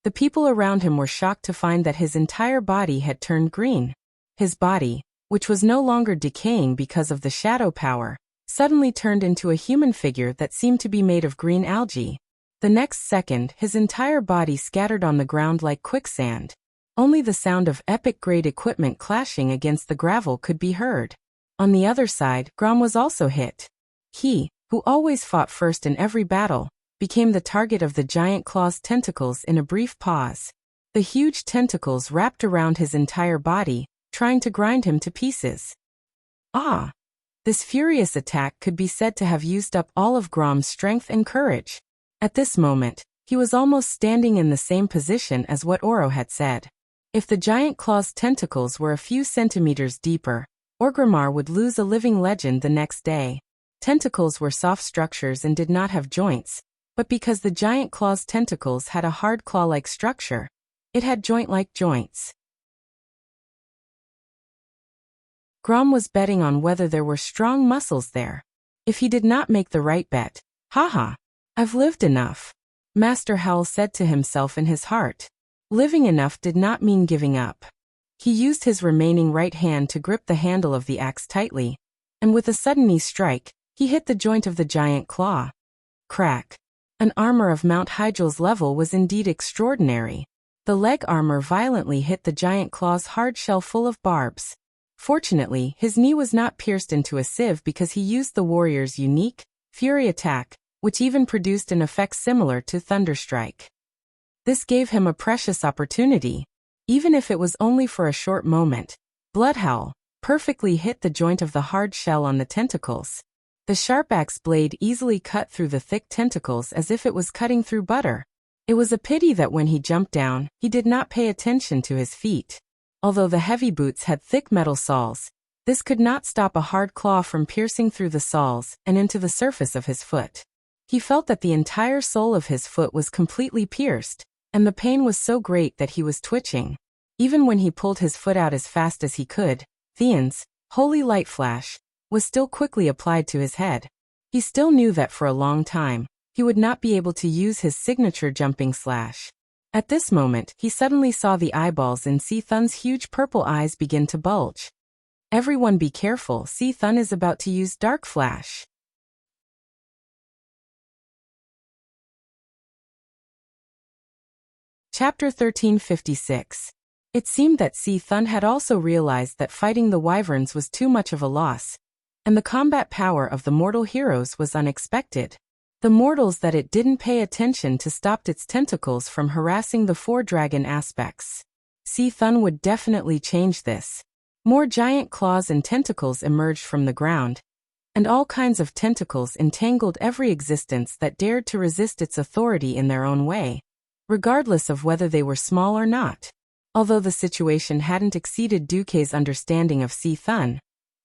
the people around him were shocked to find that his entire body had turned green. His body, which was no longer decaying because of the shadow power, suddenly turned into a human figure that seemed to be made of green algae. The next second, his entire body scattered on the ground like quicksand. Only the sound of epic-grade equipment clashing against the gravel could be heard. On the other side, Grom was also hit. He, who always fought first in every battle, became the target of the giant claw's tentacles in a brief pause. The huge tentacles wrapped around his entire body, trying to grind him to pieces. This furious attack could be said to have used up all of Grom's strength and courage. At this moment, he was almost standing in the same position as what Oro had said. If the giant claw's tentacles were a few centimeters deeper, Orgrimmar would lose a living legend the next day. Tentacles were soft structures and did not have joints, but because the giant claw's tentacles had a hard claw-like structure, it had joint-like joints. Grom was betting on whether there were strong muscles there. If he did not make the right bet, haha, I've lived enough, Master Howl said to himself in his heart. Living enough did not mean giving up. He used his remaining right hand to grip the handle of the axe tightly, and with a sudden knee strike, he hit the joint of the giant claw. Crack. An armor of Mount Hygel's level was indeed extraordinary. The leg armor violently hit the giant claw's hard shell full of barbs. Fortunately, his knee was not pierced into a sieve because he used the warrior's unique Fury attack, which even produced an effect similar to Thunderstrike. This gave him a precious opportunity. Even if it was only for a short moment, Bloodhowl perfectly hit the joint of the hard shell on the tentacles. The sharp axe blade easily cut through the thick tentacles as if it was cutting through butter. It was a pity that when he jumped down, he did not pay attention to his feet. Although the heavy boots had thick metal soles, this could not stop a hard claw from piercing through the soles and into the surface of his foot. He felt that the entire sole of his foot was completely pierced, and the pain was so great that he was twitching. Even when he pulled his foot out as fast as he could, Theon's holy light flash was still quickly applied to his head. He still knew that for a long time, he would not be able to use his signature jumping slash. At this moment, he suddenly saw the eyeballs in Si-Thun's huge purple eyes begin to bulge. Everyone be careful, Si Thun is about to use Dark Flash. Chapter 1356. It seemed that Si Thun had also realized that fighting the wyverns was too much of a loss, and the combat power of the mortal heroes was unexpected. The mortals that it didn't pay attention to stopped its tentacles from harassing the four dragon aspects. Si Thun would definitely change this. More giant claws and tentacles emerged from the ground, and all kinds of tentacles entangled every existence that dared to resist its authority in their own way, regardless of whether they were small or not. Although the situation hadn't exceeded Duque's understanding of Si Thun,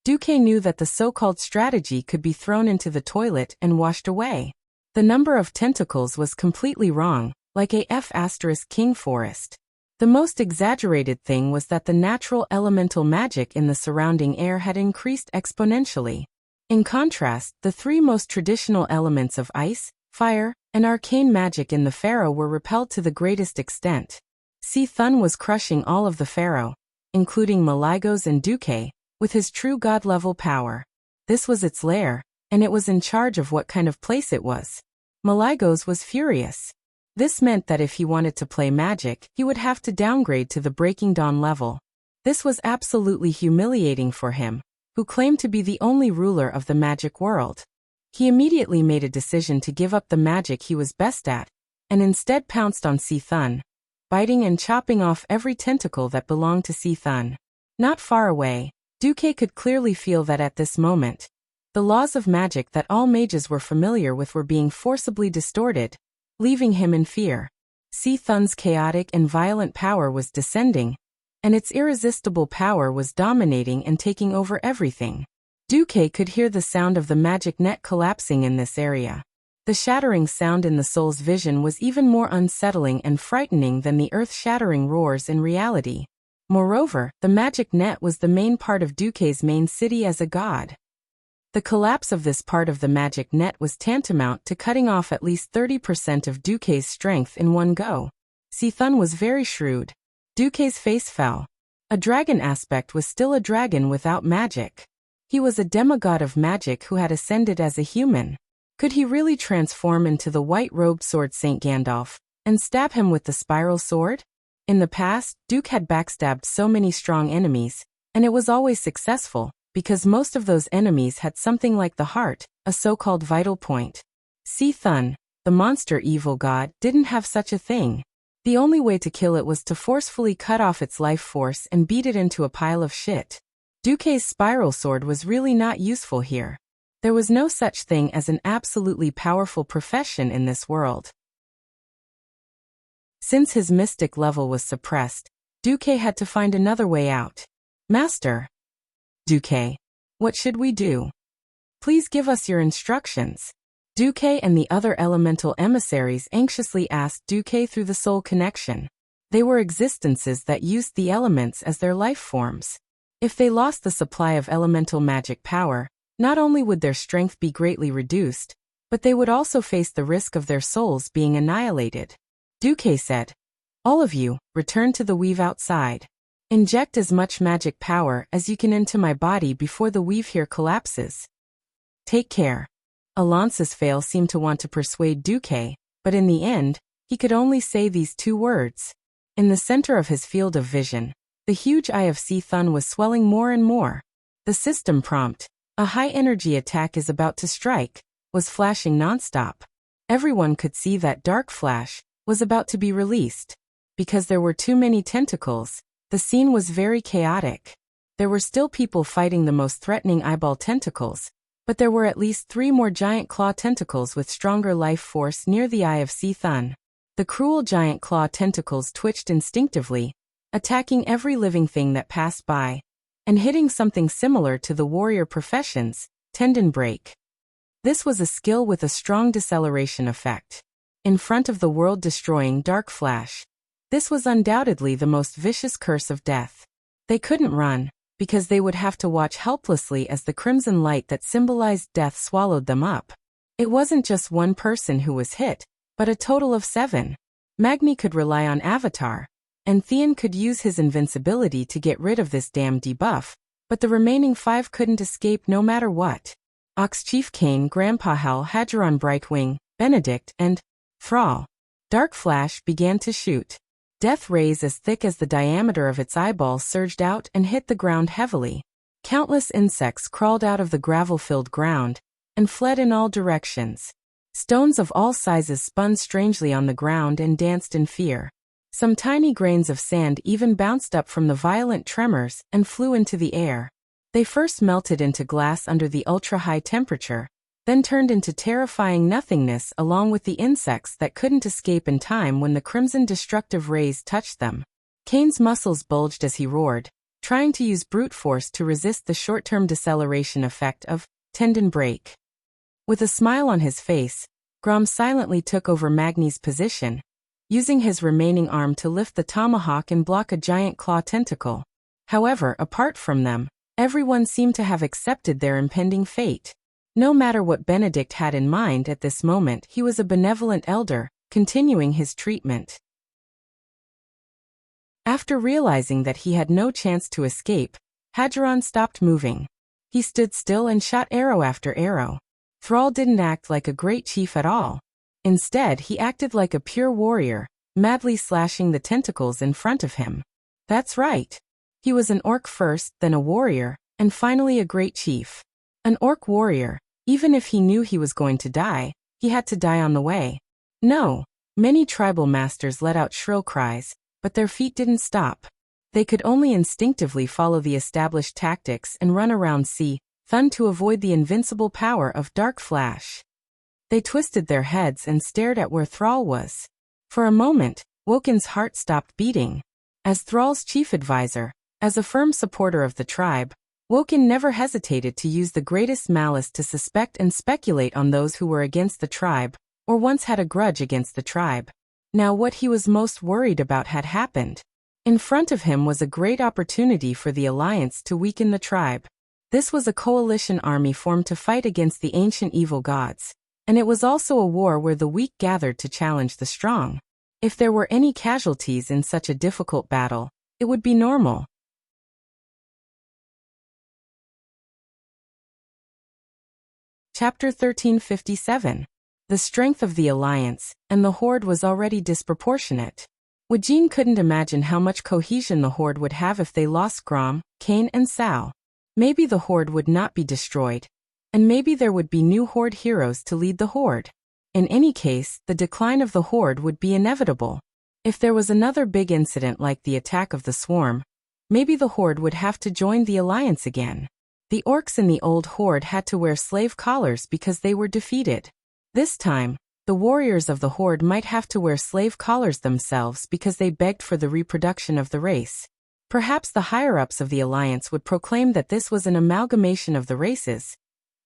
Duque knew that the so-called strategy could be thrown into the toilet and washed away. The number of tentacles was completely wrong, like a F*King forest. The most exaggerated thing was that the natural elemental magic in the surrounding air had increased exponentially. In contrast, the three most traditional elements of ice, fire, and arcane magic in the Pharaoh were repelled to the greatest extent. Si Thun was crushing all of the Pharaoh, including Maligos and Duque, with his true god-level power. This was its lair, and it was in charge of what kind of place it was. Maligos was furious. This meant that if he wanted to play magic, he would have to downgrade to the Breaking Dawn level. This was absolutely humiliating for him, who claimed to be the only ruler of the magic world. He immediately made a decision to give up the magic he was best at, and instead pounced on Si Thun, biting and chopping off every tentacle that belonged to Si Thun. Not far away, Duque could clearly feel that at this moment, the laws of magic that all mages were familiar with were being forcibly distorted, leaving him in fear. Si Thun's chaotic and violent power was descending, and its irresistible power was dominating and taking over everything. Duque could hear the sound of the magic net collapsing in this area. The shattering sound in the soul's vision was even more unsettling and frightening than the earth-shattering roars in reality. Moreover, the magic net was the main part of Duque's main city as a god. The collapse of this part of the magic net was tantamount to cutting off at least 30% of Duque's strength in one go. Si Thun was very shrewd. Duque's face fell. A dragon aspect was still a dragon without magic. He was a demigod of magic who had ascended as a human. Could he really transform into the white-robed sword Saint Gandalf, and stab him with the spiral sword? In the past, Duque had backstabbed so many strong enemies, and it was always successful, because most of those enemies had something like the heart, a so-called vital point. Si Thun, the monster evil god, didn't have such a thing. The only way to kill it was to forcefully cut off its life force and beat it into a pile of shit. Duque's spiral sword was really not useful here. There was no such thing as an absolutely powerful profession in this world. Since his mystic level was suppressed, Duque had to find another way out. Master. Duque. What should we do? Please give us your instructions. Duque and the other elemental emissaries anxiously asked Duque through the soul connection. They were existences that used the elements as their life forms. If they lost the supply of elemental magic power, not only would their strength be greatly reduced, but they would also face the risk of their souls being annihilated. Duque said, "All of you, return to the weave outside. Inject as much magic power as you can into my body before the weave here collapses. Take care." Alonce's fail seemed to want to persuade Duque, but in the end, he could only say these two words. In the center of his field of vision, the huge eye of Si Thun was swelling more and more. The system prompt, "A high-energy attack is about to strike," was flashing nonstop. Everyone could see that Dark Flash was about to be released. Because there were too many tentacles, the scene was very chaotic. There were still people fighting the most threatening eyeball tentacles, but there were at least 3 more giant claw tentacles with stronger life force near the eye of Si Thun. The cruel giant claw tentacles twitched instinctively, attacking every living thing that passed by, and hitting something similar to the warrior profession's tendon break. This was a skill with a strong deceleration effect. In front of the world-destroying Dark Flash, this was undoubtedly the most vicious curse of death. They couldn't run, because they would have to watch helplessly as the crimson light that symbolized death swallowed them up. It wasn't just one person who was hit, but a total of 7. Magni could rely on Avatar, and Theon could use his invincibility to get rid of this damn debuff, but the remaining 5 couldn't escape no matter what. Ox Chief Cain, Grandpa Hal, Hadgeron Brightwing, Benedict, and Thrall. Dark Flash began to shoot. Death rays as thick as the diameter of its eyeball surged out and hit the ground heavily. Countless insects crawled out of the gravel-filled ground and fled in all directions. Stones of all sizes spun strangely on the ground and danced in fear. Some tiny grains of sand even bounced up from the violent tremors and flew into the air. They first melted into glass under the ultra-high temperature, then turned into terrifying nothingness along with the insects that couldn't escape in time when the crimson destructive rays touched them. Cain's muscles bulged as he roared, trying to use brute force to resist the short-term deceleration effect of tendon break. With a smile on his face, Grom silently took over Magni's position, using his remaining arm to lift the tomahawk and block a giant claw tentacle. However, apart from them, everyone seemed to have accepted their impending fate. No matter what Benedict had in mind at this moment, he was a benevolent elder, continuing his treatment. After realizing that he had no chance to escape, Hadgeron stopped moving. He stood still and shot arrow after arrow. Thrall didn't act like a great chief at all. Instead, he acted like a pure warrior, madly slashing the tentacles in front of him. That's right. He was an orc first, then a warrior, and finally a great chief. An orc warrior, even if he knew he was going to die, he had to die on the way. No, many tribal masters let out shrill cries, but their feet didn't stop. They could only instinctively follow the established tactics and run around Thun to avoid the invincible power of Dark Flash. They twisted their heads and stared at where Thrall was. For a moment, Woken's heart stopped beating. As Thrall's chief advisor, as a firm supporter of the tribe, Woken never hesitated to use the greatest malice to suspect and speculate on those who were against the tribe, or once had a grudge against the tribe. Now what he was most worried about had happened. In front of him was a great opportunity for the Alliance to weaken the tribe. This was a coalition army formed to fight against the ancient evil gods, and it was also a war where the weak gathered to challenge the strong. If there were any casualties in such a difficult battle, it would be normal. Chapter 1357. The strength of the Alliance, and the Horde was already disproportionate. Wajin couldn't imagine how much cohesion the Horde would have if they lost Grom, Cain and Sal. Maybe the Horde would not be destroyed, and maybe there would be new Horde heroes to lead the Horde. In any case, the decline of the Horde would be inevitable. If there was another big incident like the attack of the Swarm, maybe the Horde would have to join the Alliance again. The orcs in the old Horde had to wear slave collars because they were defeated. This time, the warriors of the Horde might have to wear slave collars themselves because they begged for the reproduction of the race. Perhaps the higher-ups of the Alliance would proclaim that this was an amalgamation of the races.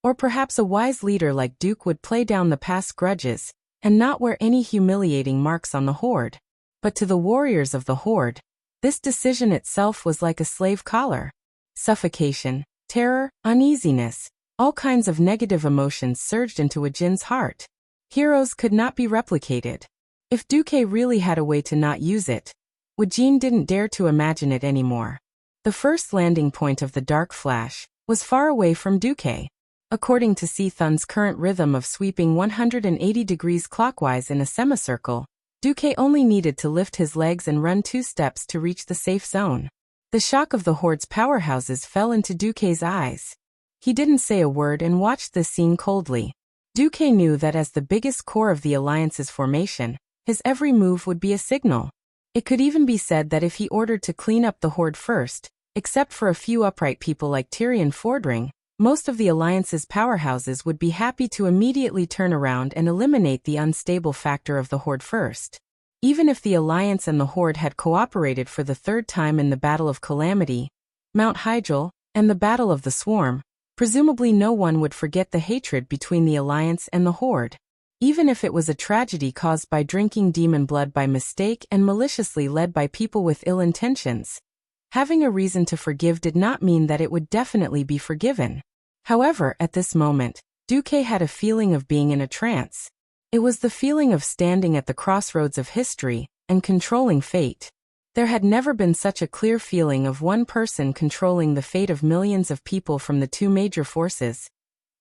Or perhaps a wise leader like Duke would play down the past grudges and not wear any humiliating marks on the Horde. But to the warriors of the Horde, this decision itself was like a slave collar. Suffocation, terror, uneasiness, all kinds of negative emotions surged into Wajin's heart. Heroes could not be replicated. If Duke really had a way to not use it, Wajin didn't dare to imagine it anymore. The first landing point of the Dark Flash was far away from Duke. According to Thun's current rhythm of sweeping 180 degrees clockwise in a semicircle, Duke only needed to lift his legs and run 2 steps to reach the safe zone. The shock of the Horde's powerhouses fell into Duke's eyes. He didn't say a word and watched this scene coldly. Duke knew that as the biggest core of the Alliance's formation, his every move would be a signal. It could even be said that if he ordered to clean up the Horde first, except for a few upright people like Tyrion Fordring, most of the Alliance's powerhouses would be happy to immediately turn around and eliminate the unstable factor of the Horde first. Even if the Alliance and the Horde had cooperated for the 3rd time in the Battle of Calamity, Mount Hyjal, and the Battle of the Swarm, presumably no one would forget the hatred between the Alliance and the Horde. Even if it was a tragedy caused by drinking demon blood by mistake and maliciously led by people with ill intentions, having a reason to forgive did not mean that it would definitely be forgiven. However, at this moment, Duke had a feeling of being in a trance. It was the feeling of standing at the crossroads of history and controlling fate. There had never been such a clear feeling of one person controlling the fate of millions of people from the two major forces,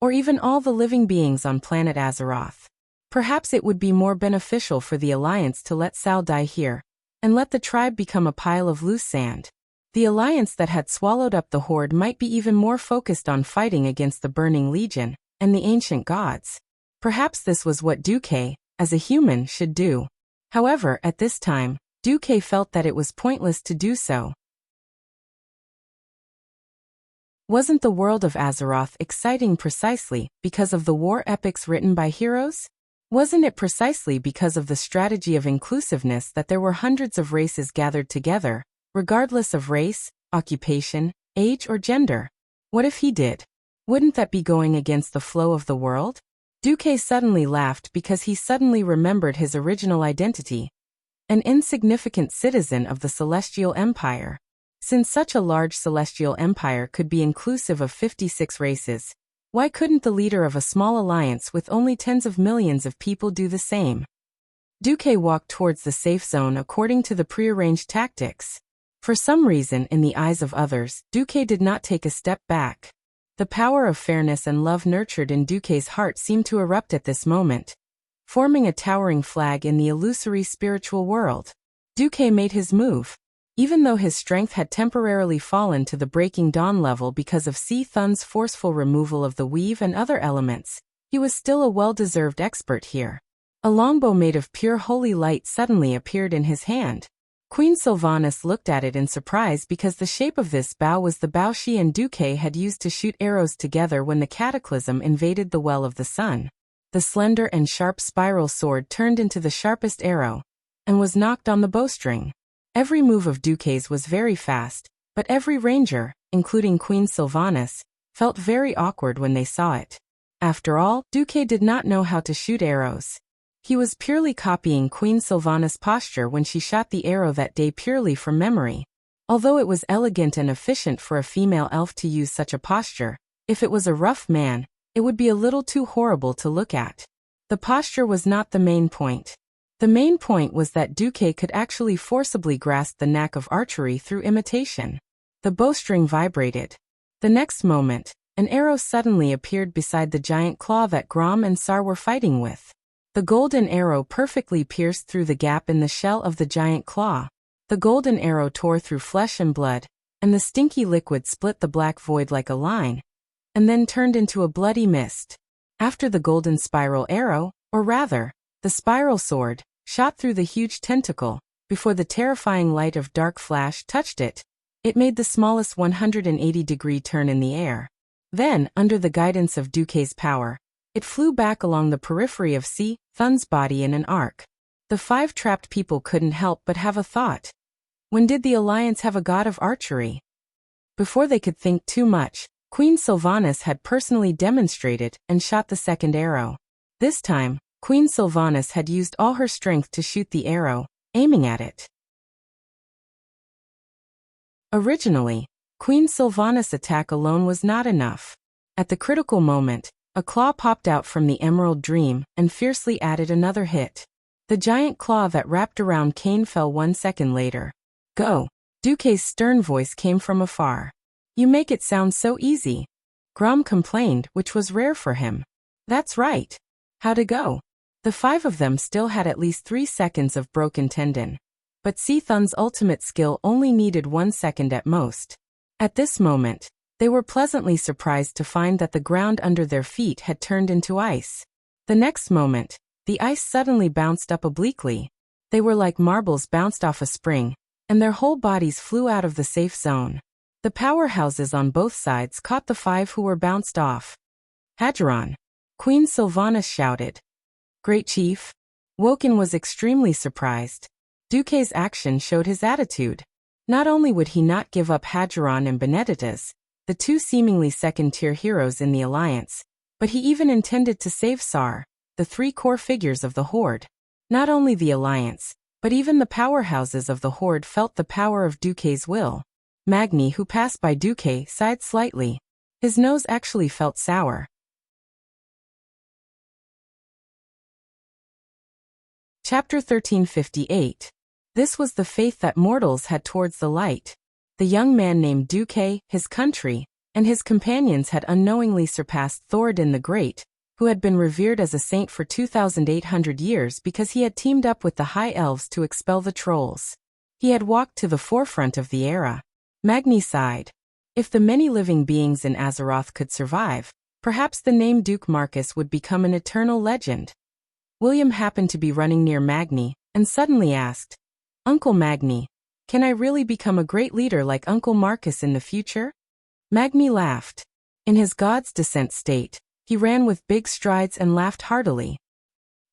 or even all the living beings on planet Azeroth. Perhaps it would be more beneficial for the Alliance to let Sal die here, and let the tribe become a pile of loose sand. The Alliance that had swallowed up the Horde might be even more focused on fighting against the Burning Legion and the ancient gods. Perhaps this was what Duque, as a human, should do. However, at this time, Duque felt that it was pointless to do so. Wasn't the world of Azeroth exciting precisely because of the war epics written by heroes? Wasn't it precisely because of the strategy of inclusiveness that there were hundreds of races gathered together, regardless of race, occupation, age, or gender? What if he did? Wouldn't that be going against the flow of the world? Duque suddenly laughed because he suddenly remembered his original identity. An insignificant citizen of the Celestial Empire. Since such a large Celestial Empire could be inclusive of 56 races, why couldn't the leader of a small alliance with only tens of millions of people do the same? Duque walked towards the safe zone according to the prearranged tactics. For some reason, in the eyes of others, Duque did not take a step back. The power of fairness and love nurtured in Duque's heart seemed to erupt at this moment, forming a towering flag in the illusory spiritual world. Duque made his move. Even though his strength had temporarily fallen to the Breaking Dawn level because of Thun's forceful removal of the weave and other elements, he was still a well-deserved expert here. A longbow made of pure holy light suddenly appeared in his hand. Queen Sylvanas looked at it in surprise because the shape of this bow was the bow she and Duque had used to shoot arrows together when the cataclysm invaded the Well of the Sun. The slender and sharp spiral sword turned into the sharpest arrow, and was knocked on the bowstring. Every move of Duque's was very fast, but every ranger, including Queen Sylvanas, felt very awkward when they saw it. After all, Duque did not know how to shoot arrows. He was purely copying Queen Sylvanas' posture when she shot the arrow that day purely from memory. Although it was elegant and efficient for a female elf to use such a posture, if it was a rough man, it would be a little too horrible to look at. The posture was not the main point. The main point was that Duque could actually forcibly grasp the knack of archery through imitation. The bowstring vibrated. The next moment, an arrow suddenly appeared beside the giant claw that Grom and Sar were fighting with. The golden arrow perfectly pierced through the gap in the shell of the giant claw. The golden arrow tore through flesh and blood, and the stinky liquid split the black void like a line, and then turned into a bloody mist. After the golden spiral arrow, or rather, the spiral sword, shot through the huge tentacle, before the terrifying light of dark flash touched it, it made the smallest 180-degree turn in the air. Then, under the guidance of Duque's power, it flew back along the periphery of Thun's body in an arc. The 5 trapped people couldn't help but have a thought. When did the Alliance have a god of archery? Before they could think too much, Queen Sylvanas had personally demonstrated and shot the second arrow. This time, Queen Sylvanas had used all her strength to shoot the arrow, aiming at it. Originally, Queen Sylvanas' attack alone was not enough. At the critical moment, a claw popped out from the Emerald Dream and fiercely added another hit. The giant claw that wrapped around Cain fell 1 second later. Go! Duque's stern voice came from afar. You make it sound so easy. Grom complained, which was rare for him. That's right. How to go? The 5 of them still had at least 3 seconds of broken tendon. But Thun's ultimate skill only needed 1 second at most. At this moment, they were pleasantly surprised to find that the ground under their feet had turned into ice. The next moment, the ice suddenly bounced up obliquely. They were like marbles bounced off a spring, and their whole bodies flew out of the safe zone. The powerhouses on both sides caught the 5 who were bounced off. Hadron! Queen Sylvanas shouted. Great Chief! Woken was extremely surprised. Duque's action showed his attitude. Not only would he not give up Hadron and Benedictus, the 2 seemingly second-tier heroes in the Alliance, but he even intended to save Sar, the 3 core figures of the Horde. Not only the Alliance, but even the powerhouses of the Horde felt the power of Duque's will. Magni, who passed by Duque, sighed slightly. His nose actually felt sour. Chapter 1358. This was the faith that mortals had towards the light. The young man named Duque, his country, and his companions had unknowingly surpassed Thoradin the Great, who had been revered as a saint for 2,800 years because he had teamed up with the High Elves to expel the trolls. He had walked to the forefront of the era. Magni sighed. If the many living beings in Azeroth could survive, perhaps the name Duke Marcus would become an eternal legend. William happened to be running near Magni, and suddenly asked, "Uncle Magni, can I really become a great leader like Uncle Marcus in the future?" Magni laughed. In his God's Descent state, he ran with big strides and laughed heartily.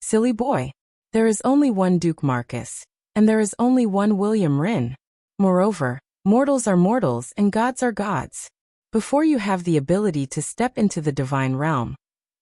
"Silly boy. There is only one Duke Marcus, and there is only one William Wrynn. Moreover, mortals are mortals and gods are gods. Before you have the ability to step into the divine realm,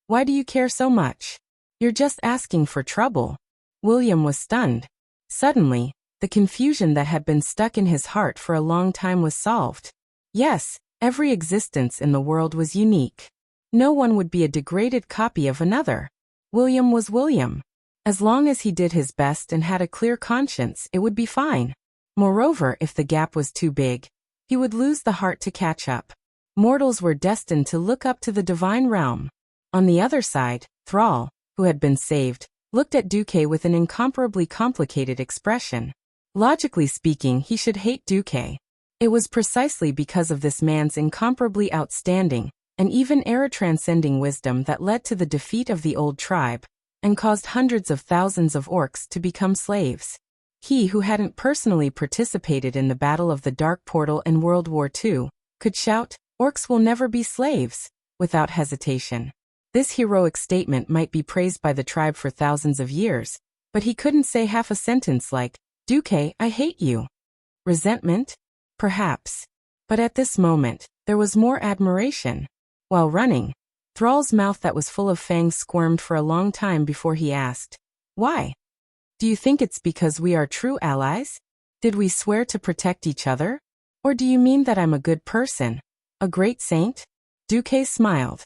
why do you care so much? You're just asking for trouble." William was stunned. Suddenly, the confusion that had been stuck in his heart for a long time was solved. Yes, every existence in the world was unique. No one would be a degraded copy of another. William was William. As long as he did his best and had a clear conscience, it would be fine. Moreover, if the gap was too big, he would lose the heart to catch up. Mortals were destined to look up to the divine realm. On the other side, Thrall, who had been saved, looked at Duque with an incomparably complicated expression. Logically speaking, he should hate Duque. It was precisely because of this man's incomparably outstanding, and even era-transcending wisdom that led to the defeat of the old tribe, and caused hundreds of thousands of orcs to become slaves. He who hadn't personally participated in the Battle of the Dark Portal in World War II, could shout, "Orcs will never be slaves," without hesitation. This heroic statement might be praised by the tribe for thousands of years, but he couldn't say half a sentence like, "Duque, I hate you." Resentment? Perhaps. But at this moment, there was more admiration. While running, Thrall's mouth that was full of fangs squirmed for a long time before he asked, "Why? Do you think it's because we are true allies? Did we swear to protect each other? Or do you mean that I'm a good person? A great saint?" Duque smiled.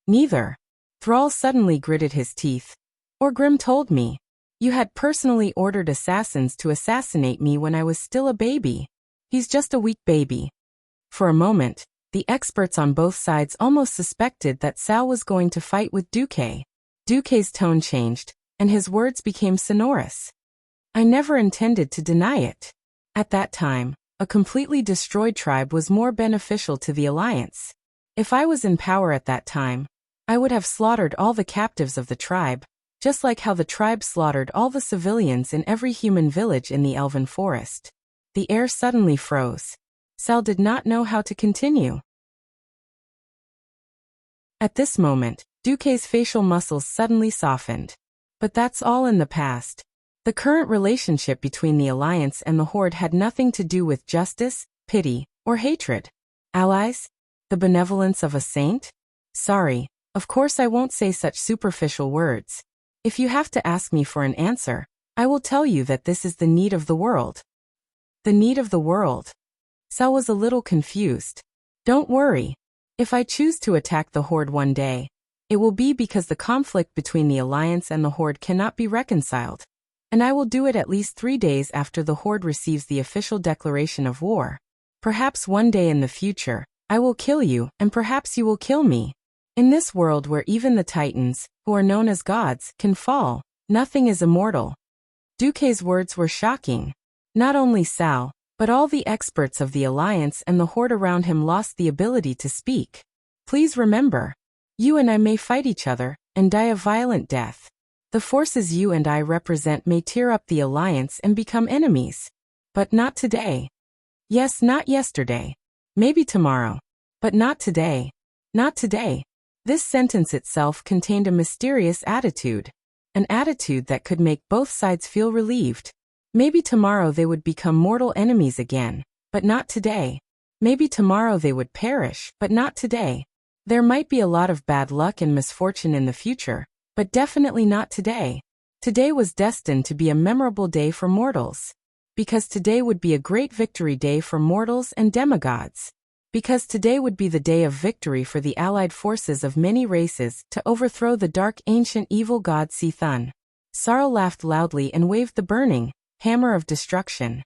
"Neither." Thrall suddenly gritted his teeth. "Orgrim told me. You had personally ordered assassins to assassinate me when I was still a baby. He's just a weak baby." For a moment, the experts on both sides almost suspected that Sal was going to fight with Duque. Duque's tone changed, and his words became sonorous. "I never intended to deny it. At that time, a completely destroyed tribe was more beneficial to the Alliance. If I was in power at that time, I would have slaughtered all the captives of the tribe, just like how the tribe slaughtered all the civilians in every human village in the Elven Forest." The air suddenly froze. Sal did not know how to continue. At this moment, Duque's facial muscles suddenly softened. But that's all in the past. The current relationship between the Alliance and the Horde had nothing to do with justice, pity, or hatred. Allies? The benevolence of a saint? Sorry, of course I won't say such superficial words. If you have to ask me for an answer, I will tell you that this is the need of the world. The need of the world. Sal was a little confused. Don't worry. If I choose to attack the Horde one day, it will be because the conflict between the Alliance and the Horde cannot be reconciled. And I will do it at least 3 days after the Horde receives the official declaration of war. Perhaps one day in the future, I will kill you, and perhaps you will kill me. In this world where even the Titans, who are known as gods, can fall, nothing is immortal. Duque's words were shocking. Not only Sal, but all the experts of the Alliance and the Horde around him lost the ability to speak. Please remember, you and I may fight each other, and die a violent death. The forces you and I represent may tear up the Alliance and become enemies. But not today. Yes, not yesterday. Maybe tomorrow. But not today. Not today. This sentence itself contained a mysterious attitude. An attitude that could make both sides feel relieved. Maybe tomorrow they would become mortal enemies again, but not today. Maybe tomorrow they would perish, but not today. There might be a lot of bad luck and misfortune in the future, but definitely not today. Today was destined to be a memorable day for mortals. Because today would be a great victory day for mortals and demigods. Because today would be the day of victory for the allied forces of many races to overthrow the dark ancient evil god Sithun. Sarl laughed loudly and waved the burning, hammer of destruction.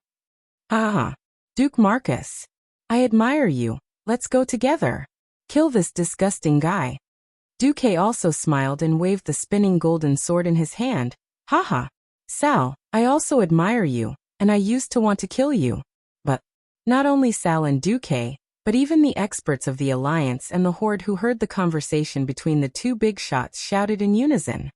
Ah, Duke Marcus. I admire you, let's go together. Kill this disgusting guy. Duque also smiled and waved the spinning golden sword in his hand. Haha. Sal, I also admire you, and I used to want to kill you. But not only Sal and Duque, but even the experts of the Alliance and the Horde who heard the conversation between the two big shots shouted in unison.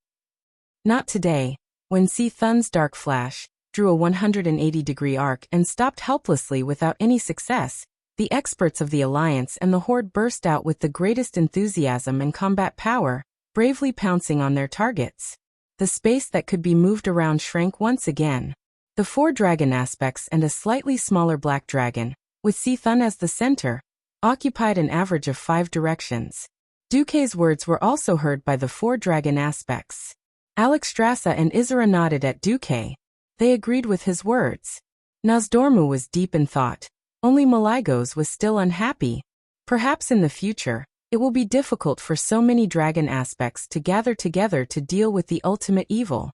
Not today. When Si Thun's dark flash drew a 180-degree arc and stopped helplessly without any success, the experts of the Alliance and the Horde burst out with the greatest enthusiasm and combat power, bravely pouncing on their targets. The space that could be moved around shrank once again. The 4 dragon aspects and a slightly smaller black dragon, with Si Thun as the center, occupied an average of 5 directions. Duque's words were also heard by the 4 dragon aspects. Alexstrasza and Isra nodded at Duque. They agreed with his words. Nozdormu was deep in thought. Only Malygos was still unhappy. Perhaps in the future, it will be difficult for so many dragon aspects to gather together to deal with the ultimate evil.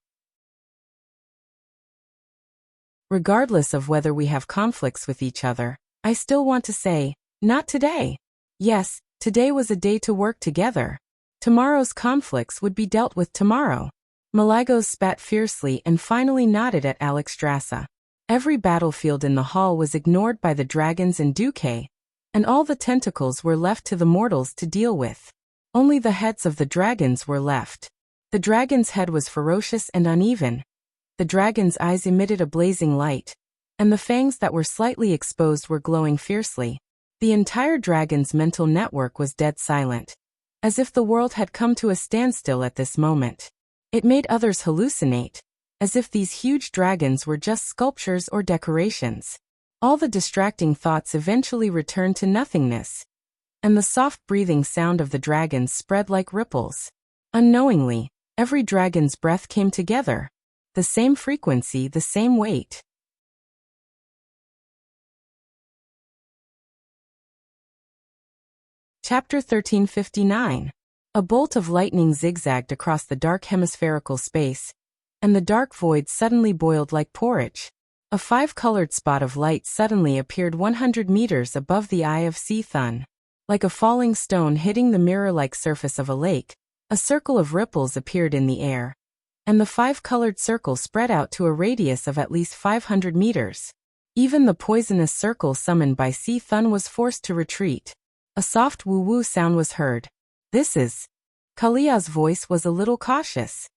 Regardless of whether we have conflicts with each other, I still want to say, not today. Yes, today was a day to work together. Tomorrow's conflicts would be dealt with tomorrow. Malygos spat fiercely and finally nodded at Alexstrasza. Every battlefield in the hall was ignored by the dragons and Duque, and all the tentacles were left to the mortals to deal with. Only the heads of the dragons were left. The dragon's head was ferocious and uneven. The dragon's eyes emitted a blazing light, and the fangs that were slightly exposed were glowing fiercely. The entire dragon's mental network was dead silent, as if the world had come to a standstill at this moment. It made others hallucinate, as if these huge dragons were just sculptures or decorations. All the distracting thoughts eventually returned to nothingness, and the soft breathing sound of the dragons spread like ripples. Unknowingly, every dragon's breath came together. The same frequency, the same weight. Chapter 1359. A bolt of lightning zigzagged across the dark hemispherical space, and the dark void suddenly boiled like porridge. A 5-colored spot of light suddenly appeared 100 meters above the eye of Si Thun. Like a falling stone hitting the mirror-like surface of a lake, a circle of ripples appeared in the air, and the 5-colored circle spread out to a radius of at least 500 meters. Even the poisonous circle summoned by Si Thun was forced to retreat. A soft woo-woo sound was heard. This is... Kalia's voice was a little cautious.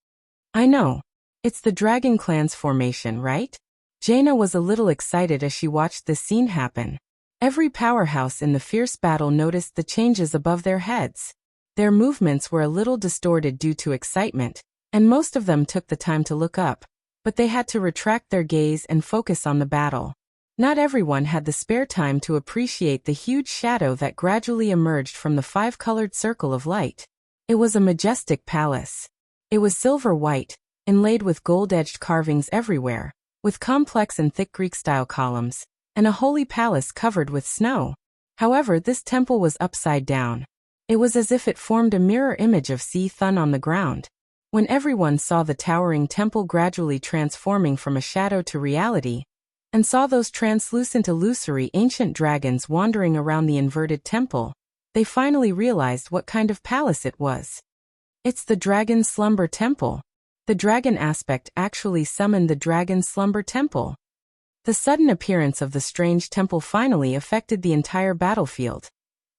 I know. It's the Dragon Clan's formation, right? Jaina was a little excited as she watched this scene happen. Every powerhouse in the fierce battle noticed the changes above their heads. Their movements were a little distorted due to excitement, and most of them took the time to look up, but they had to retract their gaze and focus on the battle. Not everyone had the spare time to appreciate the huge shadow that gradually emerged from the 5-colored circle of light. It was a majestic palace. It was silver-white, inlaid with gold-edged carvings everywhere, with complex and thick Greek-style columns, and a holy palace covered with snow. However, this temple was upside down. It was as if it formed a mirror image of Si Thun on the ground. When everyone saw the towering temple gradually transforming from a shadow to reality, and saw those translucent illusory ancient dragons wandering around the inverted temple, they finally realized what kind of palace it was. It's the Dragon Slumber Temple. The dragon aspect actually summoned the Dragon Slumber Temple. The sudden appearance of the strange temple finally affected the entire battlefield,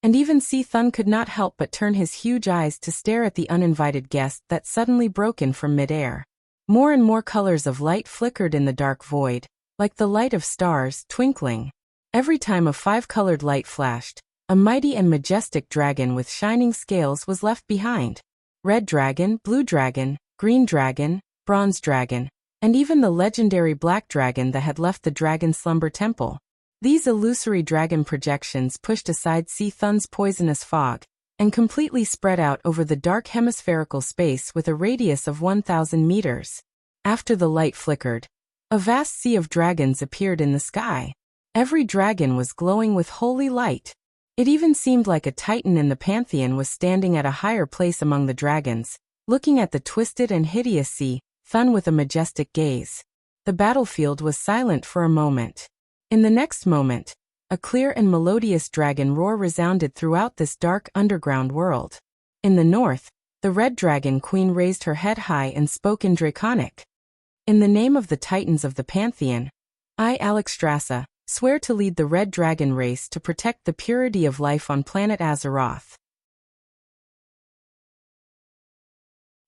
and even Si Thun could not help but turn his huge eyes to stare at the uninvited guest that suddenly broke in from midair. More and more colors of light flickered in the dark void, like the light of stars twinkling. Every time a 5-colored light flashed, a mighty and majestic dragon with shining scales was left behind. Red dragon, blue dragon, green dragon, bronze dragon, and even the legendary black dragon that had left the Dragon Slumber Temple. These illusory dragon projections pushed aside Si Thun's poisonous fog, and completely spread out over the dark hemispherical space with a radius of 1,000 meters. After the light flickered, a vast sea of dragons appeared in the sky. Every dragon was glowing with holy light. It even seemed like a titan in the pantheon was standing at a higher place among the dragons, looking at the twisted and hideous Si Thun with a majestic gaze. The battlefield was silent for a moment. In the next moment, a clear and melodious dragon roar resounded throughout this dark underground world. In the north, the Red Dragon Queen raised her head high and spoke in Draconic. In the name of the Titans of the Pantheon, I, Alexstrasza, swear to lead the Red Dragon race to protect the purity of life on planet Azeroth.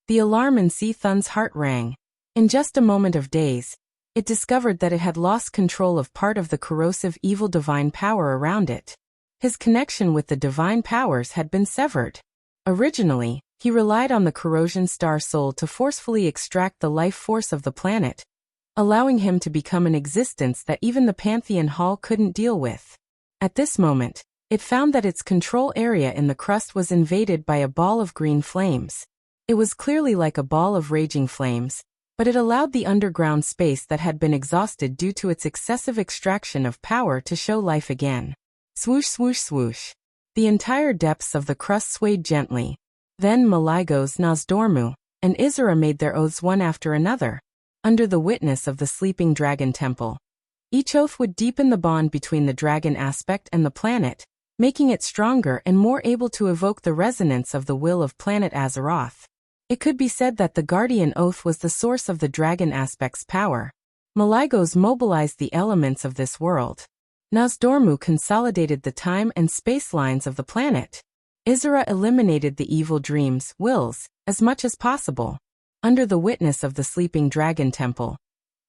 The alarm in C-Thun's heart rang. In just a moment of daze, it discovered that it had lost control of part of the corrosive evil divine power around it. His connection with the divine powers had been severed. Originally, he relied on the corrosion star soul to forcefully extract the life force of the planet, allowing him to become an existence that even the Pantheon Hall couldn't deal with. At this moment, it found that its control area in the crust was invaded by a ball of green flames. It was clearly like a ball of raging flames, but it allowed the underground space that had been exhausted due to its excessive extraction of power to show life again. Swoosh, swoosh, swoosh. The entire depths of the crust swayed gently. Then Maligos, Nozdormu, and Isra made their oaths one after another, under the witness of the sleeping dragon temple. Each oath would deepen the bond between the dragon aspect and the planet, making it stronger and more able to evoke the resonance of the will of planet Azeroth. It could be said that the Guardian Oath was the source of the dragon aspect's power. Maligos mobilized the elements of this world. Nozdormu consolidated the time and space lines of the planet. Isra eliminated the evil dreams, wills, as much as possible. Under the witness of the sleeping dragon temple,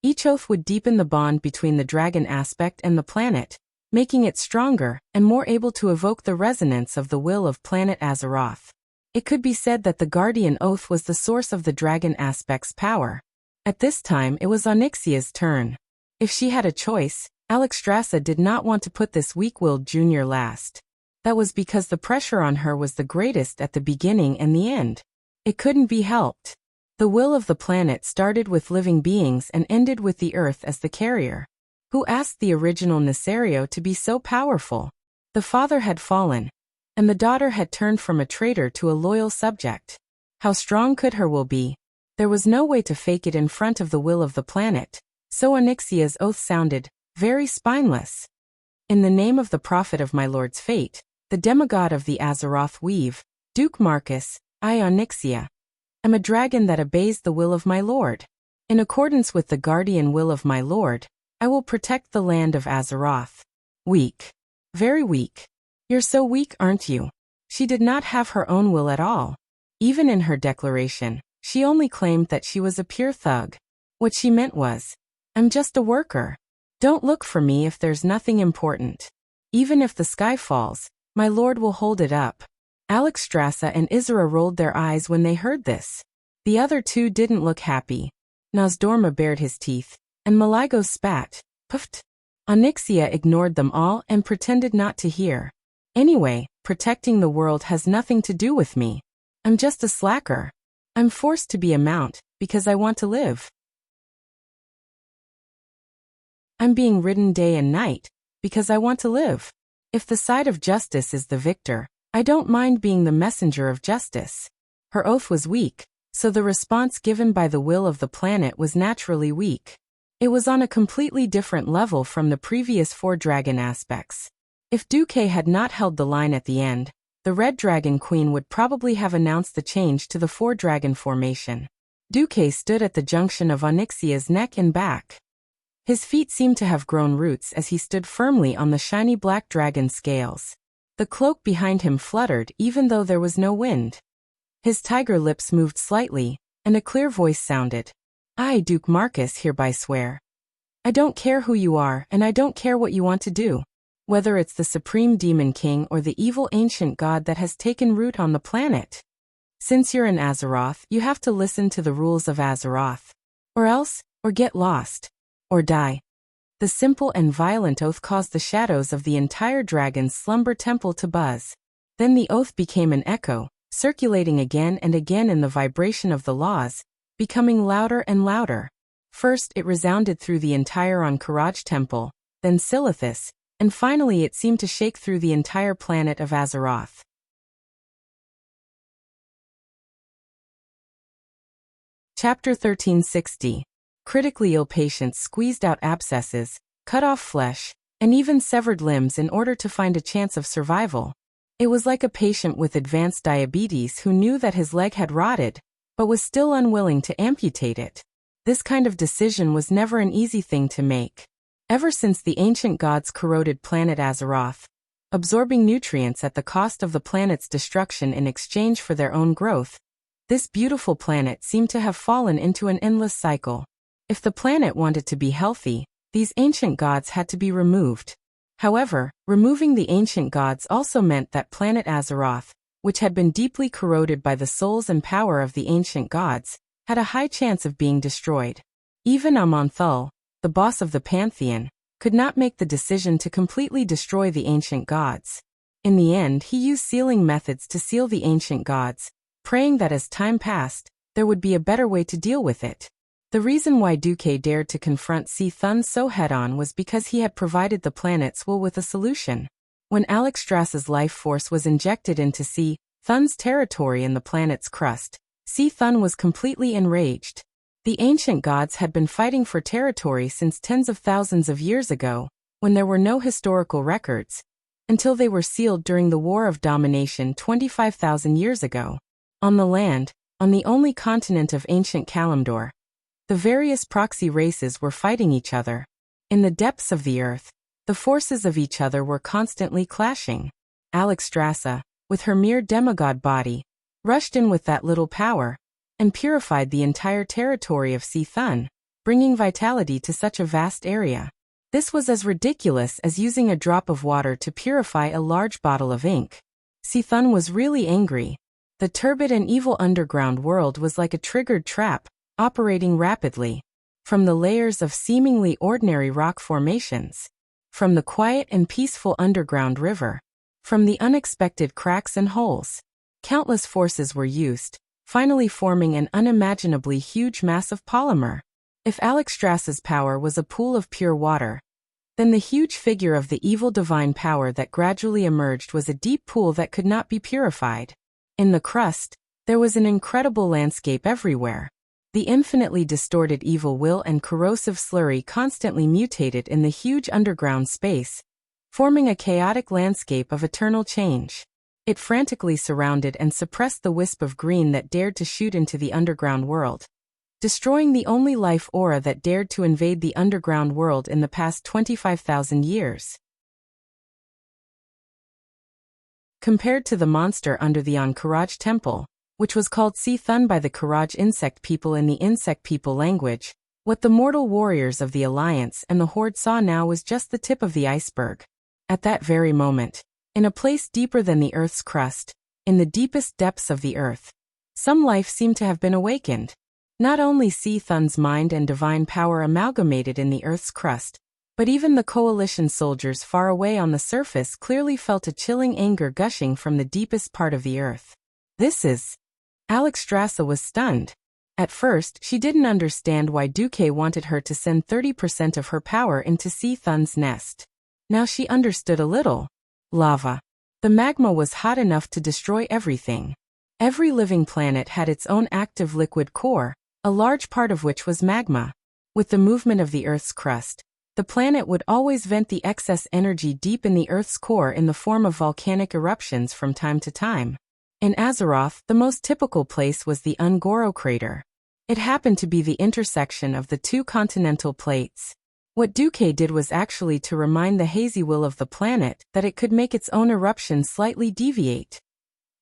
each oath would deepen the bond between the dragon aspect and the planet, making it stronger and more able to evoke the resonance of the will of planet Azeroth. It could be said that the Guardian Oath was the source of the dragon aspect's power. At this time it was Onyxia's turn. If she had a choice, Alexstrasza did not want to put this weak-willed junior last. That was because the pressure on her was the greatest at the beginning and the end. It couldn't be helped. The will of the planet started with living beings and ended with the earth as the carrier. Who asked the original Nesario to be so powerful? The father had fallen, and the daughter had turned from a traitor to a loyal subject. How strong could her will be? There was no way to fake it in front of the will of the planet, so Onyxia's oath sounded very spineless. In the name of the prophet of my lord's fate, the demigod of the Azeroth weave, Duke Marcus, I, Onyxia, am a dragon that obeys the will of my lord. In accordance with the guardian will of my lord, I will protect the land of Azeroth. Weak. Very weak. You're so weak, aren't you? She did not have her own will at all. Even in her declaration, she only claimed that she was a pure thug. What she meant was, I'm just a worker. Don't look for me if there's nothing important. Even if the sky falls, my lord will hold it up. Alexstrasza and Isra rolled their eyes when they heard this. The other two didn't look happy. Nozdormu bared his teeth, and Maligos spat, puffed. Onyxia ignored them all and pretended not to hear. Anyway, protecting the world has nothing to do with me. I'm just a slacker. I'm forced to be a mount, because I want to live. I'm being ridden day and night, because I want to live. If the side of justice is the victor, I don't mind being the messenger of justice. Her oath was weak, so the response given by the will of the planet was naturally weak. It was on a completely different level from the previous 4 dragon aspects. If Duque had not held the line at the end, the Red Dragon Queen would probably have announced the change to the 4 dragon formation. Duque stood at the junction of Onyxia's neck and back. His feet seemed to have grown roots as he stood firmly on the shiny black dragon scales. The cloak behind him fluttered even though there was no wind. His tiger lips moved slightly, and a clear voice sounded. I, Duke Marcus, hereby swear. I don't care who you are, and I don't care what you want to do. Whether it's the Supreme Demon King or the evil ancient god that has taken root on the planet. Since you're in Azeroth, you have to listen to the rules of Azeroth. Or get lost. Or die. The simple and violent oath caused the shadows of the entire dragon's slumber temple to buzz. Then the oath became an echo, circulating again and again in the vibration of the laws, becoming louder and louder. First it resounded through the entire Ahn'Qiraj temple, then Silithus, and finally it seemed to shake through the entire planet of Azeroth. Chapter 1360. Critically ill patients squeezed out abscesses, cut off flesh, and even severed limbs in order to find a chance of survival. It was like a patient with advanced diabetes who knew that his leg had rotted, but was still unwilling to amputate it. This kind of decision was never an easy thing to make. Ever since the ancient gods corroded planet Azeroth, absorbing nutrients at the cost of the planet's destruction in exchange for their own growth, this beautiful planet seemed to have fallen into an endless cycle. If the planet wanted to be healthy, these ancient gods had to be removed. However, removing the ancient gods also meant that planet Azeroth, which had been deeply corroded by the souls and power of the ancient gods, had a high chance of being destroyed. Even Amonthul, the boss of the Pantheon, could not make the decision to completely destroy the ancient gods. In the end, he used sealing methods to seal the ancient gods, praying that as time passed, there would be a better way to deal with it. The reason why Duque dared to confront Thun so head-on was because he had provided the planet's will with a solution. When Alexstrasza's life force was injected into Thun's territory in the planet's crust, Thun was completely enraged. The ancient gods had been fighting for territory since tens of thousands of years ago, when there were no historical records, until they were sealed during the War of Domination 25,000 years ago. On the land, on the only continent of ancient Kalimdor, the various proxy races were fighting each other. In the depths of the earth, the forces of each other were constantly clashing. Alexstrasza, with her mere demigod body, rushed in with that little power, and purified the entire territory of Thun, bringing vitality to such a vast area. This was as ridiculous as using a drop of water to purify a large bottle of ink. Thun was really angry. The turbid and evil underground world was like a triggered trap, operating rapidly. From the layers of seemingly ordinary rock formations, from the quiet and peaceful underground river, from the unexpected cracks and holes, countless forces were used, finally forming an unimaginably huge mass of polymer. If Alexstrasza's power was a pool of pure water, then the huge figure of the evil divine power that gradually emerged was a deep pool that could not be purified. In the crust, there was an incredible landscape everywhere. The infinitely distorted evil will and corrosive slurry constantly mutated in the huge underground space, forming a chaotic landscape of eternal change. It frantically surrounded and suppressed the wisp of green that dared to shoot into the underground world, destroying the only life aura that dared to invade the underground world in the past 25,000 years. Compared to the monster under the Ahn'Qiraj temple, which was called Thun by the Qiraj insect people in the insect people language, what the mortal warriors of the Alliance and the Horde saw now was just the tip of the iceberg. At that very moment, in a place deeper than the Earth's crust, in the deepest depths of the Earth, some life seemed to have been awakened. Not only Thun's mind and divine power amalgamated in the Earth's crust, but even the coalition soldiers far away on the surface clearly felt a chilling anger gushing from the deepest part of the Earth. Alexstrasza was stunned. At first, she didn't understand why Duque wanted her to send 30% of her power into Thun's nest. Now she understood a little. Lava. The magma was hot enough to destroy everything. Every living planet had its own active liquid core, a large part of which was magma. With the movement of the Earth's crust, the planet would always vent the excess energy deep in the Earth's core in the form of volcanic eruptions from time to time. In Azeroth, the most typical place was the Ungoro crater. It happened to be the intersection of the two continental plates. What Duque did was actually to remind the hazy will of the planet that it could make its own eruption slightly deviate.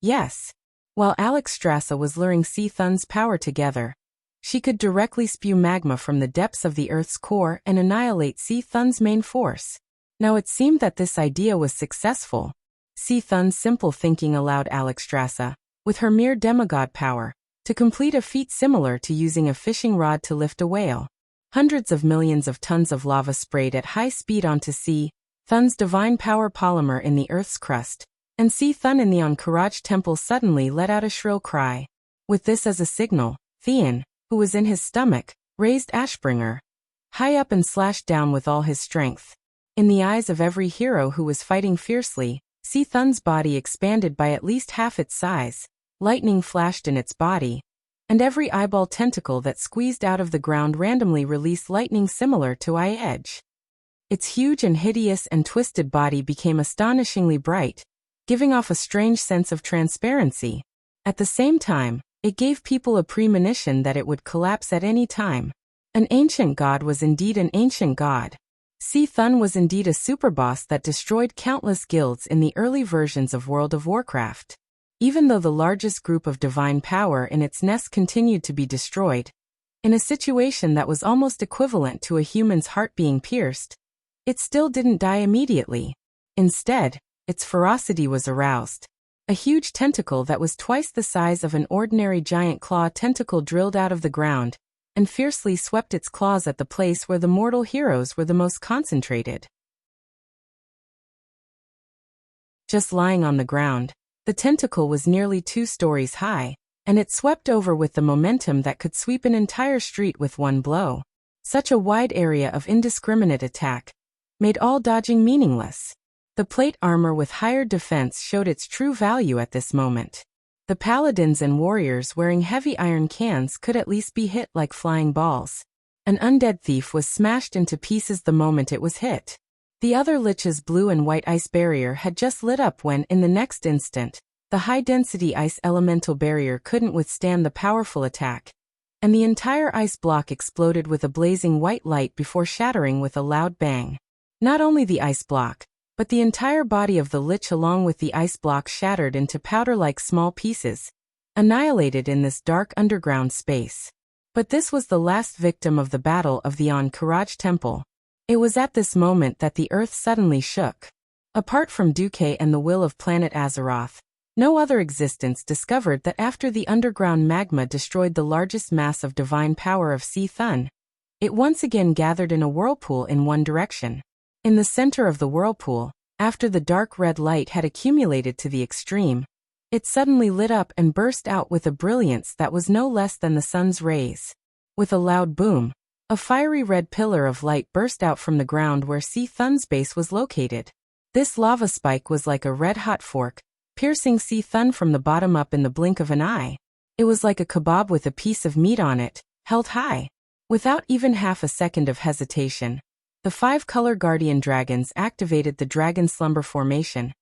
Yes. While Alexstrasza was luring Thun's power together, she could directly spew magma from the depths of the Earth's core and annihilate Thun's main force. Now it seemed that this idea was successful. Thun's simple thinking allowed Alexstrasza, with her mere demigod power, to complete a feat similar to using a fishing rod to lift a whale. Hundreds of millions of tons of lava sprayed at high speed onto Thun's divine power polymer in the Earth's crust, and Thun in the Ahn'Qiraj temple suddenly let out a shrill cry. With this as a signal, Theon, who was in his stomach, raised Ashbringer high up and slashed down with all his strength. In the eyes of every hero who was fighting fiercely, Thun's body expanded by at least half its size, lightning flashed in its body, and every eyeball tentacle that squeezed out of the ground randomly released lightning similar to eye edge. Its huge and hideous and twisted body became astonishingly bright, giving off a strange sense of transparency. At the same time, it gave people a premonition that it would collapse at any time. An ancient god was indeed an ancient god. Si-Thun was indeed a superboss that destroyed countless guilds in the early versions of World of Warcraft. Even though the largest group of divine power in its nest continued to be destroyed, in a situation that was almost equivalent to a human's heart being pierced, it still didn't die immediately. Instead, its ferocity was aroused. A huge tentacle that was twice the size of an ordinary giant claw tentacle drilled out of the ground and fiercely swept its claws at the place where the mortal heroes were the most concentrated. Just lying on the ground, the tentacle was nearly 2 stories high, and it swept over with the momentum that could sweep an entire street with one blow. Such a wide area of indiscriminate attack made all dodging meaningless. The plate armor with higher defense showed its true value at this moment. The paladins and warriors wearing heavy iron cans could at least be hit like flying balls. An undead thief was smashed into pieces the moment it was hit. The other lich's blue and white ice barrier had just lit up when, in the next instant, the high-density ice elemental barrier couldn't withstand the powerful attack, and the entire ice block exploded with a blazing white light before shattering with a loud bang. Not only the ice block, but the entire body of the lich along with the ice block shattered into powder-like small pieces, annihilated in this dark underground space. But this was the last victim of the Battle of the Ankh-Karaj Temple. It was at this moment that the earth suddenly shook. Apart from Duque and the will of planet Azeroth, no other existence discovered that after the underground magma destroyed the largest mass of divine power of Si-Thun, it once again gathered in a whirlpool in one direction. In the center of the whirlpool, after the dark red light had accumulated to the extreme, it suddenly lit up and burst out with a brilliance that was no less than the sun's rays. With a loud boom, a fiery red pillar of light burst out from the ground where Si-Thun's base was located. This lava spike was like a red-hot fork, piercing Si-Thun from the bottom up in the blink of an eye. It was like a kebab with a piece of meat on it, held high. Without even half a second of hesitation, the 5 color guardian dragons activated the dragon slumber formation,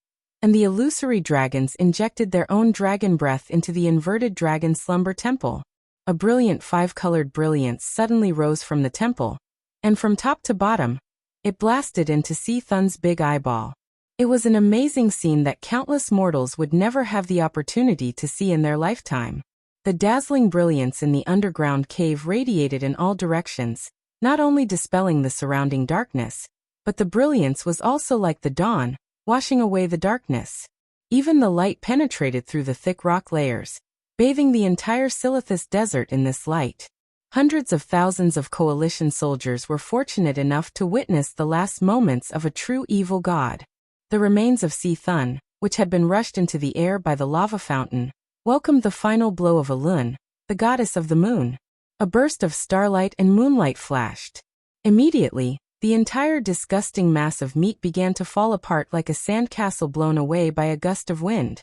and the illusory dragons injected their own dragon breath into the inverted dragon slumber temple. A brilliant 5-colored brilliance suddenly rose from the temple, and from top to bottom, it blasted into Si-Thun's big eyeball. It was an amazing scene that countless mortals would never have the opportunity to see in their lifetime. The dazzling brilliance in the underground cave radiated in all directions, not only dispelling the surrounding darkness, but the brilliance was also like the dawn, washing away the darkness. Even the light penetrated through the thick rock layers, bathing the entire Silithus desert in this light. Hundreds of thousands of coalition soldiers were fortunate enough to witness the last moments of a true evil god. The remains of Si-Thun, which had been rushed into the air by the lava fountain, welcomed the final blow of Elun, the goddess of the moon. A burst of starlight and moonlight flashed. Immediately, the entire disgusting mass of meat began to fall apart like a sandcastle blown away by a gust of wind.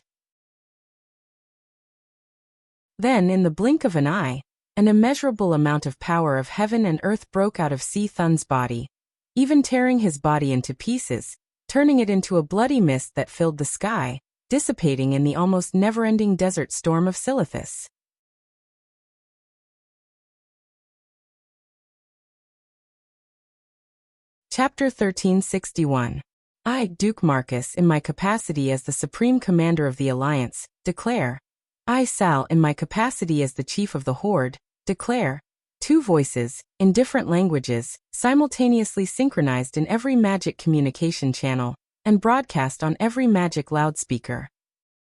Then, in the blink of an eye, an immeasurable amount of power of heaven and earth broke out of Si-Thun's body, even tearing his body into pieces, turning it into a bloody mist that filled the sky, dissipating in the almost never-ending desert storm of Silithus. Chapter 1361. I, Duke Marcus, in my capacity as the Supreme Commander of the Alliance, declare. I, Sal, in my capacity as the Chief of the Horde, declare. 2 voices, in different languages, simultaneously synchronized in every magic communication channel, and broadcast on every magic loudspeaker.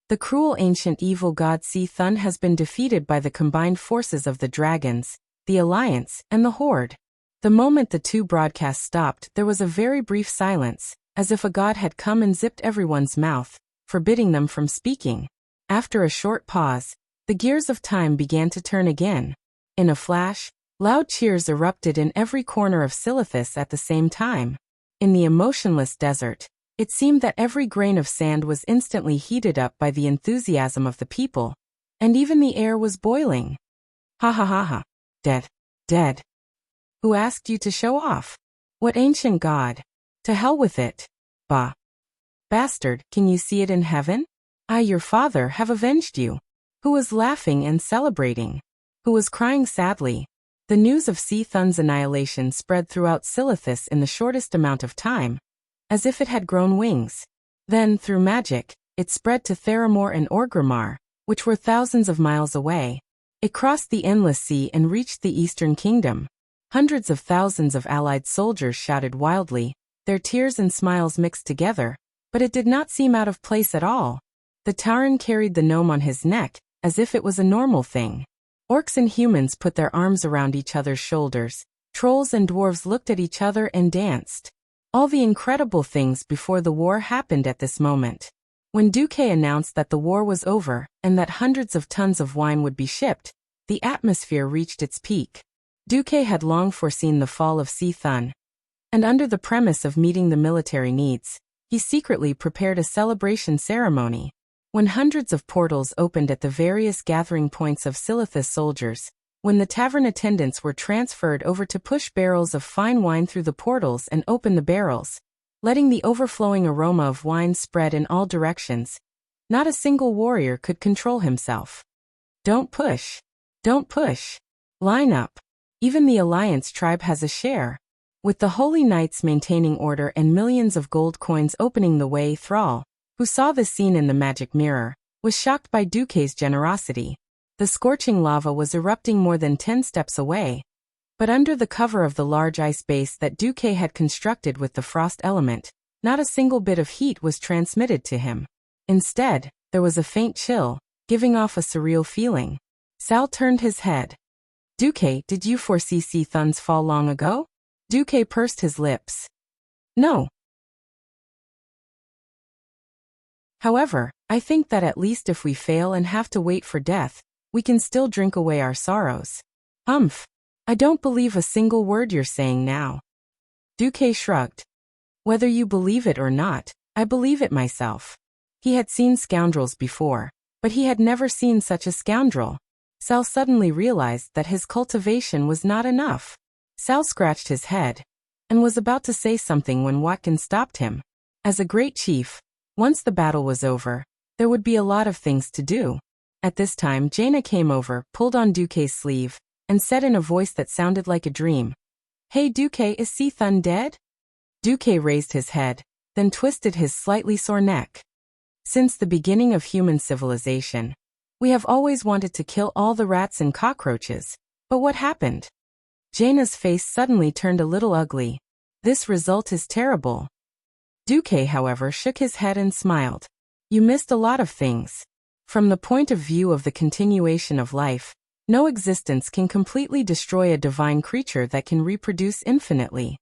The cruel ancient evil god Si-Thun has been defeated by the combined forces of the dragons, the Alliance, and the Horde. The moment the 2 broadcasts stopped, there was a very brief silence, as if a god had come and zipped everyone's mouth, forbidding them from speaking. After a short pause, the gears of time began to turn again. In a flash, loud cheers erupted in every corner of Silithus at the same time. In the emotionless desert, it seemed that every grain of sand was instantly heated up by the enthusiasm of the people, and even the air was boiling. Ha ha ha ha. Dead. Dead. Who asked you to show off? What ancient god? To hell with it. Bah. Bastard, can you see it in heaven? I, your father, have avenged you. Who was laughing and celebrating? Who was crying sadly? The news of Thun's annihilation spread throughout Silithus in the shortest amount of time, as if it had grown wings. Then, through magic, it spread to Theramore and Orgrimmar, which were thousands of miles away. It crossed the endless sea and reached the Eastern Kingdom. Hundreds of thousands of allied soldiers shouted wildly, their tears and smiles mixed together, but it did not seem out of place at all. The Tauren carried the gnome on his neck, as if it was a normal thing. Orcs and humans put their arms around each other's shoulders. Trolls and dwarves looked at each other and danced. All the incredible things before the war happened at this moment. When Duque announced that the war was over and that hundreds of tons of wine would be shipped, the atmosphere reached its peak. Duque had long foreseen the fall of Thun, and under the premise of meeting the military needs, he secretly prepared a celebration ceremony. When hundreds of portals opened at the various gathering points of Silithus soldiers, when the tavern attendants were transferred over to push barrels of fine wine through the portals and open the barrels, letting the overflowing aroma of wine spread in all directions, not a single warrior could control himself. Don't push. Don't push. Line up. Even the Alliance tribe has a share. With the Holy Knights maintaining order and millions of gold coins opening the way, Thrall, who saw the scene in the magic mirror, was shocked by Duque's generosity. The scorching lava was erupting more than 10 steps away. But under the cover of the large ice base that Duque had constructed with the frost element, not a single bit of heat was transmitted to him. Instead, there was a faint chill, giving off a surreal feeling. Sal turned his head. Duque, did you foresee Thun's fall long ago? Duque pursed his lips. No. However, I think that at least if we fail and have to wait for death, we can still drink away our sorrows. Humph. I don't believe a single word you're saying now. Duque shrugged. Whether you believe it or not, I believe it myself. He had seen scoundrels before, but he had never seen such a scoundrel. Sal suddenly realized that his cultivation was not enough. Sal scratched his head and was about to say something when Watkins stopped him. As a great chief, once the battle was over, there would be a lot of things to do. At this time, Jaina came over, pulled on Duque's sleeve, and said in a voice that sounded like a dream, "Hey Duque, is Thun dead?" Duque raised his head, then twisted his slightly sore neck. Since the beginning of human civilization, we have always wanted to kill all the rats and cockroaches, but what happened? Jaina's face suddenly turned a little ugly. This result is terrible. Duque, however, shook his head and smiled. You missed a lot of things. From the point of view of the continuation of life, no existence can completely destroy a divine creature that can reproduce infinitely.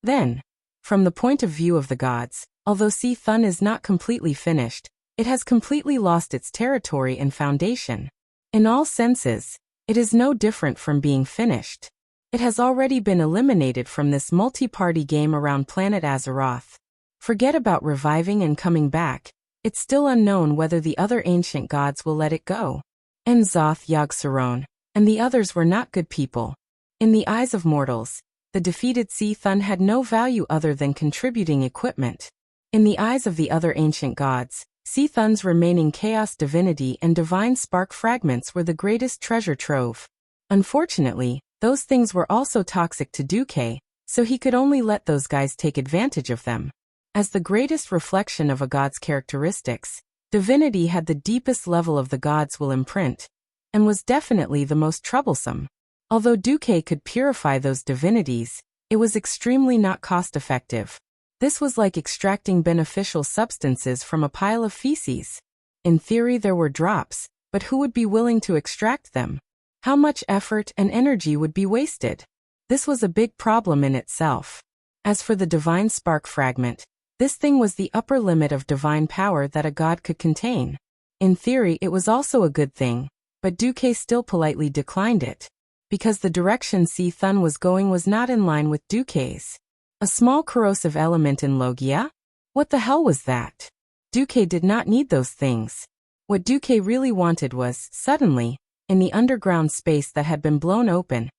Then, from the point of view of the gods, although Thun is not completely finished, it has completely lost its territory and foundation. In all senses, it is no different from being finished. It has already been eliminated from this multi-party game around planet Azeroth. Forget about reviving and coming back. It's still unknown whether the other ancient gods will let it go. Enzoth, Yogg-Saron, and the others were not good people. In the eyes of mortals, the defeated Thun had no value other than contributing equipment. In the eyes of the other ancient gods, Thun's remaining chaos divinity and divine spark fragments were the greatest treasure trove. Unfortunately, those things were also toxic to Duque, so he could only let those guys take advantage of them. As the greatest reflection of a god's characteristics, divinity had the deepest level of the gods will imprint, and was definitely the most troublesome. Although Duque could purify those divinities, it was extremely not cost-effective. This was like extracting beneficial substances from a pile of feces. In theory there were drops, but who would be willing to extract them? How much effort and energy would be wasted? This was a big problem in itself. As for the divine spark fragment, this thing was the upper limit of divine power that a god could contain. In theory it was also a good thing, but Duque still politely declined it, because the direction Thun was going was not in line with Duque's. A small corrosive element in Logia? What the hell was that? Duque did not need those things. What Duque really wanted was, suddenly, in the underground space that had been blown open,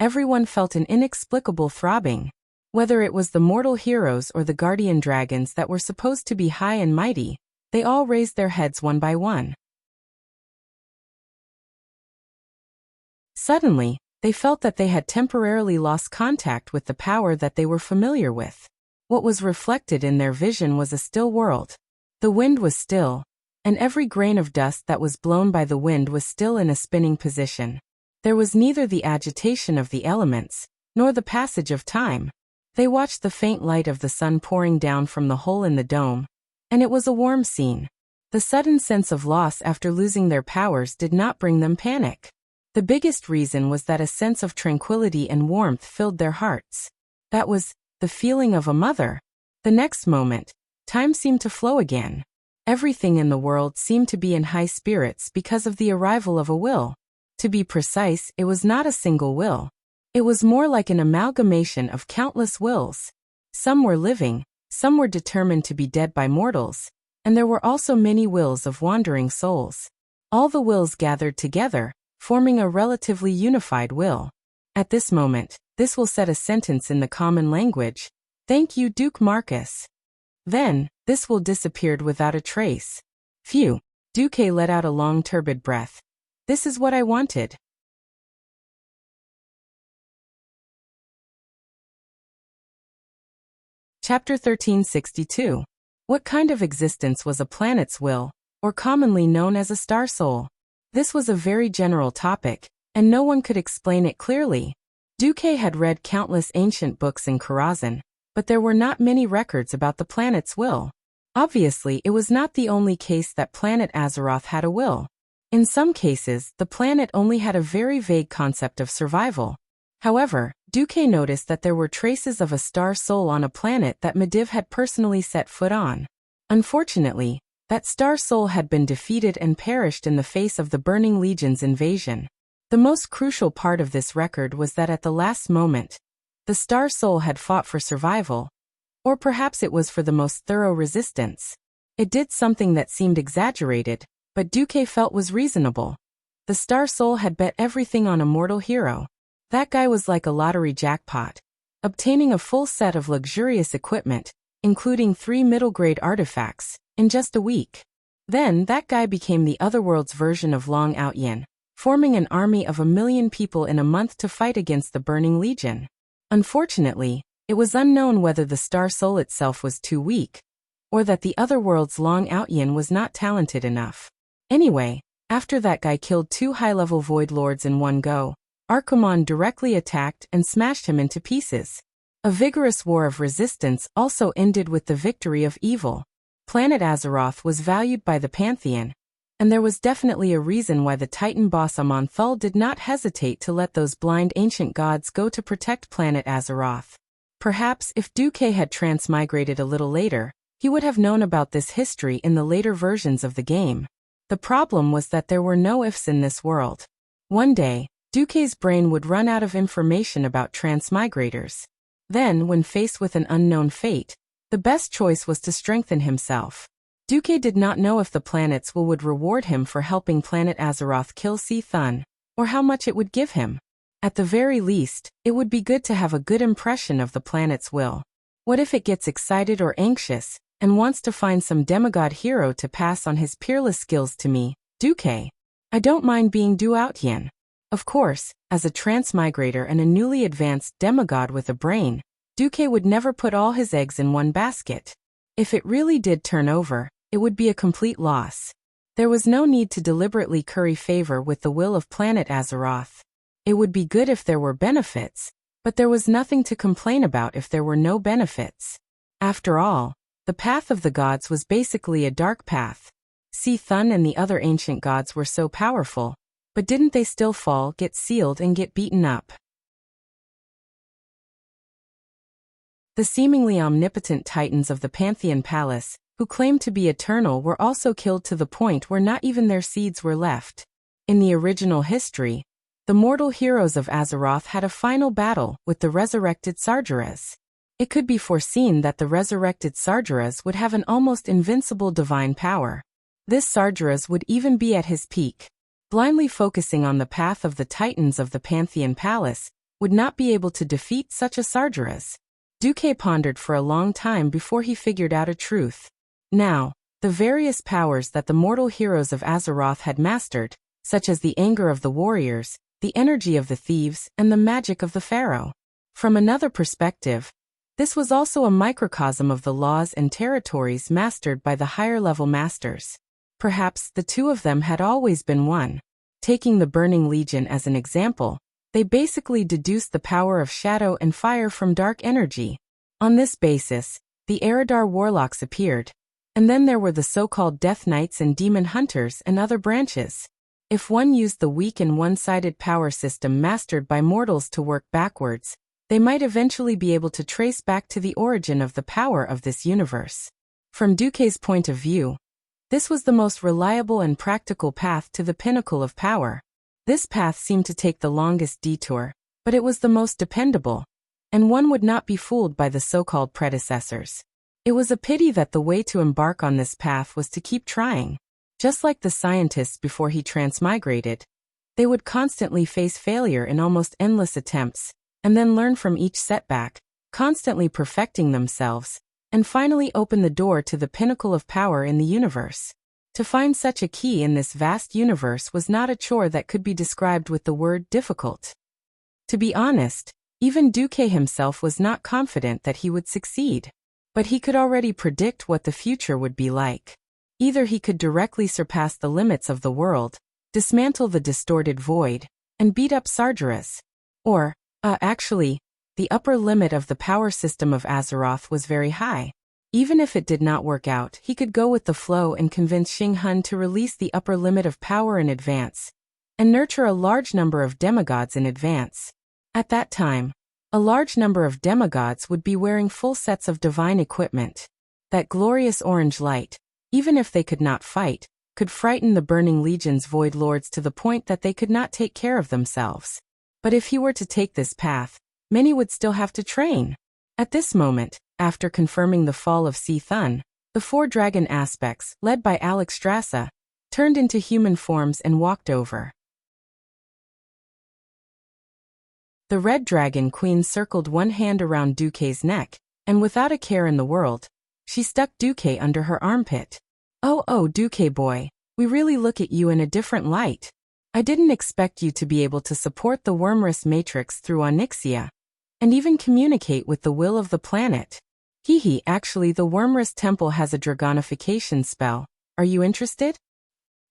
everyone felt an inexplicable throbbing. Whether it was the mortal heroes or the guardian dragons that were supposed to be high and mighty, they all raised their heads one by one. Suddenly, they felt that they had temporarily lost contact with the power that they were familiar with. What was reflected in their vision was a still world. The wind was still, and every grain of dust that was blown by the wind was still in a spinning position. There was neither the agitation of the elements, nor the passage of time. They watched the faint light of the sun pouring down from the hole in the dome, and it was a warm scene. The sudden sense of loss after losing their powers did not bring them panic. The biggest reason was that a sense of tranquility and warmth filled their hearts. That was the feeling of a mother. The next moment, time seemed to flow again. Everything in the world seemed to be in high spirits because of the arrival of a will. To be precise, it was not a single will. It was more like an amalgamation of countless wills. Some were living, some were determined to be dead by mortals, and there were also many wills of wandering souls. All the wills gathered together, forming a relatively unified will. At this moment, this will set a sentence in the common language. Thank you, Duke Marcus. Then, this will disappeared without a trace. Phew. Duque let out a long turbid breath. This is what I wanted. Chapter 1362. What kind of existence was a planet's will, or commonly known as a star soul? This was a very general topic, and no one could explain it clearly. Duque had read countless ancient books in Karazhan, but there were not many records about the planet's will. Obviously, it was not the only case that planet Azeroth had a will. In some cases, the planet only had a very vague concept of survival. However, Duque noticed that there were traces of a star soul on a planet that Medivh had personally set foot on. Unfortunately, that star soul had been defeated and perished in the face of the Burning Legion's invasion. The most crucial part of this record was that at the last moment, the star soul had fought for survival, or perhaps it was for the most thorough resistance. It did something that seemed exaggerated, but Duque felt was reasonable. The star soul had bet everything on a mortal hero. That guy was like a lottery jackpot, obtaining a full set of luxurious equipment, including 3 middle-grade artifacts, in just a week. Then that guy became the Otherworld's version of Long Outyin, forming an army of 1 million people in a month to fight against the Burning Legion. Unfortunately, it was unknown whether the Star Soul itself was too weak, or that the Otherworld's Long Outyin was not talented enough. Anyway, after that guy killed 2 high-level Void Lords in one go, Archimonde directly attacked and smashed him into pieces. A vigorous war of resistance also ended with the victory of evil. Planet Azeroth was valued by the Pantheon, and there was definitely a reason why the Titan boss Amonthul did not hesitate to let those blind ancient gods go to protect planet Azeroth. Perhaps if Duque had transmigrated a little later, he would have known about this history in the later versions of the game. The problem was that there were no ifs in this world. One day, Duque's brain would run out of information about transmigrators. Then, when faced with an unknown fate, the best choice was to strengthen himself. Duque did not know if the planet's will would reward him for helping planet Azeroth kill Thun, or how much it would give him. At the very least, it would be good to have a good impression of the planet's will. What if it gets excited or anxious, and wants to find some demigod hero to pass on his peerless skills to me, Duque? I don't mind being Du Outyin. Of course, as a transmigrator and a newly advanced demigod with a brain, Duque would never put all his eggs in one basket. If it really did turn over, it would be a complete loss. There was no need to deliberately curry favor with the will of planet Azeroth. It would be good if there were benefits, but there was nothing to complain about if there were no benefits. After all, the path of the gods was basically a dark path. Thun and the other ancient gods were so powerful, but didn't they still fall, get sealed and get beaten up? The seemingly omnipotent titans of the Pantheon Palace, who claimed to be eternal, were also killed to the point where not even their seeds were left. In the original history, the mortal heroes of Azeroth had a final battle with the resurrected Sargeras. It could be foreseen that the resurrected Sargeras would have an almost invincible divine power. This Sargeras would even be at his peak. Blindly focusing on the path of the titans of the Pantheon Palace would not be able to defeat such a Sargeras. Duque pondered for a long time before he figured out a truth. Now, the various powers that the mortal heroes of Azeroth had mastered, such as the anger of the warriors, the energy of the thieves, and the magic of the pharaoh. From another perspective, this was also a microcosm of the laws and territories mastered by the higher-level masters. Perhaps the two of them had always been one. Taking the Burning Legion as an example, they basically deduced the power of shadow and fire from dark energy. On this basis, the Eridar warlocks appeared, and then there were the so-called Death Knights and Demon Hunters and other branches. If one used the weak and one-sided power system mastered by mortals to work backwards, they might eventually be able to trace back to the origin of the power of this universe. From Duque's point of view, this was the most reliable and practical path to the pinnacle of power. This path seemed to take the longest detour, but it was the most dependable, and one would not be fooled by the so-called predecessors. It was a pity that the way to embark on this path was to keep trying. Just like the scientists before he transmigrated, they would constantly face failure in almost endless attempts, and then learn from each setback, constantly perfecting themselves, and finally open the door to the pinnacle of power in the universe. To find such a key in this vast universe was not a chore that could be described with the word difficult. To be honest, even Duque himself was not confident that he would succeed. But he could already predict what the future would be like. Either he could directly surpass the limits of the world, dismantle the distorted void, and beat up Sargeras. Or, actually, the upper limit of the power system of Azeroth was very high. Even if it did not work out, he could go with the flow and convince Xing Hun to release the upper limit of power in advance, and nurture a large number of demigods in advance. At that time, a large number of demigods would be wearing full sets of divine equipment. That glorious orange light, even if they could not fight, could frighten the Burning Legion's Void Lords to the point that they could not take care of themselves. But if he were to take this path, many would still have to train. At this moment, after confirming the fall of C-Thun, the four dragon aspects, led by Alexstrasza, turned into human forms and walked over. The Red Dragon Queen circled one hand around Duque's neck, and without a care in the world, she stuck Duque under her armpit. Oh, Duque boy, we really look at you in a different light. I didn't expect you to be able to support the Wormrest Matrix through Onyxia, and even communicate with the will of the planet. Actually the Wormrest Temple has a dragonification spell. Are you interested?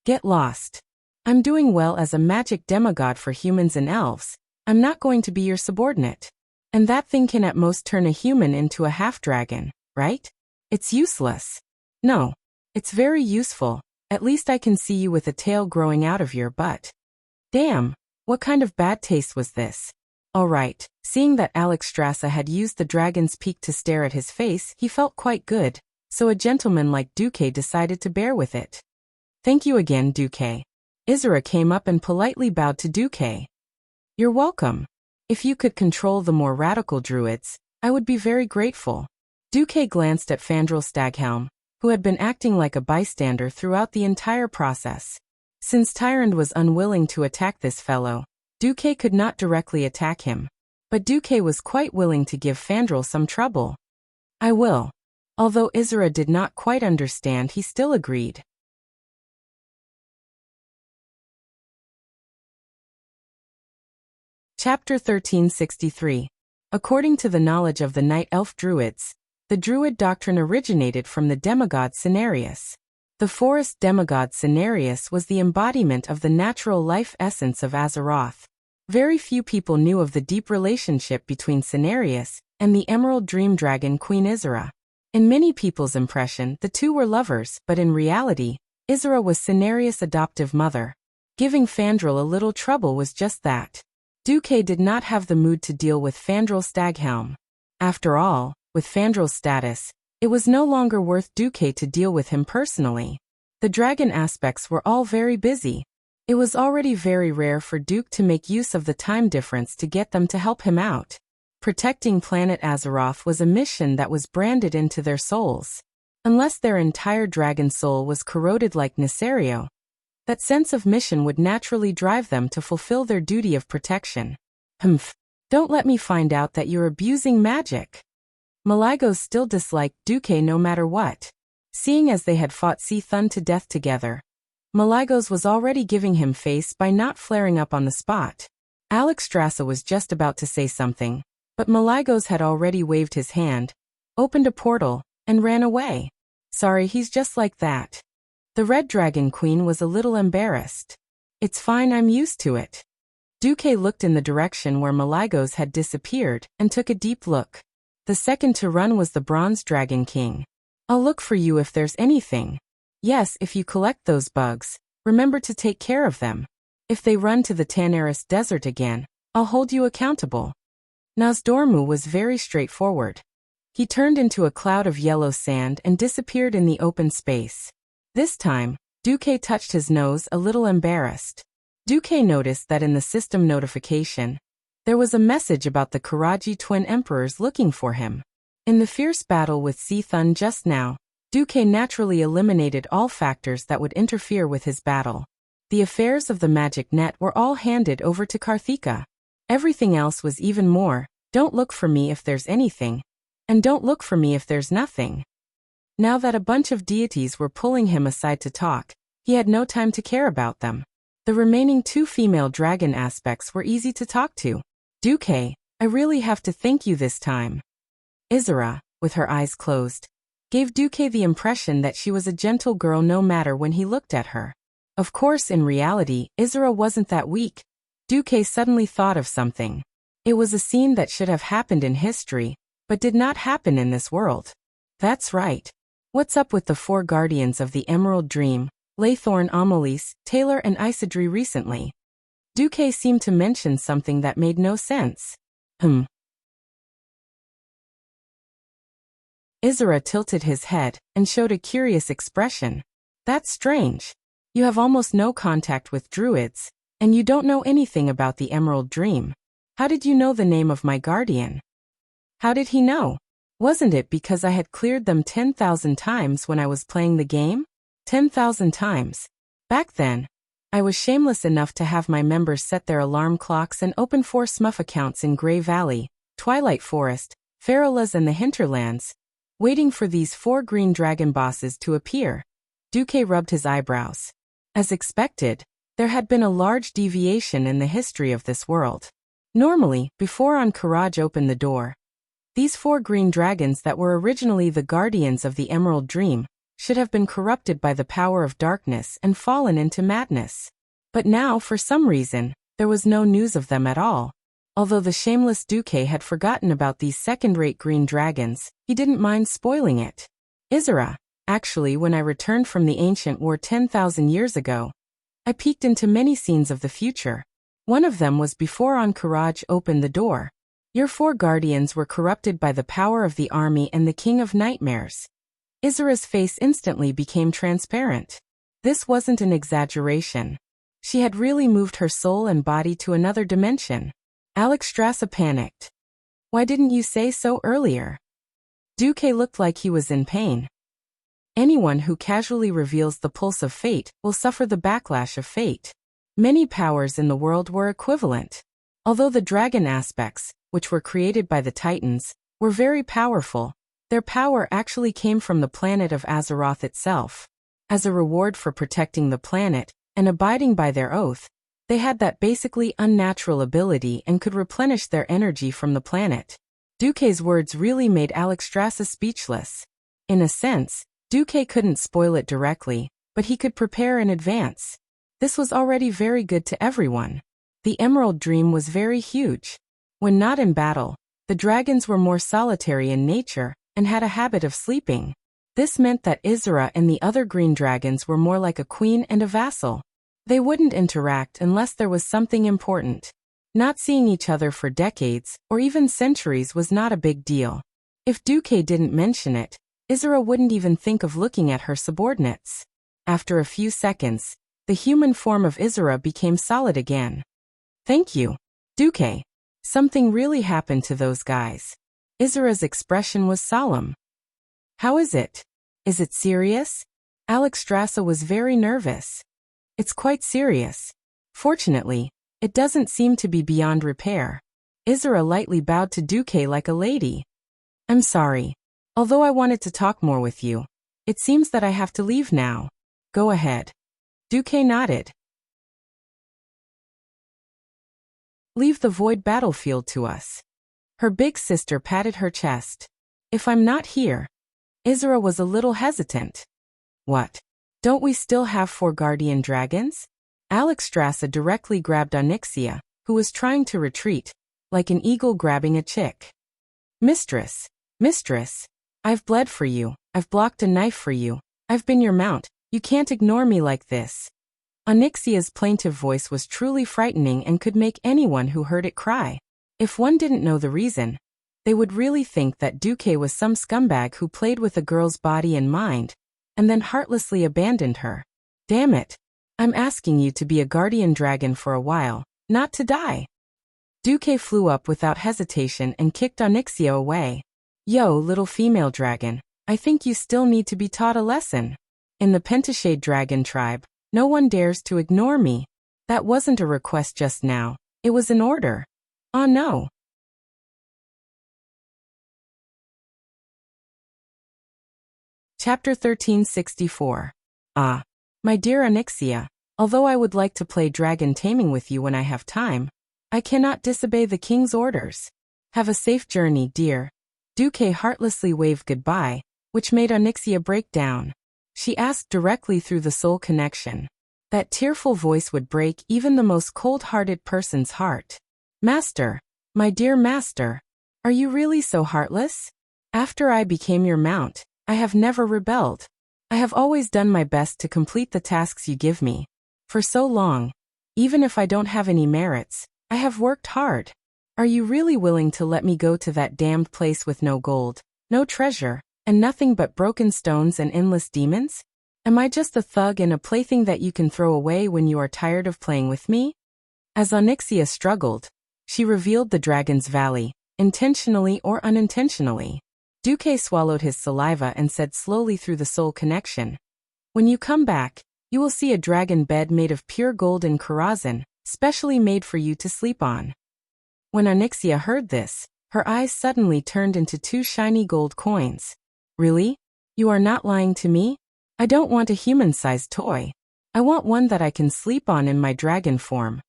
Get lost. I'm doing well as a magic demigod for humans and elves. I'm not going to be your subordinate. And that thing can at most turn a human into a half-dragon, right? It's useless. No, it's very useful. At least I can see you with a tail growing out of your butt. Damn, what kind of bad taste was this? Alright, seeing that Alexstrasza had used the dragon's peak to stare at his face, he felt quite good, so a gentleman like Duque decided to bear with it. Thank you again, Duque. Isra came up and politely bowed to Duque. You're welcome. If you could control the more radical druids, I would be very grateful. Duque glanced at Fandral Staghelm, who had been acting like a bystander throughout the entire process. Since Tyrande was unwilling to attack this fellow, Duque could not directly attack him. But Duque was quite willing to give Fandral some trouble. I will. Although Isra did not quite understand, he still agreed. Chapter 1363. According to the knowledge of the Night Elf Druids, the Druid doctrine originated from the demigod Cenarius. The forest demigod Cenarius was the embodiment of the natural life essence of Azeroth. Very few people knew of the deep relationship between Cenarius and the Emerald Dream Dragon Queen Isra. In many people's impression, the two were lovers, but in reality, Isra was Cenarius' adoptive mother. Giving Fandral a little trouble was just that. Duque did not have the mood to deal with Fandral Staghelm. After all, with Fandral's status, it was no longer worth Duque to deal with him personally. The dragon aspects were all very busy. It was already very rare for Duke to make use of the time difference to get them to help him out. Protecting planet Azeroth was a mission that was branded into their souls. Unless their entire dragon soul was corroded like Nesario, That sense of mission would naturally drive them to fulfill their duty of protection. Humph. Don't let me find out that you're abusing magic. Malygos still disliked Duque no matter what. Seeing as they had fought Thun to death together, Malygos was already giving him face by not flaring up on the spot. Alexstrasza was just about to say something, but Malygos had already waved his hand, opened a portal, and ran away. Sorry, he's just like that. The Red Dragon Queen was a little embarrassed. It's fine, I'm used to it. Duque looked in the direction where Malygos had disappeared and took a deep look. The second to run was the Bronze Dragon King. I'll look for you if there's anything. Yes, if you collect those bugs, remember to take care of them. If they run to the Tanaris Desert again, I'll hold you accountable. Nozdormu was very straightforward. He turned into a cloud of yellow sand and disappeared in the open space. This time, Duque touched his nose a little embarrassed. Duque noticed that in the system notification, there was a message about the Karaji twin emperors looking for him. In the fierce battle with Thun just now, Duque naturally eliminated all factors that would interfere with his battle. The affairs of the magic net were all handed over to Karthika. Everything else was even more, don't look for me if there's anything, and don't look for me if there's nothing. Now that a bunch of deities were pulling him aside to talk, he had no time to care about them. The remaining 2 female dragon aspects were easy to talk to. Duque, I really have to thank you this time. Isra, with her eyes closed, gave Duque the impression that she was a gentle girl no matter when he looked at her. Of course, in reality, Isra wasn't that weak. Duque suddenly thought of something. It was a scene that should have happened in history, but did not happen in this world. That's right. What's up with the 4 guardians of the Emerald Dream, Laythorn, Amalise, Taylor and Isidri recently? Duque seemed to mention something that made no sense. Isra tilted his head and showed a curious expression. That's strange. You have almost no contact with druids, and you don't know anything about the Emerald Dream. How did you know the name of my guardian? How did he know? Wasn't it because I had cleared them 10,000 times when I was playing the game? 10,000 times. Back then, I was shameless enough to have my members set their alarm clocks and open 4 Smurf accounts in Grey Valley, Twilight Forest, Farolas and the Hinterlands, waiting for these 4 green dragon bosses to appear. Duque rubbed his eyebrows. As expected, there had been a large deviation in the history of this world. Normally, before Ahn'Qiraj opened the door, these 4 green dragons that were originally the guardians of the Emerald Dream should have been corrupted by the power of darkness and fallen into madness. But now, for some reason, there was no news of them at all. Although the shameless Duque had forgotten about these second-rate green dragons, he didn't mind spoiling it. Isra, actually, when I returned from the ancient war 10,000 years ago, I peeked into many scenes of the future. One of them was before Ahn'Qiraj opened the door. Your 4 guardians were corrupted by the power of the army and the King of Nightmares. Isra's face instantly became transparent. This wasn't an exaggeration. She had really moved her soul and body to another dimension. Alexstrasza panicked. Why didn't you say so earlier? Duque looked like he was in pain. Anyone who casually reveals the pulse of fate will suffer the backlash of fate. Many powers in the world were equivalent. Although the dragon aspects, which were created by the Titans, were very powerful, their power actually came from the planet of Azeroth itself. As a reward for protecting the planet and abiding by their oath, they had that basically unnatural ability and could replenish their energy from the planet. Duque's words really made Alexstrasza speechless. In a sense, Duque couldn't spoil it directly, but he could prepare in advance. This was already very good to everyone. The Emerald Dream was very huge. When not in battle, the dragons were more solitary in nature and had a habit of sleeping. This meant that Isra and the other green dragons were more like a queen and a vassal. They wouldn't interact unless there was something important. Not seeing each other for decades or even centuries was not a big deal. If Duque didn't mention it, Isra wouldn't even think of looking at her subordinates. After a few seconds, the human form of Isra became solid again. Thank you, Duque. Something really happened to those guys. Isra's expression was solemn. How is it? Is it serious? Alexstrasza was very nervous. It's quite serious. Fortunately, it doesn't seem to be beyond repair. Isra lightly bowed to Duque like a lady. I'm sorry. Although I wanted to talk more with you, it seems that I have to leave now. Go ahead. Duque nodded. Leave the void battlefield to us. Her big sister patted her chest. If I'm not here. Isra was a little hesitant. What? Don't we still have 4 guardian dragons? Alexstrasza directly grabbed Onyxia, who was trying to retreat, like an eagle grabbing a chick. Mistress, I've bled for you, I've blocked a knife for you, I've been your mount, you can't ignore me like this. Onyxia's plaintive voice was truly frightening and could make anyone who heard it cry. If one didn't know the reason, they would really think that Duque was some scumbag who played with a girl's body and mind, and then heartlessly abandoned her. Damn it. I'm asking you to be a guardian dragon for a while, not to die. Duque flew up without hesitation and kicked Onyxia away. Yo, little female dragon, I think you still need to be taught a lesson. In the Pentashade dragon tribe, no one dares to ignore me. That wasn't a request just now, it was an order. Oh no. Chapter 1364. My dear Onyxia, although I would like to play dragon taming with you when I have time, I cannot disobey the king's orders. Have a safe journey, dear. Duque heartlessly waved goodbye, which made Onyxia break down. She asked directly through the soul connection. That tearful voice would break even the most cold-hearted person's heart. Master, my dear master, are you really so heartless? After I became your mount, I have never rebelled. I have always done my best to complete the tasks you give me. For so long, even if I don't have any merits, I have worked hard. Are you really willing to let me go to that damned place with no gold, no treasure, and nothing but broken stones and endless demons? Am I just a thug and a plaything that you can throw away when you are tired of playing with me? As Onyxia struggled, she revealed the Dragon's Valley, intentionally or unintentionally. Duque swallowed his saliva and said slowly through the soul connection, when you come back, you will see a dragon bed made of pure gold and karazhan, specially made for you to sleep on. When Onyxia heard this, her eyes suddenly turned into 2 shiny gold coins. Really? You are not lying to me? I don't want a human-sized toy. I want one that I can sleep on in my dragon form.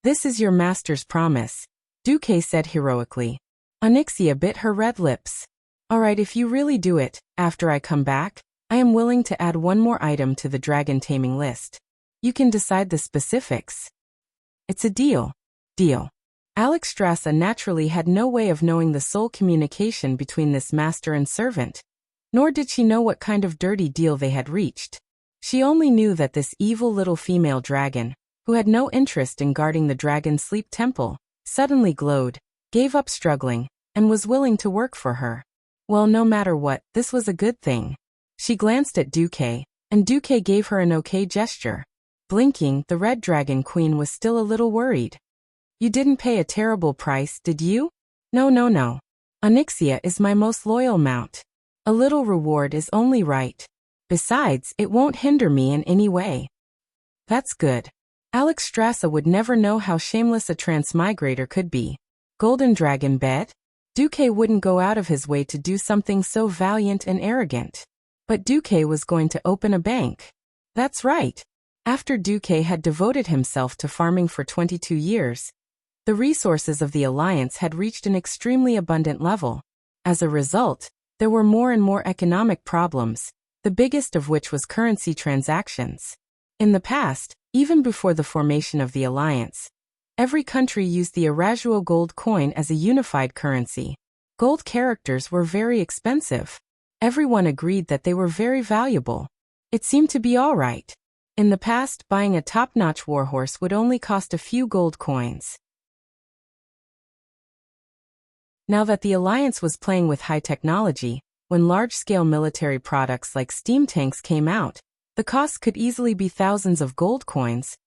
This is your master's promise, Duque said heroically. Onyxia bit her red lips. Alright, if you really do it, after I come back, I am willing to add one more item to the dragon taming list. You can decide the specifics. It's a deal. Deal. Alexstrasza naturally had no way of knowing the soul communication between this master and servant, nor did she know what kind of dirty deal they had reached. She only knew that this evil little female dragon, who had no interest in guarding the dragon sleep temple, suddenly glowed, gave up struggling, and was willing to work for her. Well, no matter what, this was a good thing. She glanced at Duque, and Duque gave her an okay gesture. Blinking, the Red Dragon Queen was still a little worried. You didn't pay a terrible price, did you? No. Onyxia is my most loyal mount. A little reward is only right. Besides, it won't hinder me in any way. That's good. Alexstrasza would never know how shameless a transmigrator could be. Golden Dragon Bed? Duque wouldn't go out of his way to do something so valiant and arrogant. But Duque was going to open a bank. That's right. After Duque had devoted himself to farming for 22 years, the resources of the Alliance had reached an extremely abundant level. As a result, there were more and more economic problems, the biggest of which was currency transactions. In the past, even before the formation of the Alliance, every country used the Arazuo gold coin as a unified currency. Gold characters were very expensive. Everyone agreed that they were very valuable. It seemed to be all right. In the past, buying a top-notch warhorse would only cost a few gold coins. Now that the Alliance was playing with high technology, when large-scale military products like steam tanks came out, the cost could easily be thousands of gold coins,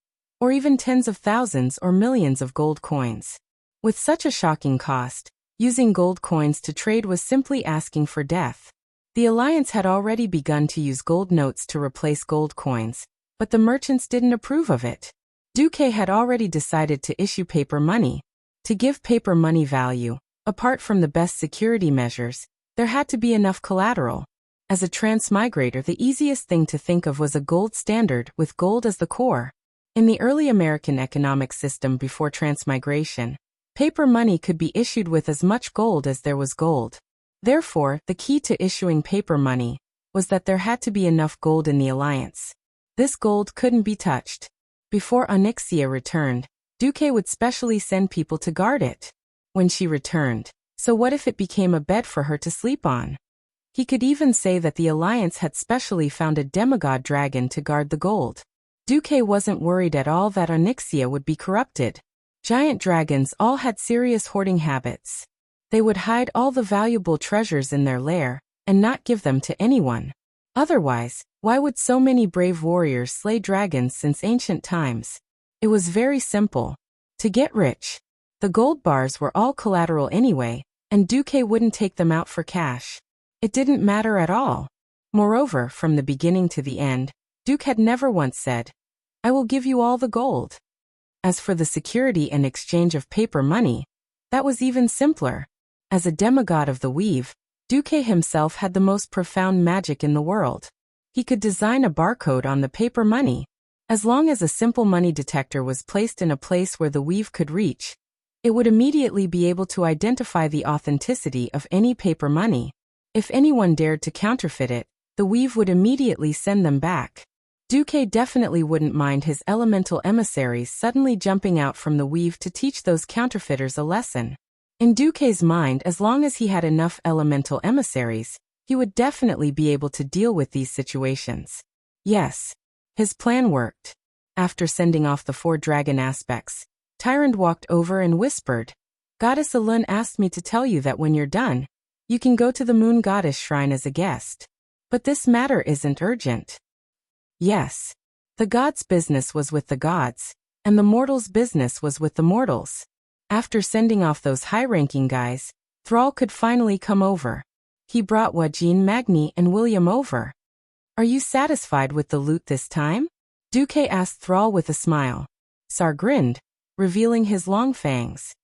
or even tens of thousands or millions of gold coins. With such a shocking cost, using gold coins to trade was simply asking for death. The Alliance had already begun to use gold notes to replace gold coins, but the merchants didn't approve of it. Duque had already decided to issue paper money. To give paper money value, apart from the best security measures, there had to be enough collateral. As a transmigrator, the easiest thing to think of was a gold standard with gold as the core. In the early American economic system before transmigration, paper money could be issued with as much gold as there was gold. Therefore, the key to issuing paper money was that there had to be enough gold in the alliance. This gold couldn't be touched. Before Onyxia returned, Duque would specially send people to guard it. When she returned, so what if it became a bed for her to sleep on? He could even say that the alliance had specially found a demigod dragon to guard the gold. Duque wasn't worried at all that Onyxia would be corrupted. Giant dragons all had serious hoarding habits. They would hide all the valuable treasures in their lair and not give them to anyone. Otherwise, why would so many brave warriors slay dragons since ancient times? It was very simple. To get rich. The gold bars were all collateral anyway, and Duque wouldn't take them out for cash. It didn't matter at all. Moreover, from the beginning to the end, Duque had never once said, "I will give you all the gold." As for the security and exchange of paper money, that was even simpler. As a demigod of the weave, Duque himself had the most profound magic in the world. He could design a barcode on the paper money. As long as a simple money detector was placed in a place where the weave could reach, it would immediately be able to identify the authenticity of any paper money. If anyone dared to counterfeit it, the weave would immediately send them back. Duque definitely wouldn't mind his elemental emissaries suddenly jumping out from the weave to teach those counterfeiters a lesson. In Duque's mind, as long as he had enough elemental emissaries, he would definitely be able to deal with these situations. Yes, his plan worked. After sending off the 4 dragon aspects, Tyrant walked over and whispered, "Goddess Elun asked me to tell you that when you're done, you can go to the Moon Goddess Shrine as a guest. But this matter isn't urgent." Yes. The gods' business was with the gods, and the mortals' business was with the mortals. After sending off those high-ranking guys, Thrall could finally come over. He brought Wajin, Magni, and William over. "Are you satisfied with the loot this time?" Duque asked Thrall with a smile. Sar grinned, revealing his long fangs.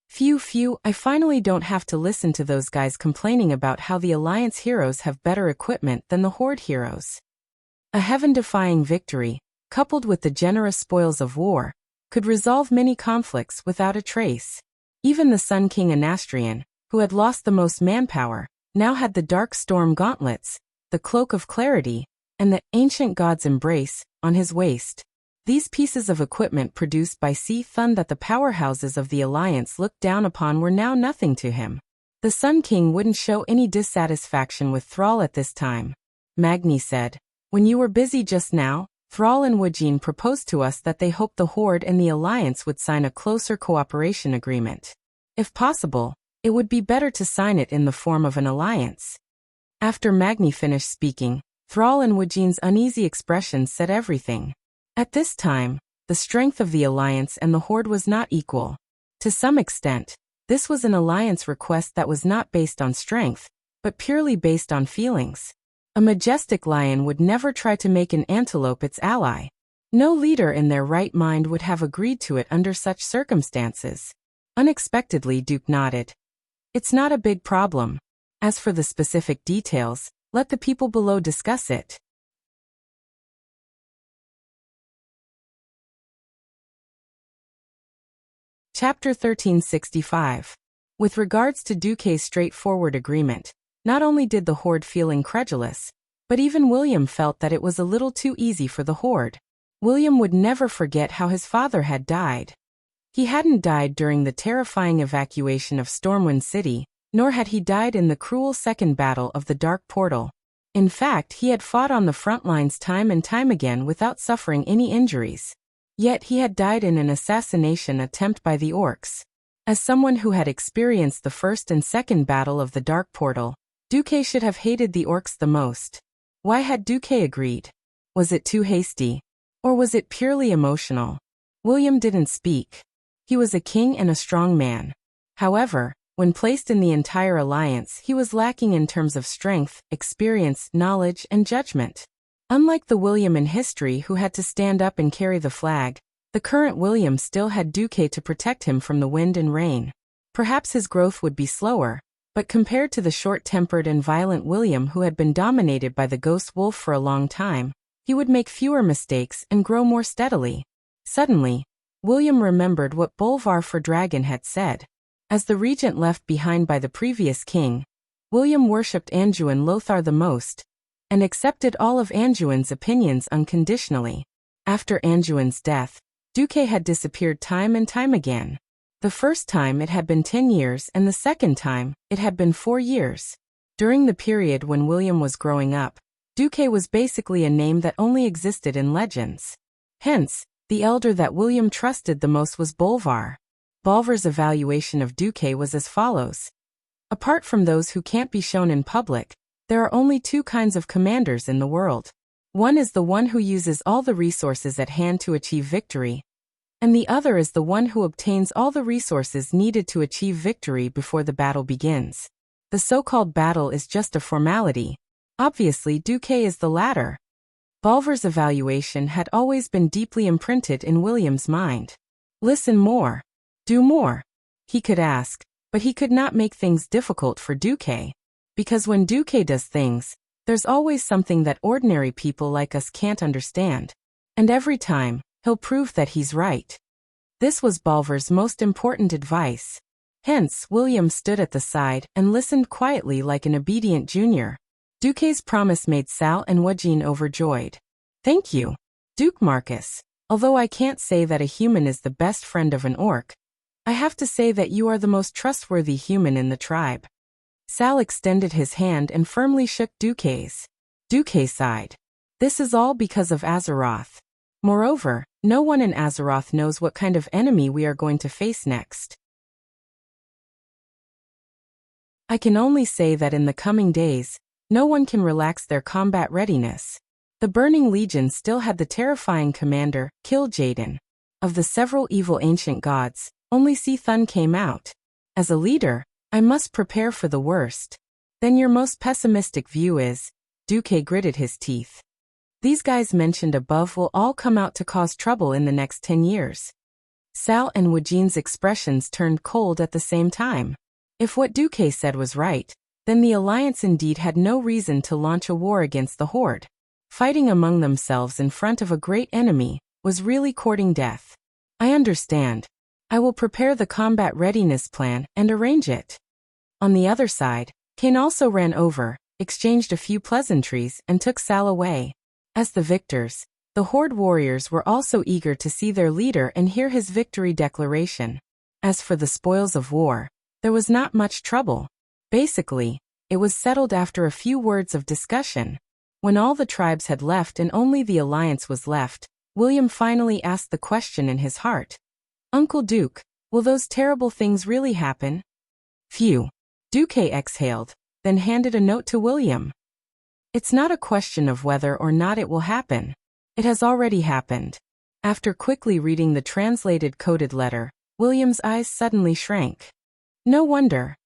Phew, I finally don't have to listen to those guys complaining about how the Alliance heroes have better equipment than the Horde heroes. A heaven-defying victory, coupled with the generous spoils of war, could resolve many conflicts without a trace. Even the Sun King Anastrian, who had lost the most manpower, now had the Dark Storm gauntlets, the Cloak of Clarity, and the Ancient God's Embrace on his waist. These pieces of equipment produced by Sea Thun that the powerhouses of the Alliance looked down upon were now nothing to him. The Sun King wouldn't show any dissatisfaction with Thrall at this time. Magni said, "When you were busy just now, Thrall and Wajin proposed to us that they hoped the Horde and the Alliance would sign a closer cooperation agreement. If possible, it would be better to sign it in the form of an alliance." After Magni finished speaking, Thrall and Wajin's uneasy expressions said everything. At this time, the strength of the Alliance and the Horde was not equal. To some extent, this was an alliance request that was not based on strength, but purely based on feelings. A majestic lion would never try to make an antelope its ally. No leader in their right mind would have agreed to it under such circumstances. Unexpectedly, Duke nodded. "It's not a big problem. As for the specific details, let the people below discuss it." Chapter 1365. With regards to Duque's straightforward agreement, not only did the Horde feel incredulous, but even William felt that it was a little too easy for the Horde. William would never forget how his father had died. He hadn't died during the terrifying evacuation of Stormwind City, nor had he died in the cruel second battle of the Dark Portal. In fact, he had fought on the front lines time and time again without suffering any injuries. Yet he had died in an assassination attempt by the Orcs. As someone who had experienced the first and second battle of the Dark Portal, Duque should have hated the Orcs the most. Why had Duque agreed? Was it too hasty? Or was it purely emotional? William didn't speak. He was a king and a strong man. However, When placed in the entire alliance, he was lacking in terms of strength, experience, knowledge, and judgment. Unlike the William in history who had to stand up and carry the flag, the current William still had Duque to protect him from the wind and rain. Perhaps his growth would be slower, but compared to the short-tempered and violent William who had been dominated by the ghost wolf for a long time, he would make fewer mistakes and grow more steadily. Suddenly, William remembered what Bolvar for Dragon had said. As the regent left behind by the previous king, William worshipped Anduin Lothar the most, and accepted all of Anduin's opinions unconditionally. After Anduin's death, Duque had disappeared time and time again. The first time it had been 10 years and the second time it had been 4 years. During the period when William was growing up, Duque was basically a name that only existed in legends. Hence, the elder that William trusted the most was Bolvar. Bolvar's evaluation of Duque was as follows. Apart from those who can't be shown in public, there are only 2 kinds of commanders in the world. One is the one who uses all the resources at hand to achieve victory, and the other is the one who obtains all the resources needed to achieve victory before the battle begins. The so-called battle is just a formality. Obviously, Duque is the latter. Bolvar's evaluation had always been deeply imprinted in William's mind. Listen more. Do more. He could ask, but he could not make things difficult for Duque. Because when Duque does things, there's always something that ordinary people like us can't understand. And every time, he'll prove that he's right. This was Bolvar's most important advice. Hence, William stood at the side and listened quietly like an obedient junior. Duque's promise made Sal and Wajin overjoyed. Thank you, Duke Marcus. Although I can't say that a human is the best friend of an orc, I have to say that you are the most trustworthy human in the tribe. Sal extended his hand and firmly shook Duque's. Duque sighed. This is all because of Azeroth. Moreover, no one in Azeroth knows what kind of enemy we are going to face next. I can only say that in the coming days, no one can relax their combat readiness. The Burning Legion still had the terrifying commander, Kil'jaeden. Of the several evil ancient gods, only Sithun came out. As a leader, I must prepare for the worst. Then your most pessimistic view is, Duque gritted his teeth. These guys mentioned above will all come out to cause trouble in the next 10 years. Sal and Wajin's expressions turned cold at the same time. If what Duque said was right, then the Alliance indeed had no reason to launch a war against the Horde. Fighting among themselves in front of a great enemy was really courting death. I understand. I will prepare the combat readiness plan and arrange it. On the other side, Kane also ran over, exchanged a few pleasantries, and took Sal away. As the victors, the Horde warriors were also eager to see their leader and hear his victory declaration. As for the spoils of war, there was not much trouble. Basically, it was settled after a few words of discussion. When all the tribes had left and only the Alliance was left, William finally asked the question in his heart. Uncle Duke, will those terrible things really happen? Phew. Duque exhaled, then handed a note to William. It's not a question of whether or not it will happen. It has already happened. After quickly reading the translated coded letter, William's eyes suddenly shrank. No wonder.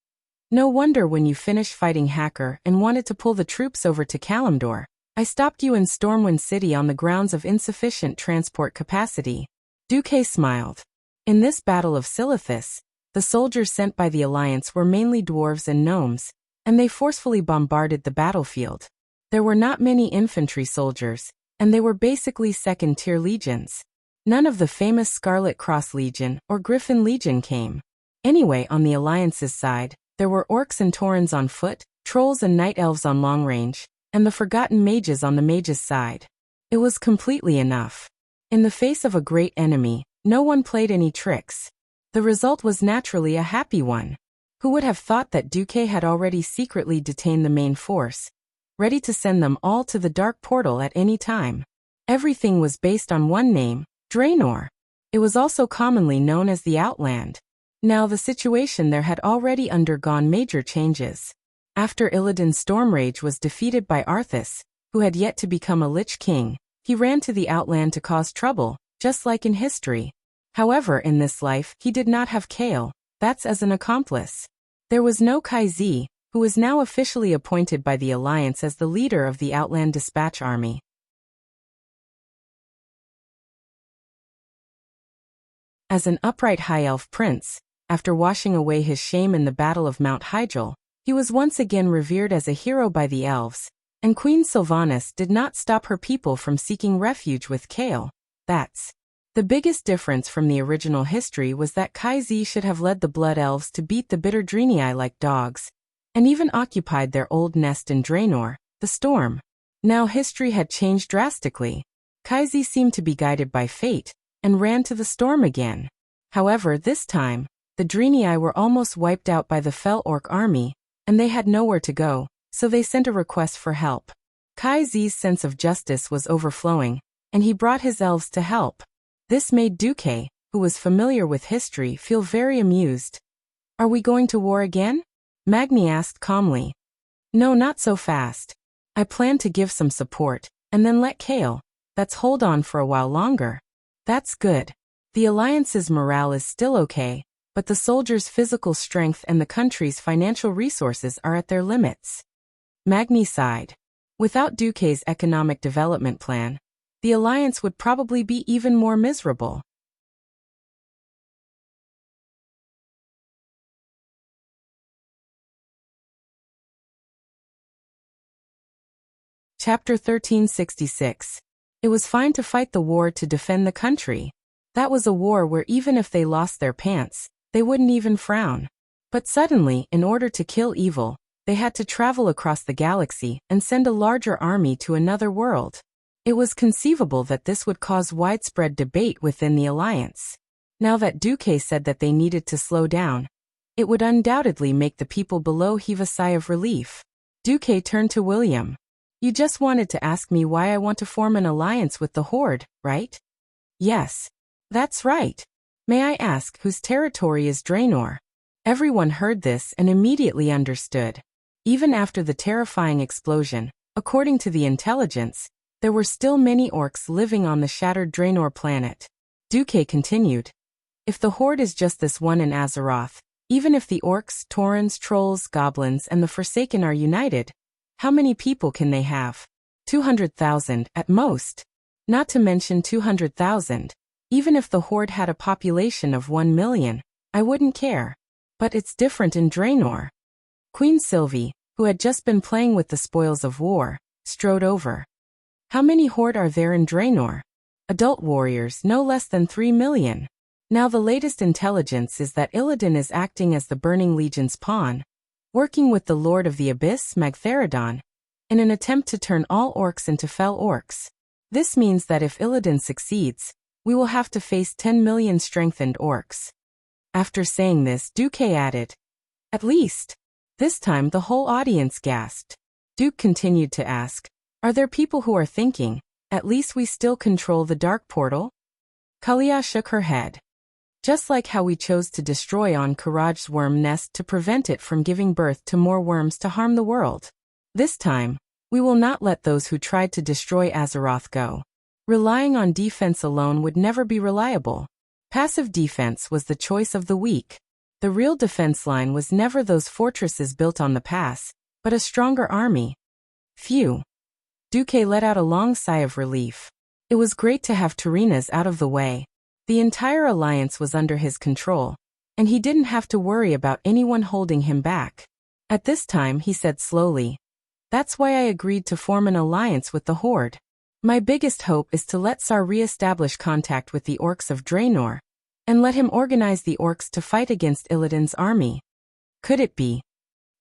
No wonder when you finished fighting Hacker and wanted to pull the troops over to Kalimdor, I stopped you in Stormwind City on the grounds of insufficient transport capacity. Duque smiled. In this Battle of Silithus, the soldiers sent by the Alliance were mainly dwarves and gnomes, and they forcefully bombarded the battlefield. There were not many infantry soldiers, and they were basically second-tier legions. None of the famous Scarlet Cross Legion or Griffin Legion came. Anyway, on the Alliance's side, there were orcs and taurens on foot, trolls and night elves on long range, and the forgotten mages on the mages' side. It was completely enough. In the face of a great enemy, no one played any tricks. The result was naturally a happy one. Who would have thought that Duque had already secretly detained the main force, ready to send them all to the Dark Portal at any time? Everything was based on one name, Draenor. It was also commonly known as the Outland. Now the situation there had already undergone major changes. After Illidan's Stormrage was defeated by Arthas, who had yet to become a Lich King, he ran to the Outland to cause trouble, just like in history. However, in this life, he did not have Kael, that's as an accomplice. There was no Kaizi, who was now officially appointed by the Alliance as the leader of the Outland Dispatch Army. As an upright high elf prince, after washing away his shame in the Battle of Mount Hyjal, he was once again revered as a hero by the elves, and Queen Sylvanas did not stop her people from seeking refuge with Kael. That's the biggest difference from the original history was that Kaizi should have led the Blood Elves to beat the bitter Draenei like dogs, and even occupied their old nest in Draenor, the Storm. Now history had changed drastically. Kaizi seemed to be guided by fate, and ran to the Storm again. However, this time, the Draenei were almost wiped out by the Fel Orc army, and they had nowhere to go, so they sent a request for help. Kaizi's sense of justice was overflowing, and he brought his elves to help. This made Duque, who was familiar with history, feel very amused. "Are we going to war again?" Magni asked calmly. "No, not so fast. I plan to give some support, and then let Kael, that's hold on for a while longer." "That's good. The Alliance's morale is still okay, but the soldiers' physical strength and the country's financial resources are at their limits." Magni sighed. Without Duque's economic development plan, the Alliance would probably be even more miserable. Chapter 1366. It was fine to fight the war to defend the country. That was a war where even if they lost their pants, they wouldn't even frown. But suddenly, in order to kill evil, they had to travel across the galaxy and send a larger army to another world. It was conceivable that this would cause widespread debate within the Alliance. Now that Duque said that they needed to slow down, it would undoubtedly make the people below heave a sigh of relief. Duque turned to William. "You just wanted to ask me why I want to form an alliance with the Horde, right?" "Yes. That's right. May I ask whose territory is Draenor?" Everyone heard this and immediately understood. Even after the terrifying explosion, according to the intelligence, there were still many orcs living on the shattered Draenor planet. Duque continued. "If the Horde is just this one in Azeroth, even if the orcs, taurens, trolls, goblins, and the Forsaken are united, how many people can they have? 200,000 at most. Not to mention 200,000. Even if the Horde had a population of 1 million, I wouldn't care. But it's different in Draenor." Queen Sylvie, who had just been playing with the spoils of war, strode over. "How many Horde are there in Draenor?" "Adult warriors no less than 3 million. Now the latest intelligence is that Illidan is acting as the Burning Legion's pawn, working with the Lord of the Abyss, Magtheridon, in an attempt to turn all orcs into Fel Orcs. This means that if Illidan succeeds, we will have to face 10 million strengthened orcs." After saying this, Duque added, "At least." This time the whole audience gasped. Duke continued to ask, "Are there people who are thinking, at least we still control the Dark Portal?" Kalia shook her head. "Just like how we chose to destroy Karaj's worm nest to prevent it from giving birth to more worms to harm the world. This time, we will not let those who tried to destroy Azeroth go. Relying on defense alone would never be reliable. Passive defense was the choice of the weak. The real defense line was never those fortresses built on the pass, but a stronger army." Phew. Duque let out a long sigh of relief. It was great to have Tyreena's out of the way. The entire alliance was under his control, and he didn't have to worry about anyone holding him back. At this time he said slowly, "That's why I agreed to form an alliance with the Horde. My biggest hope is to let Sar re-establish contact with the orcs of Draenor, and let him organize the orcs to fight against Illidan's army." Could it be?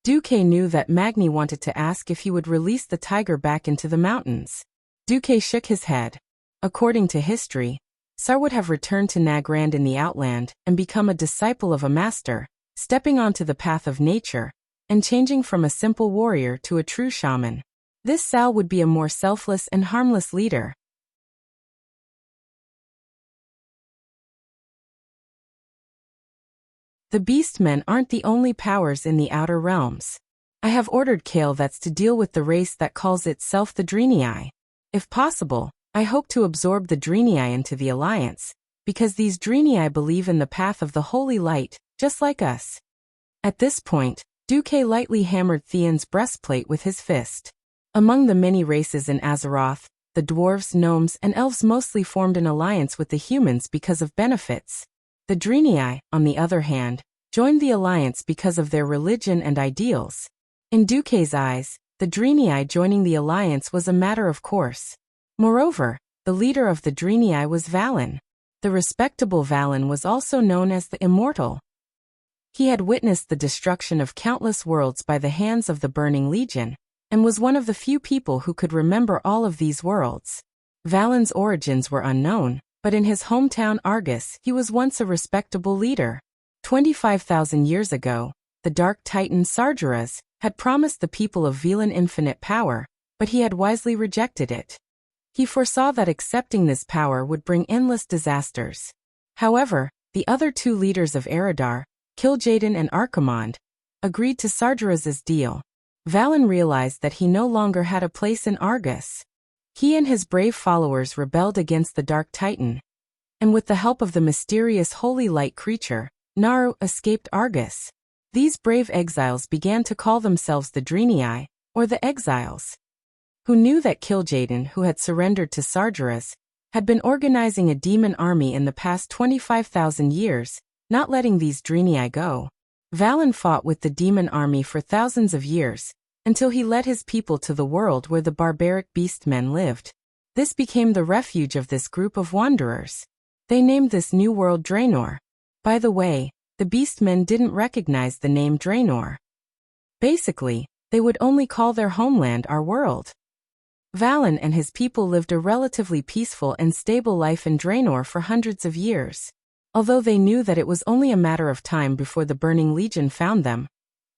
Duque knew that Magni wanted to ask if he would release the tiger back into the mountains. Duque shook his head. According to history, Sar would have returned to Nagrand in the Outland and become a disciple of a master, stepping onto the path of nature, and changing from a simple warrior to a true shaman. This Sal would be a more selfless and harmless leader. The Beastmen aren't the only powers in the Outer Realms. I have ordered Kael that's to deal with the race that calls itself the Draenei. If possible, I hope to absorb the Draenei into the Alliance, because these Draenei believe in the path of the Holy Light, just like us. At this point, Duque lightly hammered Theon's breastplate with his fist. Among the many races in Azeroth, the dwarves, gnomes, and elves mostly formed an alliance with the humans because of benefits. The Draenei, on the other hand, joined the alliance because of their religion and ideals. In Duque's eyes, the Draenei joining the alliance was a matter of course. Moreover, the leader of the Draenei was Valen. The respectable Valen was also known as the Immortal. He had witnessed the destruction of countless worlds by the hands of the Burning Legion, and was one of the few people who could remember all of these worlds. Valen's origins were unknown, but in his hometown Argus he was once a respectable leader. 25,000 years ago, the Dark Titan Sargeras had promised the people of Velan infinite power, but he had wisely rejected it. He foresaw that accepting this power would bring endless disasters. However, the other two leaders of Eredar, Kil'jaeden and Archimonde, agreed to Sargeras's deal. Valen realized that he no longer had a place in Argus. He and his brave followers rebelled against the Dark Titan, and with the help of the mysterious holy light creature, Naru, escaped Argus. These brave exiles began to call themselves the Draenei, or the Exiles. Who knew that Kil'jaeden, who had surrendered to Sargeras, had been organizing a demon army in the past 25,000 years, not letting these Draenei go. Valen fought with the demon army for thousands of years, until he led his people to the world where the barbaric beastmen lived. This became the refuge of this group of wanderers. They named this new world Draenor. By the way, the beastmen didn't recognize the name Draenor. Basically, they would only call their homeland our world. Valen and his people lived a relatively peaceful and stable life in Draenor for hundreds of years. Although they knew that it was only a matter of time before the Burning Legion found them,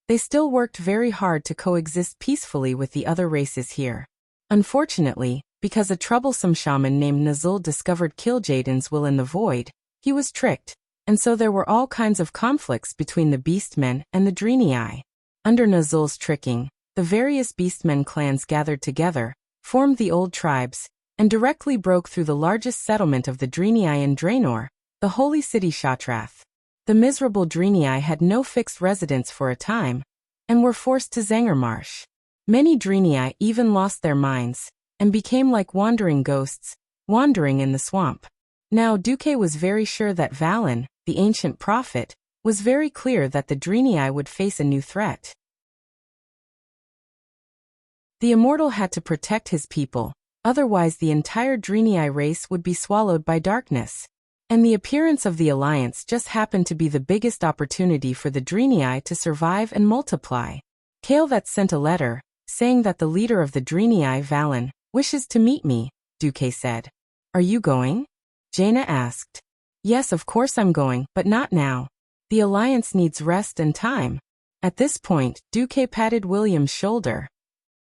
they still worked very hard to coexist peacefully with the other races here. Unfortunately, because a troublesome shaman named Nazul discovered Kil'jaeden's will in the void, he was tricked, and so there were all kinds of conflicts between the Beastmen and the Draenei. Under Nazul's tricking, the various Beastmen clans gathered together, formed the Old Tribes, and directly broke through the largest settlement of the Draenei in Draenor, the holy city Shattrath. The miserable Draenei had no fixed residence for a time, and were forced to Zangarmarsh. Many Draenei even lost their minds, and became like wandering ghosts, wandering in the swamp. Now Duque was very sure that Valen, the ancient prophet, was very clear that the Draenei would face a new threat. The Immortal had to protect his people, otherwise the entire Draenei race would be swallowed by darkness. And the appearance of the Alliance just happened to be the biggest opportunity for the Draenei to survive and multiply. Kael'thas sent a letter, saying that the leader of the Draenei, Valen, wishes to meet me, Duque said. Are you going? Jaina asked. Yes, of course I'm going, but not now. The Alliance needs rest and time. At this point, Duque patted William's shoulder.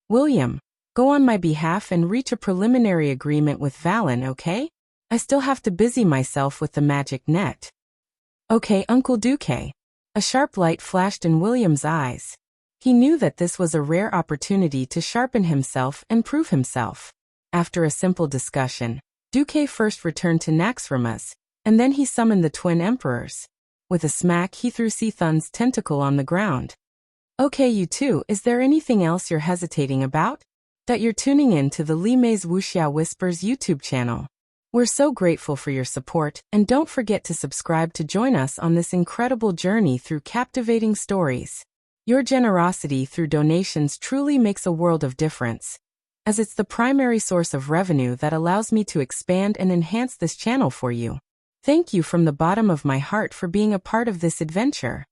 William, go on my behalf and reach a preliminary agreement with Valen, okay? I still have to busy myself with the magic net. Okay, Uncle Duque. A sharp light flashed in William's eyes. He knew that this was a rare opportunity to sharpen himself and prove himself. After a simple discussion, Duque first returned to Naxxramas, and then he summoned the twin emperors. With a smack, he threw Sethun's tentacle on the ground. Okay, you two, is there anything else you're hesitating about? That you're tuning in to the Lime's Wuxia Whispers YouTube channel. We're so grateful for your support, and don't forget to subscribe to join us on this incredible journey through captivating stories. Your generosity through donations truly makes a world of difference, as it's the primary source of revenue that allows me to expand and enhance this channel for you. Thank you from the bottom of my heart for being a part of this adventure.